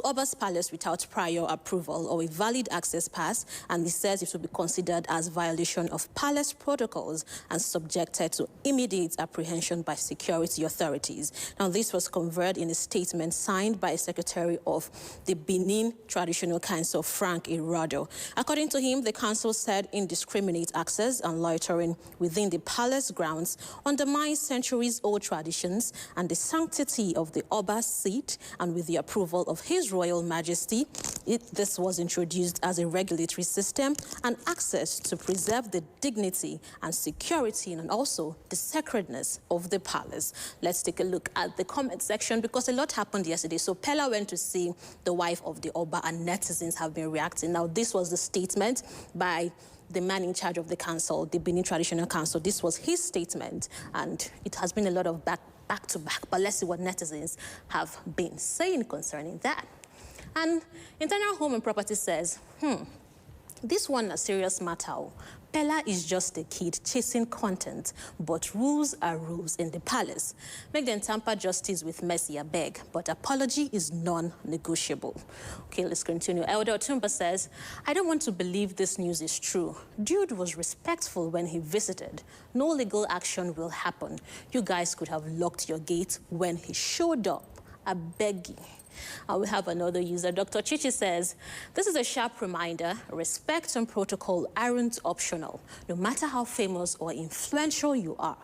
Oba's Palace without prior approval or a valid access pass, and it says it will be considered as violation of palace protocols and subjected to immediate apprehension by security authorities. Now, this was conveyed in a statement signed by a secretary of the Benin Traditional Council, Frank Irado. According to him, the council said indiscriminate access and loitering within the palace grounds undermines centuries-old traditions and the sanctity of the Oba's seat, and with the approval of His Royal Majesty, this was introduced as a regulatory system and access to preserve the dignity and security and also the sacredness of the palace. Let's take a look at the comment section because a lot happened yesterday. So Pella went to see the wife of the Oba and netizens have been reacting. Now, this was the statement by the man in charge of the council, the Benin Traditional Council. This was his statement, and it has been a lot of back to back, but let's see what netizens have been saying concerning that. And Internal Home and Property says, this one a serious matter. Pella is just a kid chasing content, but rules are rules in the palace. Make them tamper justice with mercy, I beg, but apology is non-negotiable. Okay, let's continue. Elder Otumba says, I don't want to believe this news is true. Dude was respectful when he visited. No legal action will happen. You guys could have locked your gate when he showed up. I beg you. We have another user. Dr. Chichi says, this is a sharp reminder, respect and protocol aren't optional, no matter how famous or influential you are.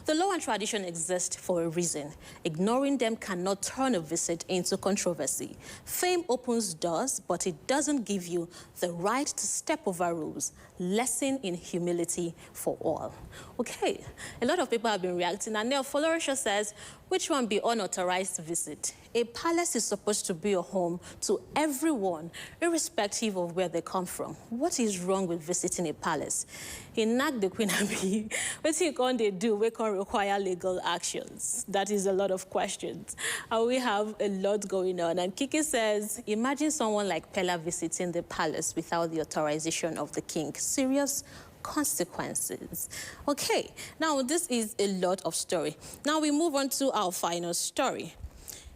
The law and tradition exist for a reason. Ignoring them cannot turn a visit into controversy. Fame opens doors, but it doesn't give you the right to step over rules. Lesson in humility for all. Okay, a lot of people have been reacting, and Neo Florisha says, which one be unauthorized visit? A palace is supposed to be a home to everyone, irrespective of where they come from. What is wrong with visiting a palace? He nagged the Queen Abby. What can they do? We can require legal actions. That is a lot of questions. And we have a lot going on. And Kiki says, imagine someone like Pella visiting the palace without the authorization of the king. Serious consequences. Okay, now this is a lot of story. Now we move on to our final story.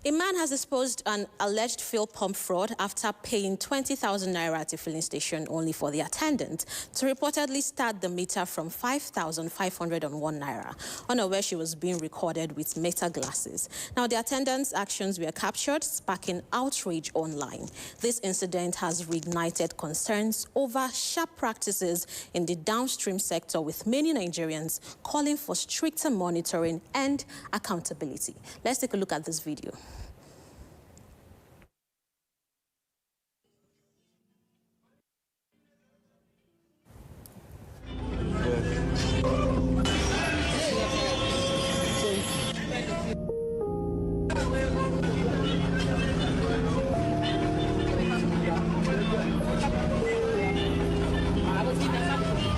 A man has exposed an alleged fuel pump fraud after paying 20,000 naira at a filling station only for the attendant to reportedly start the meter from 5,501 naira, unaware she was being recorded with meter glasses. Now, the attendant's actions were captured, sparking outrage online. This incident has reignited concerns over sharp practices in the downstream sector, with many Nigerians calling for stricter monitoring and accountability. Let's take a look at this video.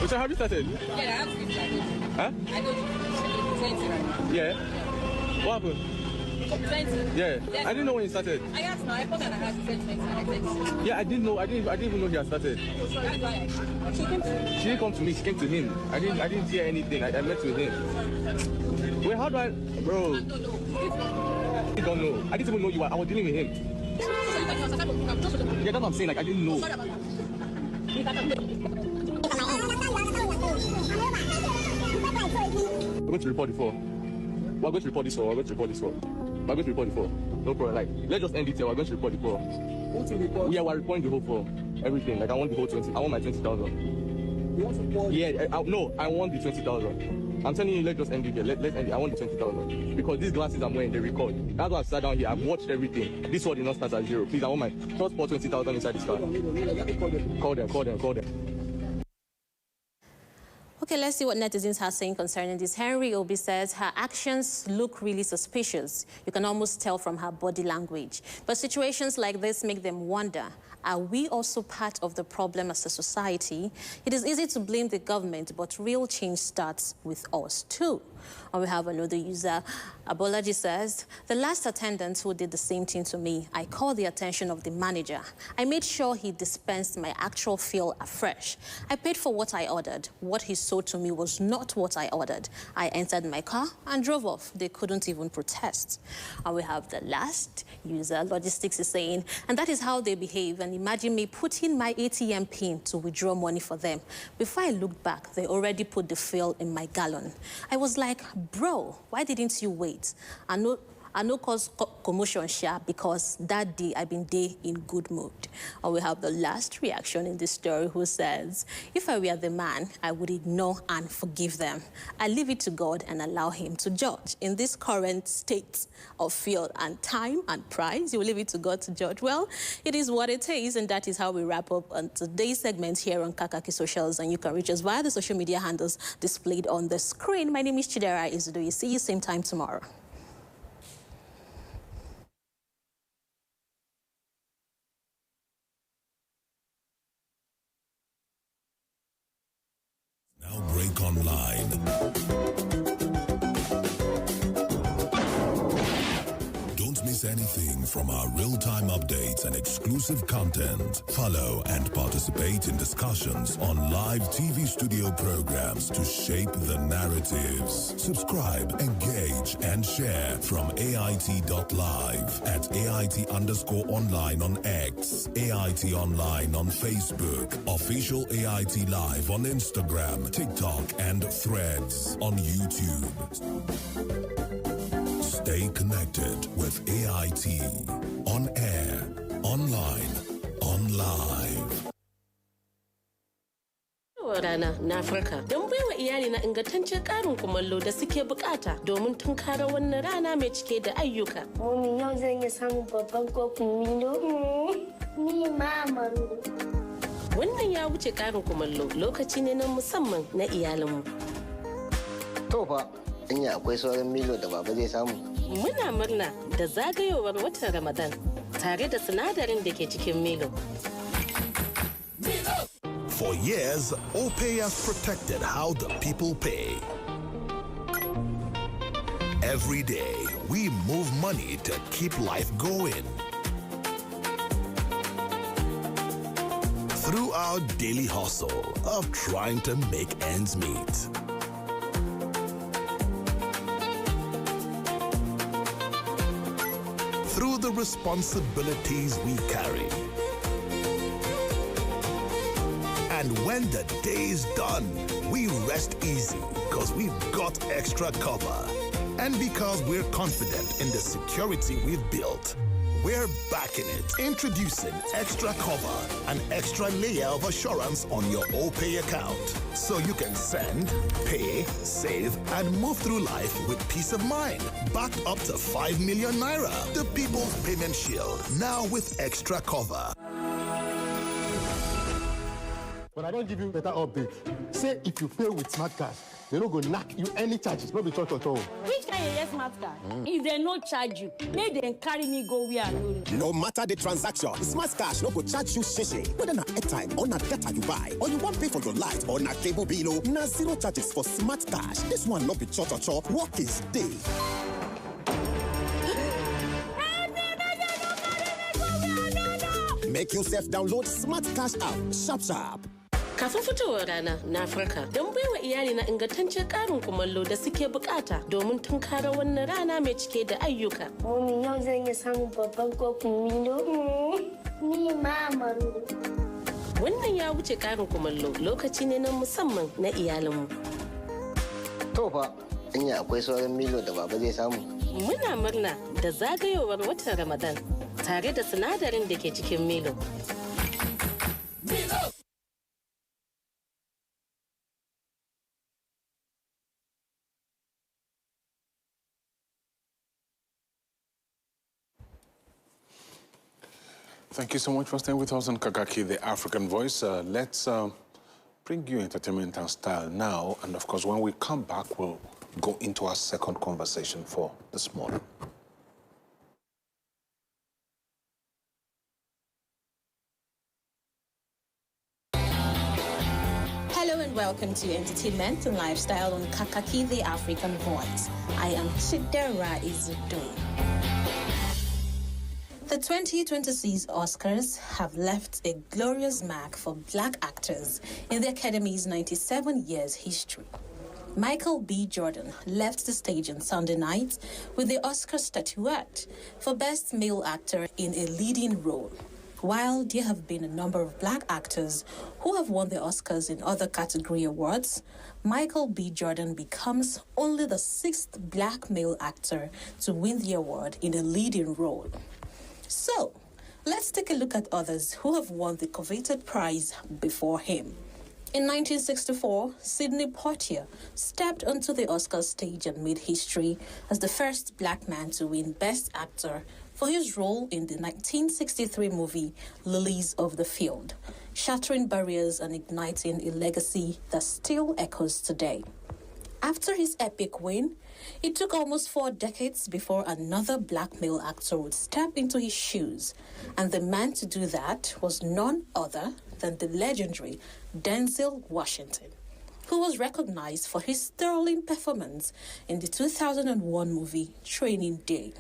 So have you started? Yeah, I have to be started. Huh? I go to 20 right now. Yeah. What happened? 20? Yeah. I didn't know when you started. I asked now. I thought that I had to say 20 and I said yeah, I didn't know. I didn't even know he had started. so that's why she came to me. She didn't come to me. She came to him. I didn't hear anything. I met with him. Wait, how do I, bro? I don't know. I don't know. I didn't even know you were. I was dealing with him. So you thought you was a type of program. Just Yeah, that's what I'm saying. Like I didn't know. sorry about that. We're going to report it for. We're going to report this for. We're going to report this for. We're going to report it for. No problem. Like, let's just end it here. We're going to report it for. What to report? Yeah, we're reporting the whole for everything. Like, I want the whole 20. I want my 20,000. You want to report? Yeah, no, I want the 20,000. I'm telling you, let's just end it here. Let's end it. I want the 20,000. Because these glasses I'm wearing, they record. That's why I've sat down here. I've watched everything. This one did not start at 0. Please, I want my transport 20,000 inside this car. Call them. Okay, let's see what netizens are saying concerning this. Henry Obi says her actions look really suspicious. You can almost tell from her body language. But situations like this make them wonder, are we also part of the problem as a society? It is easy to blame the government, but real change starts with us too. And we have another user. Abolaji says, the last attendant who did the same thing to me, I called the attention of the manager. I made sure he dispensed my actual fuel afresh. I paid for what I ordered. What he sold to me was not what I ordered. I entered my car and drove off. They couldn't even protest. And we have the last user. Logistics is saying, and that is how they behave. And imagine me putting my ATM pin to withdraw money for them. Before I looked back, they already put the fuel in my gallon. I was like, bro, why didn't you wait? I no cause commotion share because that day I've been there in good mood. And we have the last reaction in this story who says, if I were the man, I would ignore and forgive them. I leave it to God and allow him to judge. In this current state of field and time and price, you will leave it to God to judge. Well, it is what it is, and that is how we wrap up on today's segment here on Kakaaki Socials. And you can reach us via the social media handles displayed on the screen. My name is Chidera Izudu. See you same time tomorrow. Now break online. Don't miss anything from our real-time updates and exclusive content. Follow and participate in discussions on live TV studio programs to shape the narratives. Subscribe, engage, and share from AIT.live at AIT_online on X, AIT Online on Facebook, official AIT Live on Instagram, TikTok, and Threads on YouTube. Stay connected with AIT. On air, online, on live. Rana na Afirka don baiwa iyali na ingantaccen karin kumallo da suke bukata domin tunkara wannan rana mai cike da ayyuka. Mami yau zan yi samun babban kofin Milo. Ni mama. Wannan ya wuce karin kumallo lokaci ne na musamman na iyalinmu. To fa, in ya akwai sauran Milo da baba zai samu. Muna murna da zagayowar watan Ramadan tare da sinadarin da ke cikin Milo. For years, OPay has protected how the people pay. Every day, we move money to keep life going. Through our daily hustle of trying to make ends meet. Through the responsibilities we carry. And when the day's done, we rest easy because we've got extra cover. And because we're confident in the security we've built, we're backing it. Introducing Extra Cover, an extra layer of assurance on your OPay account. So you can send, pay, save, and move through life with peace of mind. Backed up to 5 million naira. The People's Payment Shield, now with Extra Cover. But I don't give you better update. Say if you pay with smart cash, they don't go knock you any charges, not be charged at all. Which kind of smart card? If they no charge you, make them carry me go where I know. No matter the transaction, smart cash no go charge you shishi. Whether na airtime or na data you buy, or you want pay for your light or na cable bill, na zero charges for smart cash. This one not be cho-cho-cho, work is day. Make yourself download Smart Cash app, sharp. Kafin fitowar rana na Afirka don baiwa iyali na ingantaccen karin kumallo da suke bukata domin tunkara wannan rana mai cike da ayyuka. Mami yau zan yi samun babban kofin Milo. Ni mama. Wannan ya wuce karin kumallo lokaci ne na musamman na iyalinmu. To fa, in ya akwai sauran Milo da baba zai samu. Muna murna da zagayowar watan Ramadan tare da sinadarin da ke cikin Milo. Thank you so much for staying with us on Kakaaki, the African Voice. Let's bring you entertainment and style now. And of course, when we come back, we'll go into our second conversation for this morning. Hello and welcome to Entertainment and Lifestyle on Kakaaki, the African Voice. I am Chidera Izudoi. The 2026 Oscars have left a glorious mark for black actors in the Academy's 97 years history. Michael B. Jordan left the stage on Sunday night with the Oscar statuette for Best Male Actor in a Leading Role. While there have been a number of black actors who have won the Oscars in other category awards, Michael B. Jordan becomes only the 6th black male actor to win the award in a leading role. So, let's take a look at others who have won the coveted prize before him. In 1964, Sidney Poitier stepped onto the Oscar stage and made history as the first black man to win Best Actor for his role in the 1963 movie Lilies of the Field, shattering barriers and igniting a legacy that still echoes today. After his epic win, it took almost 4 decades before another black male actor would step into his shoes, and the man to do that was none other than the legendary Denzel Washington, who was recognized for his sterling performance in the 2001 movie Training Day.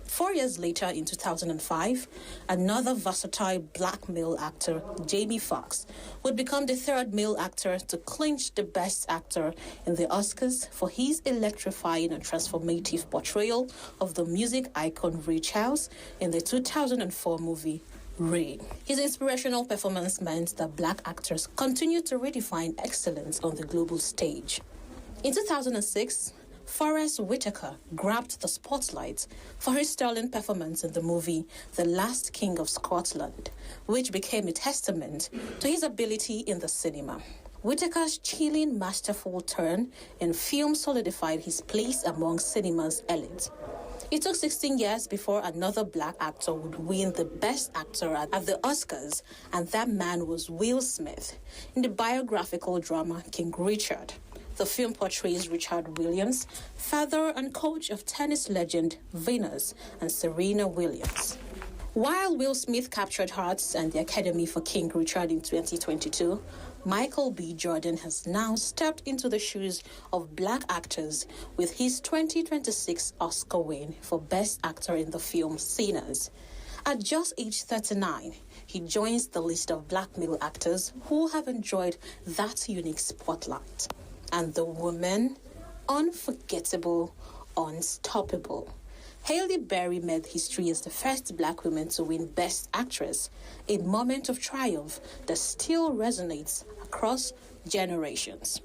4 years later, in 2005, another versatile black male actor, Jamie Foxx, would become the 3rd male actor to clinch the Best Actor in the Oscars for his electrifying and transformative portrayal of the music icon Ray Charles in the 2004 movie Ray. His inspirational performance meant that black actors continued to redefine excellence on the global stage. In 2006, Forrest Whitaker grabbed the spotlight for his sterling performance in the movie The Last King of Scotland, which became a testament to his ability in the cinema. Whitaker's chilling, masterful turn in film solidified his place among cinema's elite. It took 16 years before another black actor would win the Best Actor at the Oscars, and that man was Will Smith in the biographical drama King Richard. The film portrays Richard Williams, father and coach of tennis legend Venus and Serena Williams. While Will Smith captured hearts and the Academy for King Richard in 2022, Michael B. Jordan has now stepped into the shoes of black actors with his 2026 Oscar win for Best Actor in the film Sinners. At just age 39, he joins the list of black male actors who have enjoyed that unique spotlight. And the woman, unforgettable, unstoppable. Halle Berry made history as the first black woman to win Best Actress, a moment of triumph that still resonates across generations.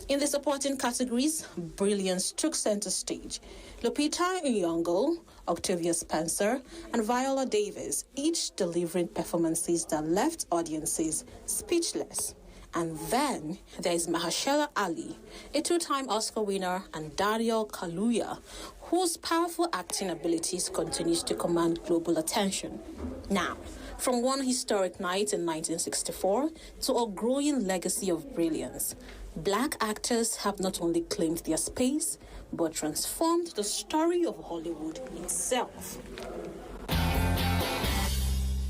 In the supporting categories, brilliance took center stage. Lupita Nyong'o, Octavia Spencer, and Viola Davis, each delivering performances that left audiences speechless. And then there is Mahershala Ali, a 2-time Oscar winner, and Daniel Kaluuya, whose powerful acting abilities continues to command global attention. Now, from one historic night in 1964 to a growing legacy of brilliance, black actors have not only claimed their space, but transformed the story of Hollywood itself.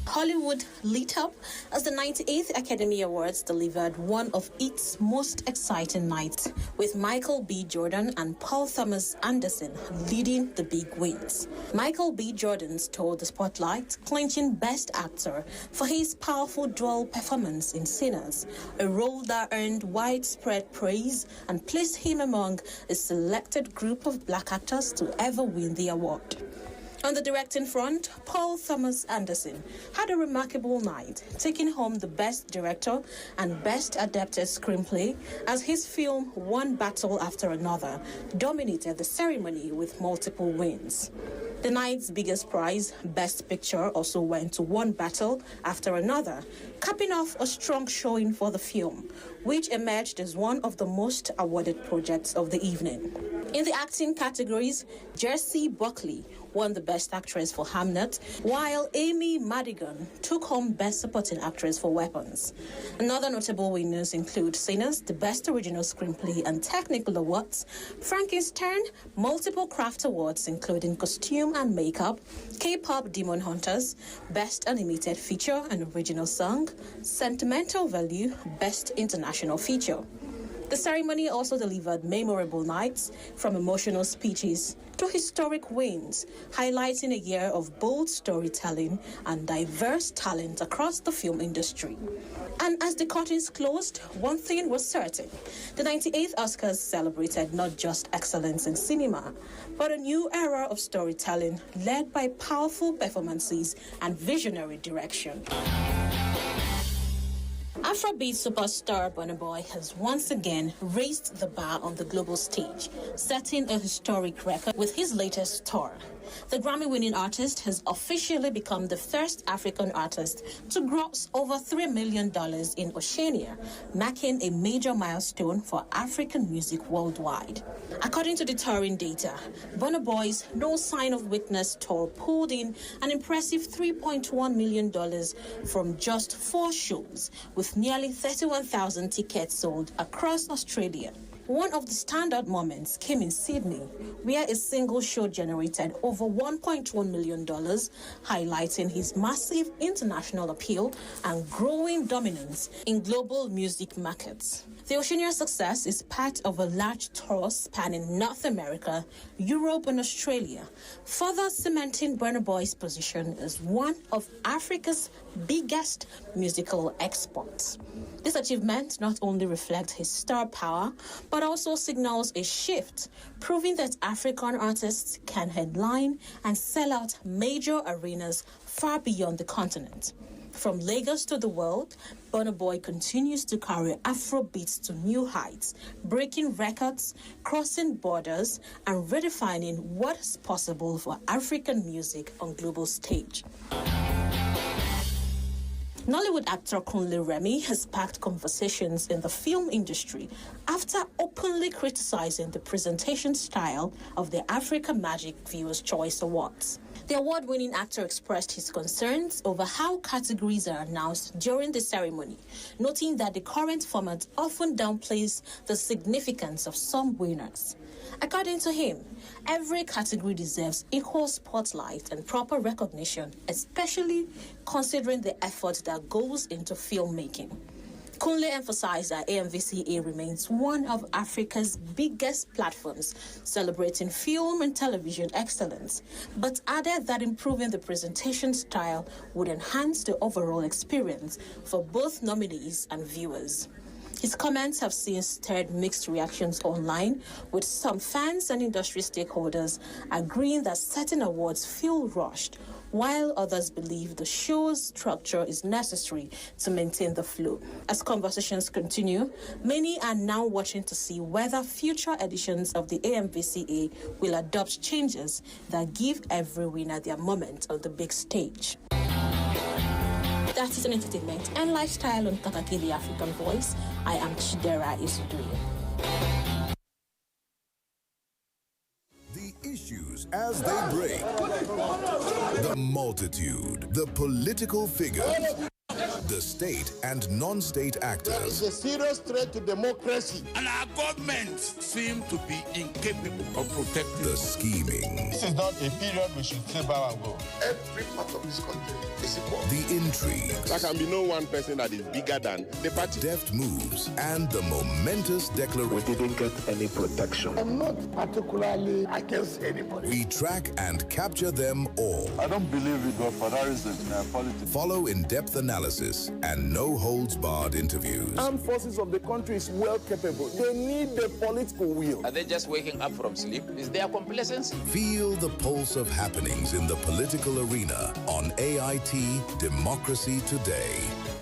Hollywood lit up as the 98th Academy Awards delivered one of its most exciting nights, with Michael B. Jordan and Paul Thomas Anderson leading the big wins. Michael B. Jordan stole the spotlight, clinching Best Actor for his powerful dual performance in Sinners, a role that earned widespread praise and placed him among a selected group of black actors to ever win the award. On the directing front, Paul Thomas Anderson had a remarkable night, taking home the Best Director and Best Adapted Screenplay as his film One Battle After Another dominated the ceremony with multiple wins. The night's biggest prize, Best Picture, also went to One Battle After Another, capping off a strong showing for the film, which emerged as one of the most awarded projects of the evening. In the acting categories, Jersey Buckley won the Best Actress for Hamnet, while Amy Madigan took home Best Supporting Actress for Weapons. Another notable winners include Sinners, the Best Original Screenplay and Technical Awards, Frankenstein, multiple craft awards including Costume and Makeup, K-Pop Demon Hunters, Best Animated Feature and Original Song, Sentimental Value, Best International Feature. The ceremony also delivered memorable nights, from emotional speeches to historic wins, highlighting a year of bold storytelling and diverse talent across the film industry. And as the curtains closed, one thing was certain. The 98th Oscars celebrated not just excellence in cinema, but a new era of storytelling led by powerful performances and visionary direction. Afrobeat superstar Burna Boy has once again raised the bar on the global stage, setting a historic record with his latest tour. The Grammy-winning artist has officially become the first African artist to gross over $3 million in Oceania, marking a major milestone for African music worldwide. According to the touring data, Burna Boy's No Sign of Weakness tour pulled in an impressive $3.1 million from just 4 shows, with nearly 31,000 tickets sold across Australia. One of the standout moments came in Sydney, where a single show generated over $1.1 million, highlighting his massive international appeal and growing dominance in global music markets. The Oceania success is part of a large tour spanning North America, Europe, and Australia, further cementing Burna Boy's position as one of Africa's biggest musical exports. This achievement not only reflects his star power, but also signals a shift, proving that African artists can headline and sell out major arenas far beyond the continent. From Lagos to the world, Burna Boy continues to carry Afrobeats to new heights, breaking records, crossing borders, and redefining what is possible for African music on global stage. Nollywood actor Kunle Remi has sparked conversations in the film industry after openly criticizing the presentation style of the Africa Magic Viewers' Choice Awards. The award-winning actor expressed his concerns over how categories are announced during the ceremony, noting that the current format often downplays the significance of some winners. According to him, every category deserves equal spotlight and proper recognition, especially considering the effort that goes into filmmaking. Kunle emphasized that AMVCA remains one of Africa's biggest platforms celebrating film and television excellence, but added that improving the presentation style would enhance the overall experience for both nominees and viewers. His comments have since stirred mixed reactions online, with some fans and industry stakeholders agreeing that certain awards feel rushed, while others believe the show's structure is necessary to maintain the flow. As conversations continue, many are now watching to see whether future editions of the AMVCA will adopt changes that give every winner their moment on the big stage. That is an entertainment and lifestyle on Kakaaki, the African Voice. I am Chidera Isudui. The issues as they break, the multitude, the political figures, the state and non-state actors. It's a serious threat to democracy. And our government seem to be incapable of protecting the scheming. This is not a period we should say bow and go. Every part of this country is equal. The intrigues. There can be no one person that is bigger than the party. Deft moves and the momentous declaration. We didn't get any protection. I'm not particularly against anybody. We track and capture them all. I don't believe we go for that reason in politics. Follow in-depth analysis and no-holds-barred interviews. Armed forces of the country is well capable. They need the political will. Are they just waking up from sleep? Is there complacency? Feel the pulse of happenings in the political arena on AIT Democracy Today.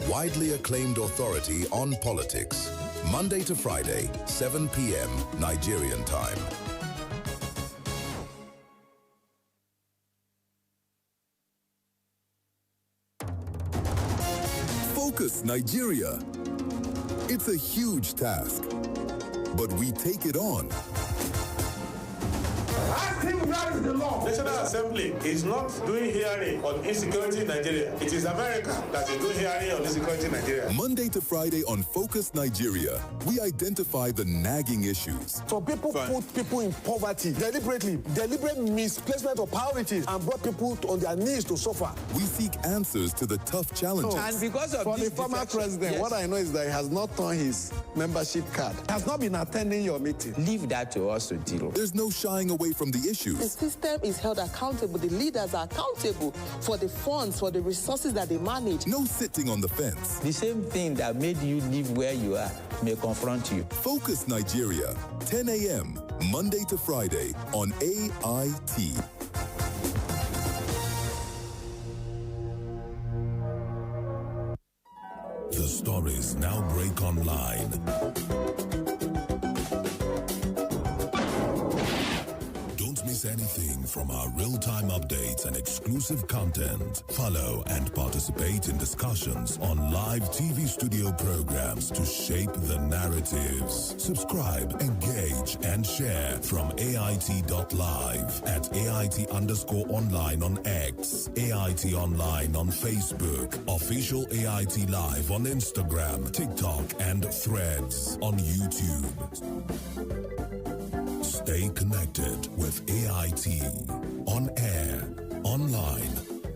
Widely acclaimed authority on politics. Monday to Friday, 7 p.m. Nigerian time. Focus Nigeria. It's a huge task, but we take it on. Ask him where is the law. National Assembly is not doing hearing on insecurity in Nigeria. It is America that is doing hearing on insecurity in Nigeria. Monday to Friday on Focus Nigeria, we identify the nagging issues. So people put people in poverty deliberately, deliberate misplacement of priorities, and brought people on their knees to suffer. We seek answers to the tough challenges. And because of for this the former president, yes. what I know is that he has not turned his membership card. Has not been attending your meeting. Leave that to us to deal. There's no shying away from the issues. The system is held accountable. The leaders are accountable for the funds, for the resources that they manage. No sitting on the fence. The same thing that made you live where you are may confront you. Focus Nigeria, 10 a.m., Monday to Friday on AIT. The stories now break online. Don't miss anything from our real-time updates and exclusive content. Follow and participate in discussions on live TV studio programs to shape the narratives. Subscribe, engage, and share from AIT.live at AIT_online on X, AIT Online on Facebook, Official AIT Live on Instagram, TikTok, and Threads on YouTube. Stay connected with AIT. On air, online,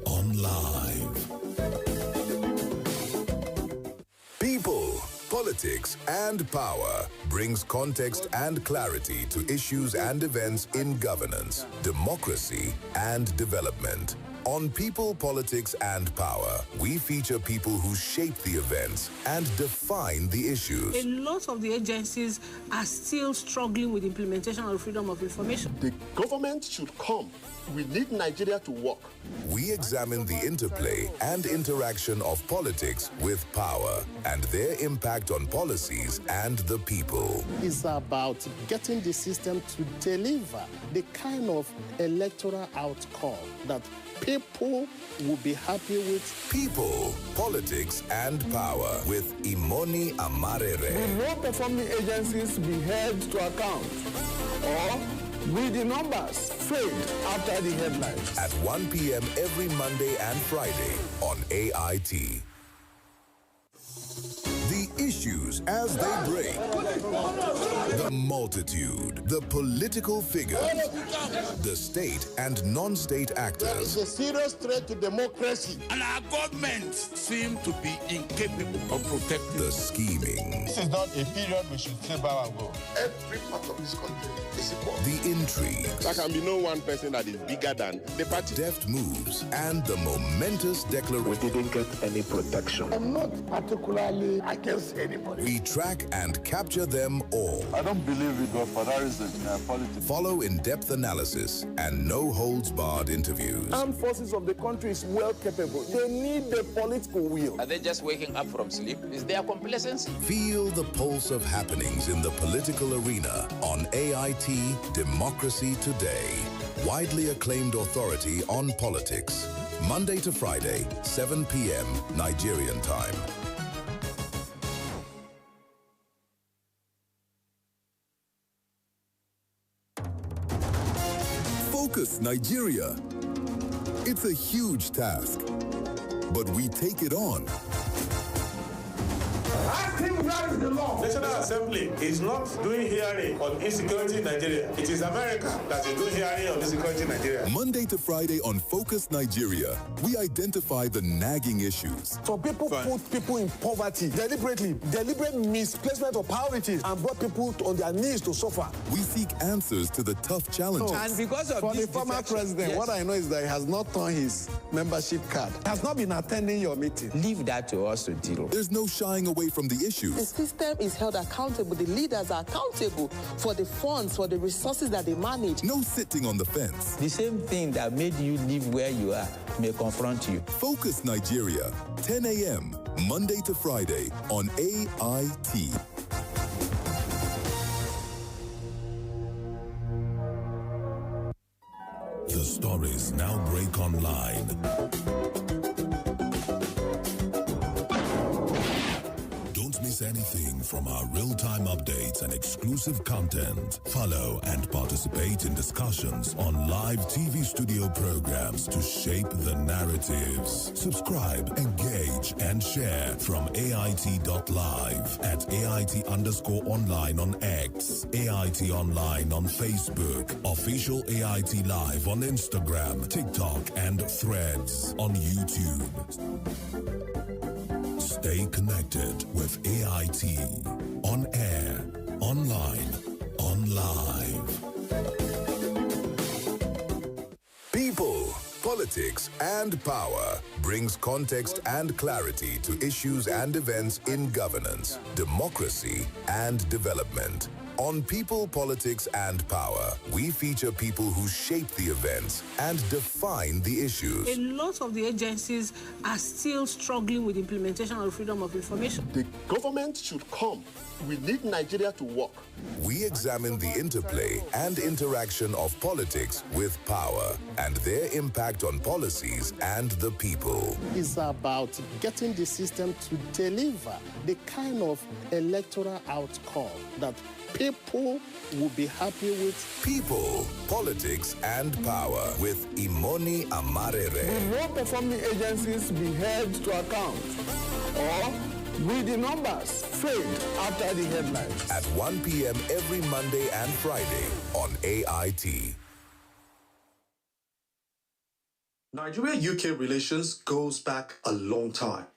on live. People, politics, and power brings context and clarity to issues and events in governance, democracy, and development. On People, Politics, and Power, we feature people who shape the events and define the issues. A lot of the agencies are still struggling with implementation of freedom of information. The government should come. We need Nigeria to work. We examine the interplay and interaction of politics with power and their impact on policies and the people. It's about getting the system to deliver the kind of electoral outcome that people will be happy with. People, Politics, and Power with Imoni Amarere. Will low-performing agencies be held to account? Or will the numbers fade after the headlines? At 1 p.m. every Monday and Friday on AIT. The issues as they break. The multitude, the political figures, the state and non-state actors. There is a serious threat to democracy. And our government seem to be incapable of protecting. The scheming. This is not a period we should say bow and go. Every part of this country is equal. The intrigue. There can be no one person that is bigger than the party. Deft moves and the momentous declaration. We didn't get any protection. I'm not particularly against anybody. We track and capture them all. I don't believe we got terrorism in politics. Follow in-depth analysis and no-holds-barred interviews. Armed forces of the country is well capable. They need the political will. Are they just waking up from sleep? Is there complacency? Feel the pulse of happenings in the political arena on AIT Democracy Today. Widely acclaimed authority on politics. Monday to Friday, 7 p.m. Nigerian time. Focus Nigeria. It's a huge task, but we take it on. Ask him where is the law. National Assembly is not doing hearing on insecurity in Nigeria. It is America that is doing hearing on insecurity in Nigeria. Monday to Friday on Focus Nigeria, we identify the nagging issues. So people put people in poverty deliberately, deliberate misplacement of priorities, and brought people on their knees to suffer. We seek answers to the tough challenges. And because of for the former president, what I know is that he has not turned his membership card. Has not been attending your meeting. Leave that to us to deal. There's no shying away from the issues. The system is held accountable. The leaders are accountable for the funds, for the resources that they manage. No sitting on the fence. The same thing that made you live where you are may confront you. Focus Nigeria, 10 a.m., Monday to Friday on AIT. The stories now break online. Don't miss anything from our real-time updates and exclusive content. Follow and participate in discussions on live TV studio programs to shape the narratives. Subscribe, engage, and share from AIT.live at AIT_online on X, AIT Online on Facebook, official AIT Live on Instagram, TikTok, and Threads on YouTube. Stay connected with AIT. On air, online, on live. People, politics, and power brings context and clarity to issues and events in governance, democracy, and development. On People, Politics, and Power, we feature people who shape the events and define the issues. A lot of the agencies are still struggling with implementation of freedom of information. The government should come. We need Nigeria to work. We examine the interplay and interaction of politics with power and their impact on policies and the people. It's about getting the system to deliver the kind of electoral outcome that people will be happy with. People, Politics, and Power with Imoni Amarere. Will well-performing agencies be held to account? Or will the numbers fade after the headlines? At 1 p.m. every Monday and Friday on AIT. Nigeria-UK relations goes back a long time.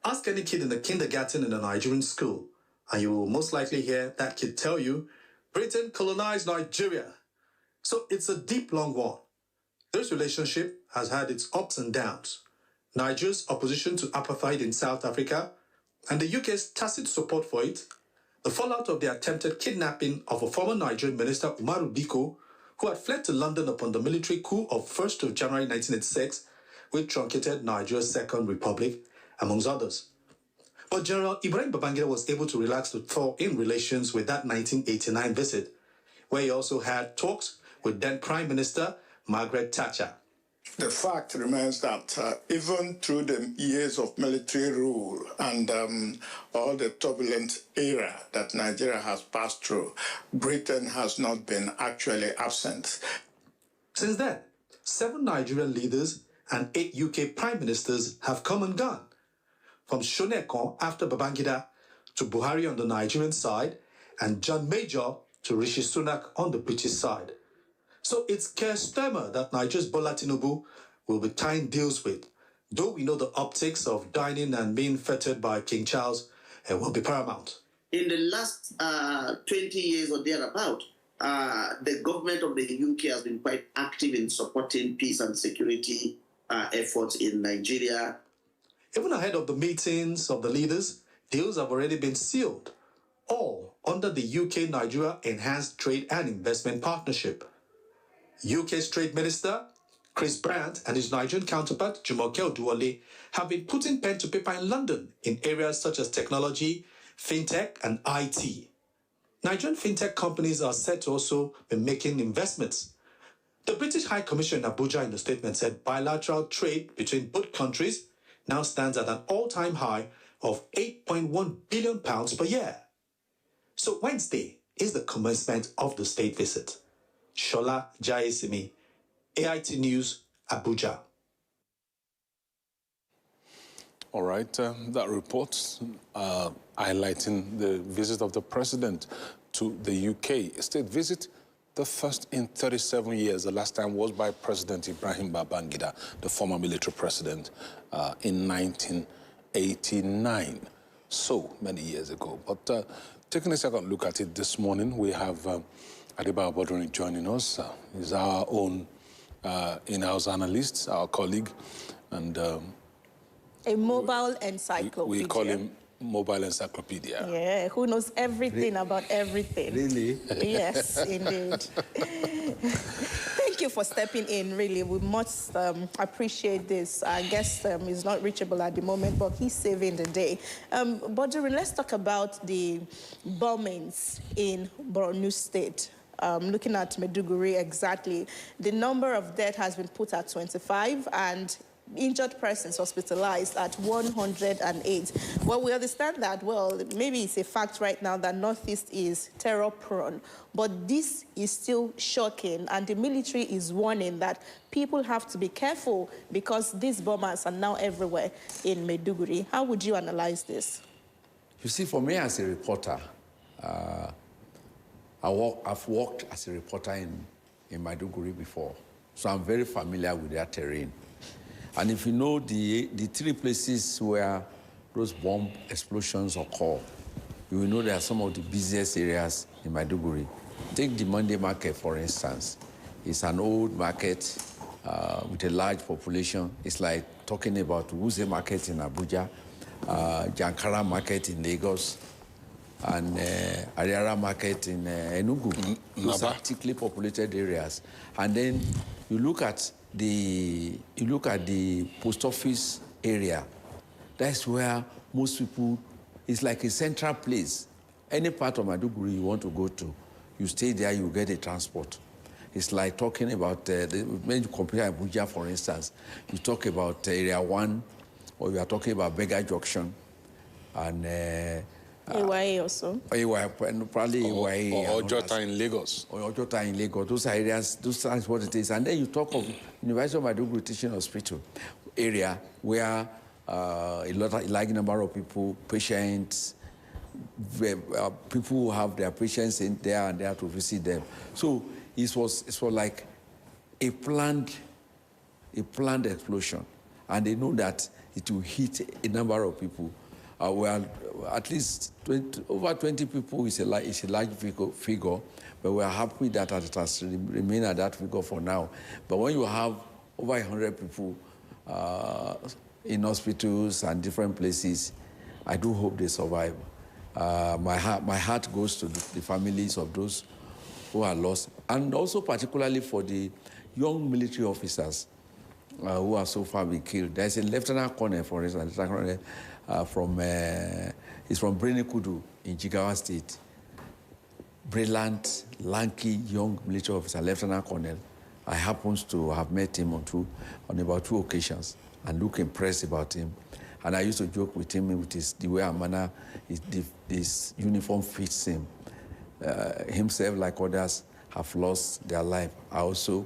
Ask any kid in the kindergarten in a Nigerian school, and you will most likely hear that kid tell you, Britain colonized Nigeria. So it's a deep, long one. This relationship has had its ups and downs. Nigeria's opposition to apartheid in South Africa, and the UK's tacit support for it, the fallout of the attempted kidnapping of a former Nigerian minister, Umaru Diko, who had fled to London upon the military coup of 1st of January 1986, which truncated Nigeria's Second Republic, amongst others. But General Ibrahim Babangida was able to relax the thaw in relations with that 1989 visit, where he also had talks with then Prime Minister Margaret Thatcher. The fact remains that even through the years of military rule and all the turbulent era that Nigeria has passed through, Britain has not been actually absent. Since then, 7 Nigerian leaders and 8 UK prime ministers have come and gone. From Shonekon after Babangida to Buhari on the Nigerian side and John Major to Rishi Sunak on the British side. So it's Keir Starmer that Nigeria's Bola Tinubu will be tying deals with, though we know the optics of dining and being fettered by King Charles will be paramount. In the last 20 years or thereabout, the government of the UK has been quite active in supporting peace and security efforts in Nigeria. Even ahead of the meetings of the leaders, deals have already been sealed, all under the UK-Nigeria Enhanced Trade and Investment Partnership. UK's Trade Minister, Chris Brandt, and his Nigerian counterpart, Jumoke Oduwole, have been putting pen to paper in London in areas such as technology, fintech, and IT. Nigerian fintech companies are said to also be making investments. The British High Commission in Abuja in the statement said bilateral trade between both countries now stands at an all-time high of £8.1 billion per year. So Wednesday is the commencement of the state visit. Shola Jayesimi, AIT News, Abuja. All right, that report highlighting the visit of the president to the UK. A state visit, the first in 37 years. The last time was by President Ibrahim Babangida, the former military president, in 1989. So many years ago. But taking a second look at it this morning, we have Adiba Abodoni joining us. He's our own in-house analyst, our colleague, and a mobile encyclopedia. We call him Mobile Encyclopedia. Yeah, who knows everything about everything. Really? Yes, indeed. Thank you for stepping in, really. We must appreciate this. Our guest is not reachable at the moment, but he's saving the day. Boduri, let's talk about the bombings in Borno State. Looking at Maiduguri exactly, the number of deaths has been put at 25, and injured persons hospitalized at 108. Well, we understand that, well, maybe it's a fact right now that Northeast is terror-prone, but this is still shocking, and the military is warning that people have to be careful because these bombers are now everywhere in Maiduguri. How would you analyze this? You see, for me as a reporter, I've worked as a reporter in Maiduguri before, so I'm very familiar with their terrain. And if you know the three places where those bomb explosions occur, you will know they are some of the busiest areas in Maiduguri. Take the Monday market, for instance. It's an old market with a large population. It's like talking about Wuse market in Abuja, Jankara market in Lagos, and Ariara market in Enugu. Those are thickly populated areas. And then you look at the post office area. That's where most people, it's like a central place. Any part of Maiduguri you want to go to, you stay there, you get a transport. It's like talking about, when you compare Abuja, for instance, you talk about Area 1, or you are talking about Bega Junction, and AYA also. Probably AYA. Or Ojota in Lagos. Or Ojota in Lagos. Those areas, those are what it is. And then you talk of University of Maiduguri Teaching Hospital area where a large number of people, patients, people who have their patients in there and there to visit them. So it was like a planned explosion. And they know that it will hit a number of people. Well, at least over 20 people is a large figure, but we are happy that it has remained at that figure for now. But when you have over 100 people in hospitals and different places, I do hope they survive. My heart goes to the families of those who are lost, and also particularly for the young military officers who have so far been killed. There's a lieutenant colonel, for instance, he's from Benin in Jigawa State. Brilliant, lanky, young military officer, lieutenant colonel. I happen to have met him on about 2 occasions and look impressed about him. And I used to joke with him with the way and manner his uniform fits him. Himself, like others, have lost their life. I also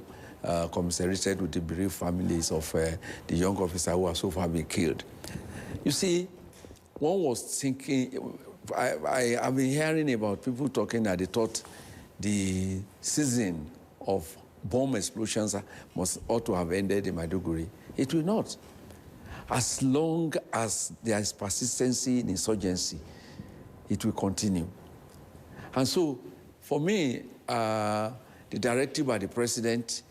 commiserated with the bereaved families of the young officer who have so far been killed. You see, one was thinking, I've been hearing about people talking that they thought the season of bomb explosions ought to have ended in Maiduguri. It will not. As long as there is persistency in insurgency, it will continue. And so, for me, the directive by the president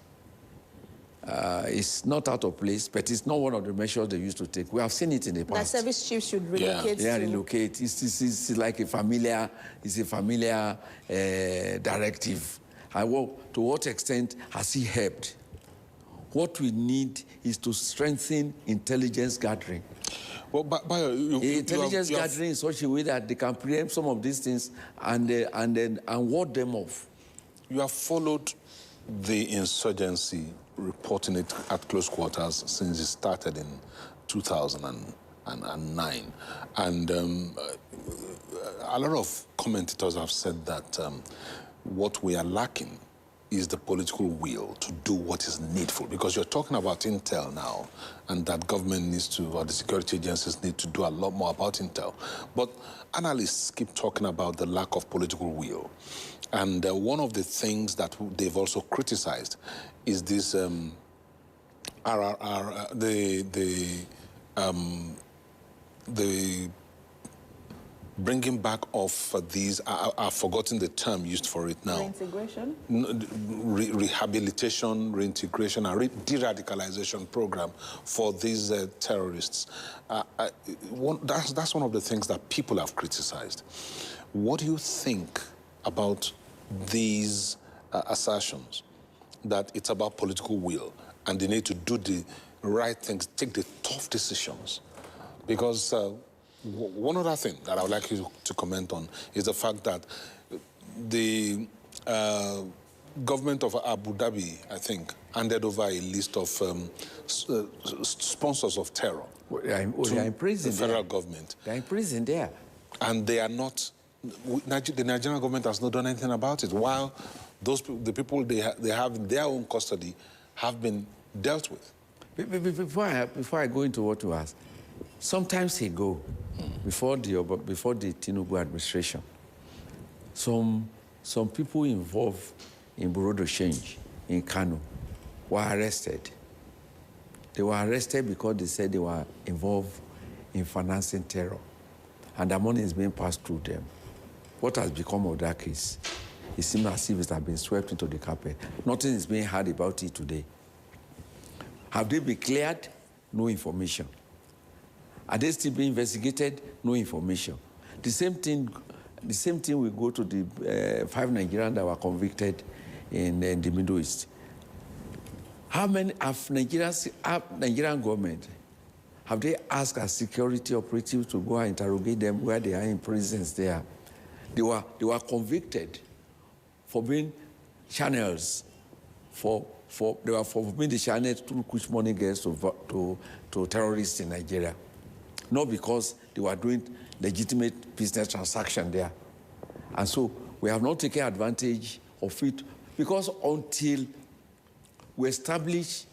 is not out of place, but it's not one of the measures they used to take. We have seen it in the past. That service chiefs should relocate. Yeah, relocate. It's like a familiar directive. To what extent has he helped? What we need is to strengthen intelligence gathering. Well, intelligence gathering in such a way that they can preempt some of these things and ward them off. You have followed the insurgency, reporting it at close quarters since it started in 2009. And a lot of commentators have said that what we are lacking is the political will to do what is needful. Because you're talking about intel now, and that government needs to, or the security agencies need to do a lot more about intel. But analysts keep talking about the lack of political will. And one of the things that they've also criticized is this the bringing back of these, I've forgotten the term used for it now. Reintegration? Rehabilitation, reintegration, and de-radicalization program for these terrorists. That's one of the things that people have criticized. What do you think about these assertions that it's about political will and they need to do the right things, take the tough decisions? Because one other thing that I would like you to comment on is the fact that the government of Abu Dhabi, I think, handed over a list of sponsors of terror. Well, they are in prison the federal government. They are in prison there. And they are not, the Nigerian government has not done anything about it, while the people they have in their own custody have been dealt with. Before I go into what you ask, sometimes ago, before the Tinubu administration, some people involved in Bureau de Change in Kano were arrested. They were arrested because they said they were involved in financing terror, and the money is being passed through them. What has become of that case? It seems as if it has been swept into the carpet. Nothing is being heard about it today. Have they been cleared? No information. Are they still being investigated? No information. The same thing will go to the 5 Nigerians that were convicted in the Middle East. How many have Nigerian government, have they asked a security operative to go and interrogate them where they are in prisons there? They were convicted for being channels, they were for being the channels through which money gets to terrorists in Nigeria. Not because they were doing legitimate business transaction there. And so we have not taken advantage of it, because until we establish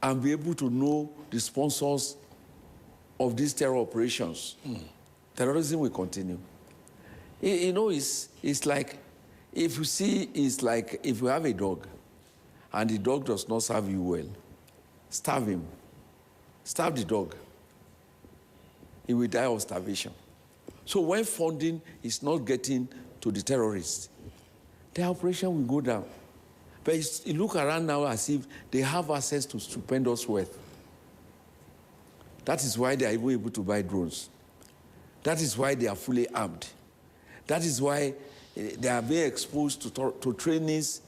and be able to know the sponsors of these terror operations, terrorism will continue. You know, it's like, it's like if you have a dog and the dog does not serve you well, starve him. Starve the dog. He will die of starvation. So when funding is not getting to the terrorists, the operation will go down. But you look around now as if they have access to stupendous wealth. That is why they are even able to buy drones. That is why they are fully armed. That is why they are being exposed to trainings,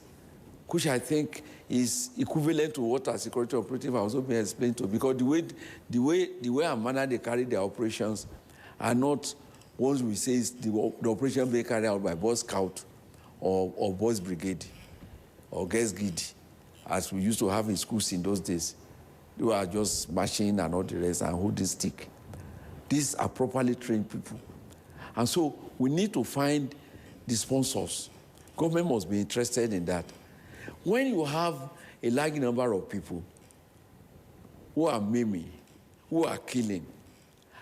which I think is equivalent to what our security operative has also been explained to, because the way and manner they carry their operations are not ones we say is the operation being carried out by Boy Scout or Boys Brigade or Girls Guide, as we used to have in schools in those days. They were just marching and all the rest and holding stick. These are properly trained people. And so we need to find the sponsors. Government must be interested in that. When you have a large number of people who are maiming, who are killing,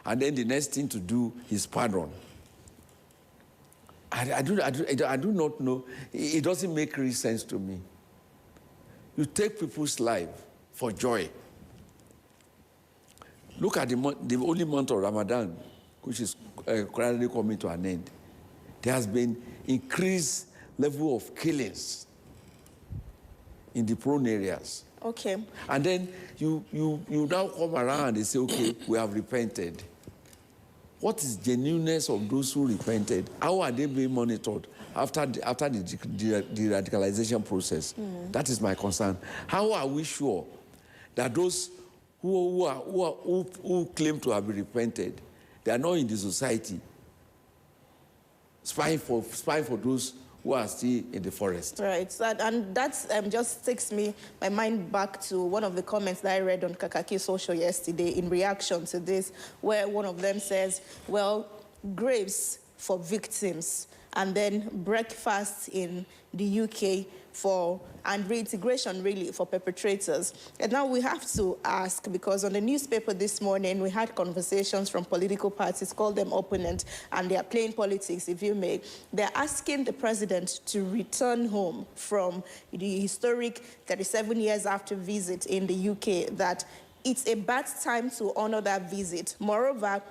and then the next thing to do is pardon, I do not know. It doesn't make real sense to me. You take people's life for joy. Look at the only month of Ramadan, which is currently coming to an end. There has been increased level of killings in the prone areas. Okay. And then you now come around and say, okay, we have repented. What is genuineness of those who repented? How are they being monitored after the radicalization process? That is my concern. How are we sure that those who claim to have repented, they are not in the society spying for those who are still in the forest? Right, and that just takes my mind back to one of the comments that I read on Kakaaki Social yesterday in reaction to this, where one of them says, well, graves for victims, and then breakfast in the UK and reintegration really for perpetrators. And now we have to ask, because on the newspaper this morning, we had conversations from political parties, call them opponents, and they are playing politics, if you may. They're asking the president to return home from the historic 37 years after visit in the UK, that it's a bad time to honor that visit. Moreover,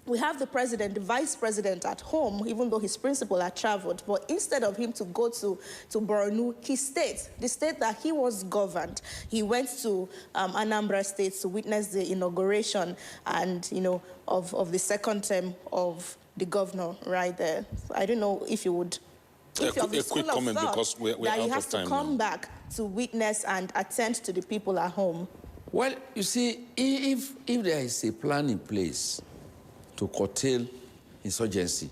we have the president, the vice president at home, even though his principal had traveled. But instead of him to go to Borno, he stayed, the state that he was governed. He went to Anambra State to witness the inauguration and, of the second term of the governor right there. I don't know if you would... A quick comment, because we're out of time now. That he has to come back to witness and attend to the people at home. Well, you see, if there is a plan in place to curtail insurgency,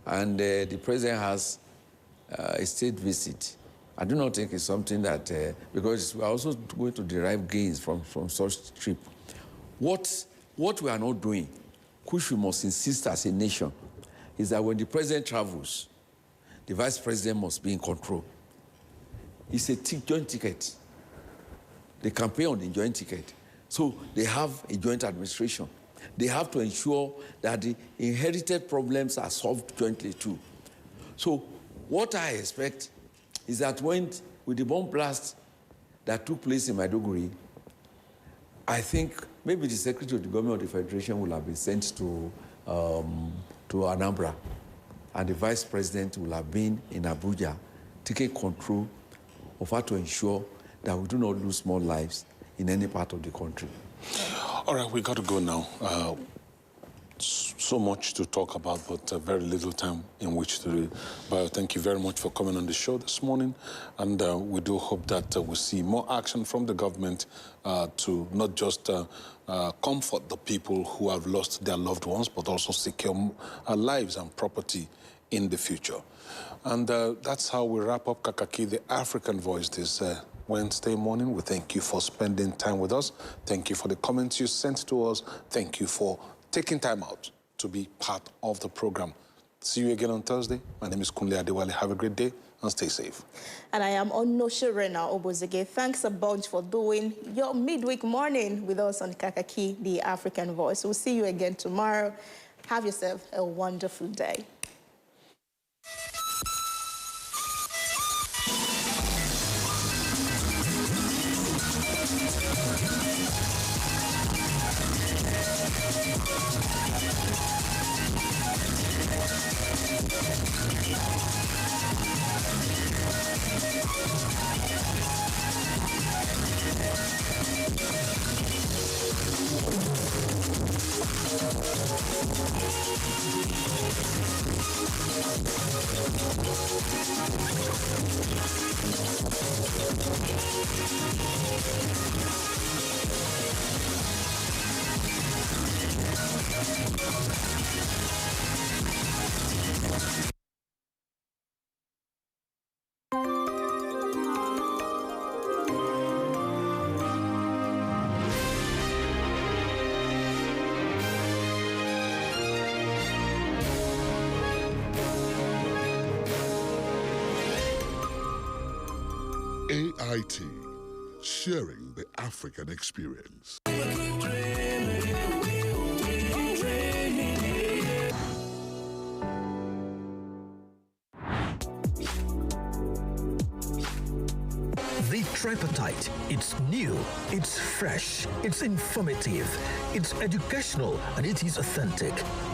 and the president has a state visit. I do not think it's something that, because we are also going to derive gains from such trip. What we are not doing, which we must insist as a nation, is that when the president travels, the vice president must be in control. It's a joint ticket. They campaign on the joint ticket. So they have a joint administration. They have to ensure that the inherited problems are solved jointly too. So what I expect is that with the bomb blast that took place in Maiduguri, I think maybe the Secretary of the Government of the Federation will have been sent to Anambra, and the Vice President will have been in Abuja, taking control of how to ensure that we do not lose more lives in any part of the country. All right, we got to go now. So much to talk about, but very little time in which to do. But thank you very much for coming on the show this morning, and we do hope that we'll see more action from the government to not just comfort the people who have lost their loved ones, but also secure lives and property in the future. And that's how we wrap up Kakaaki, the African Voice, this Wednesday morning. We thank you for spending time with us. Thank you for the comments you sent to us. Thank you for taking time out to be part of the program. See you again on Thursday. My name is Kunle Adewale. Have a great day and stay safe. And I am Onosha Rena Obozege. Thanks a bunch for doing your midweek morning with us on Kakaaki, the African Voice. We'll see you again tomorrow. Have yourself a wonderful day. AIT, sharing the African experience. The Tripartite. It's new, it's fresh, it's informative, it's educational, and it is authentic.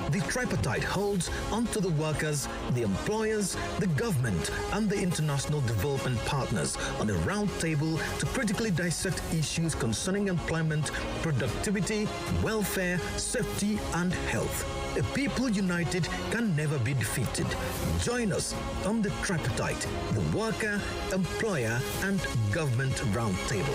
The Tripartite holds onto the workers, the employers, the government, and the international development partners on a round table to critically dissect issues concerning employment, productivity, welfare, safety, and health. A people united can never be defeated. Join us on the Tripartite, the worker, employer, and government roundtable.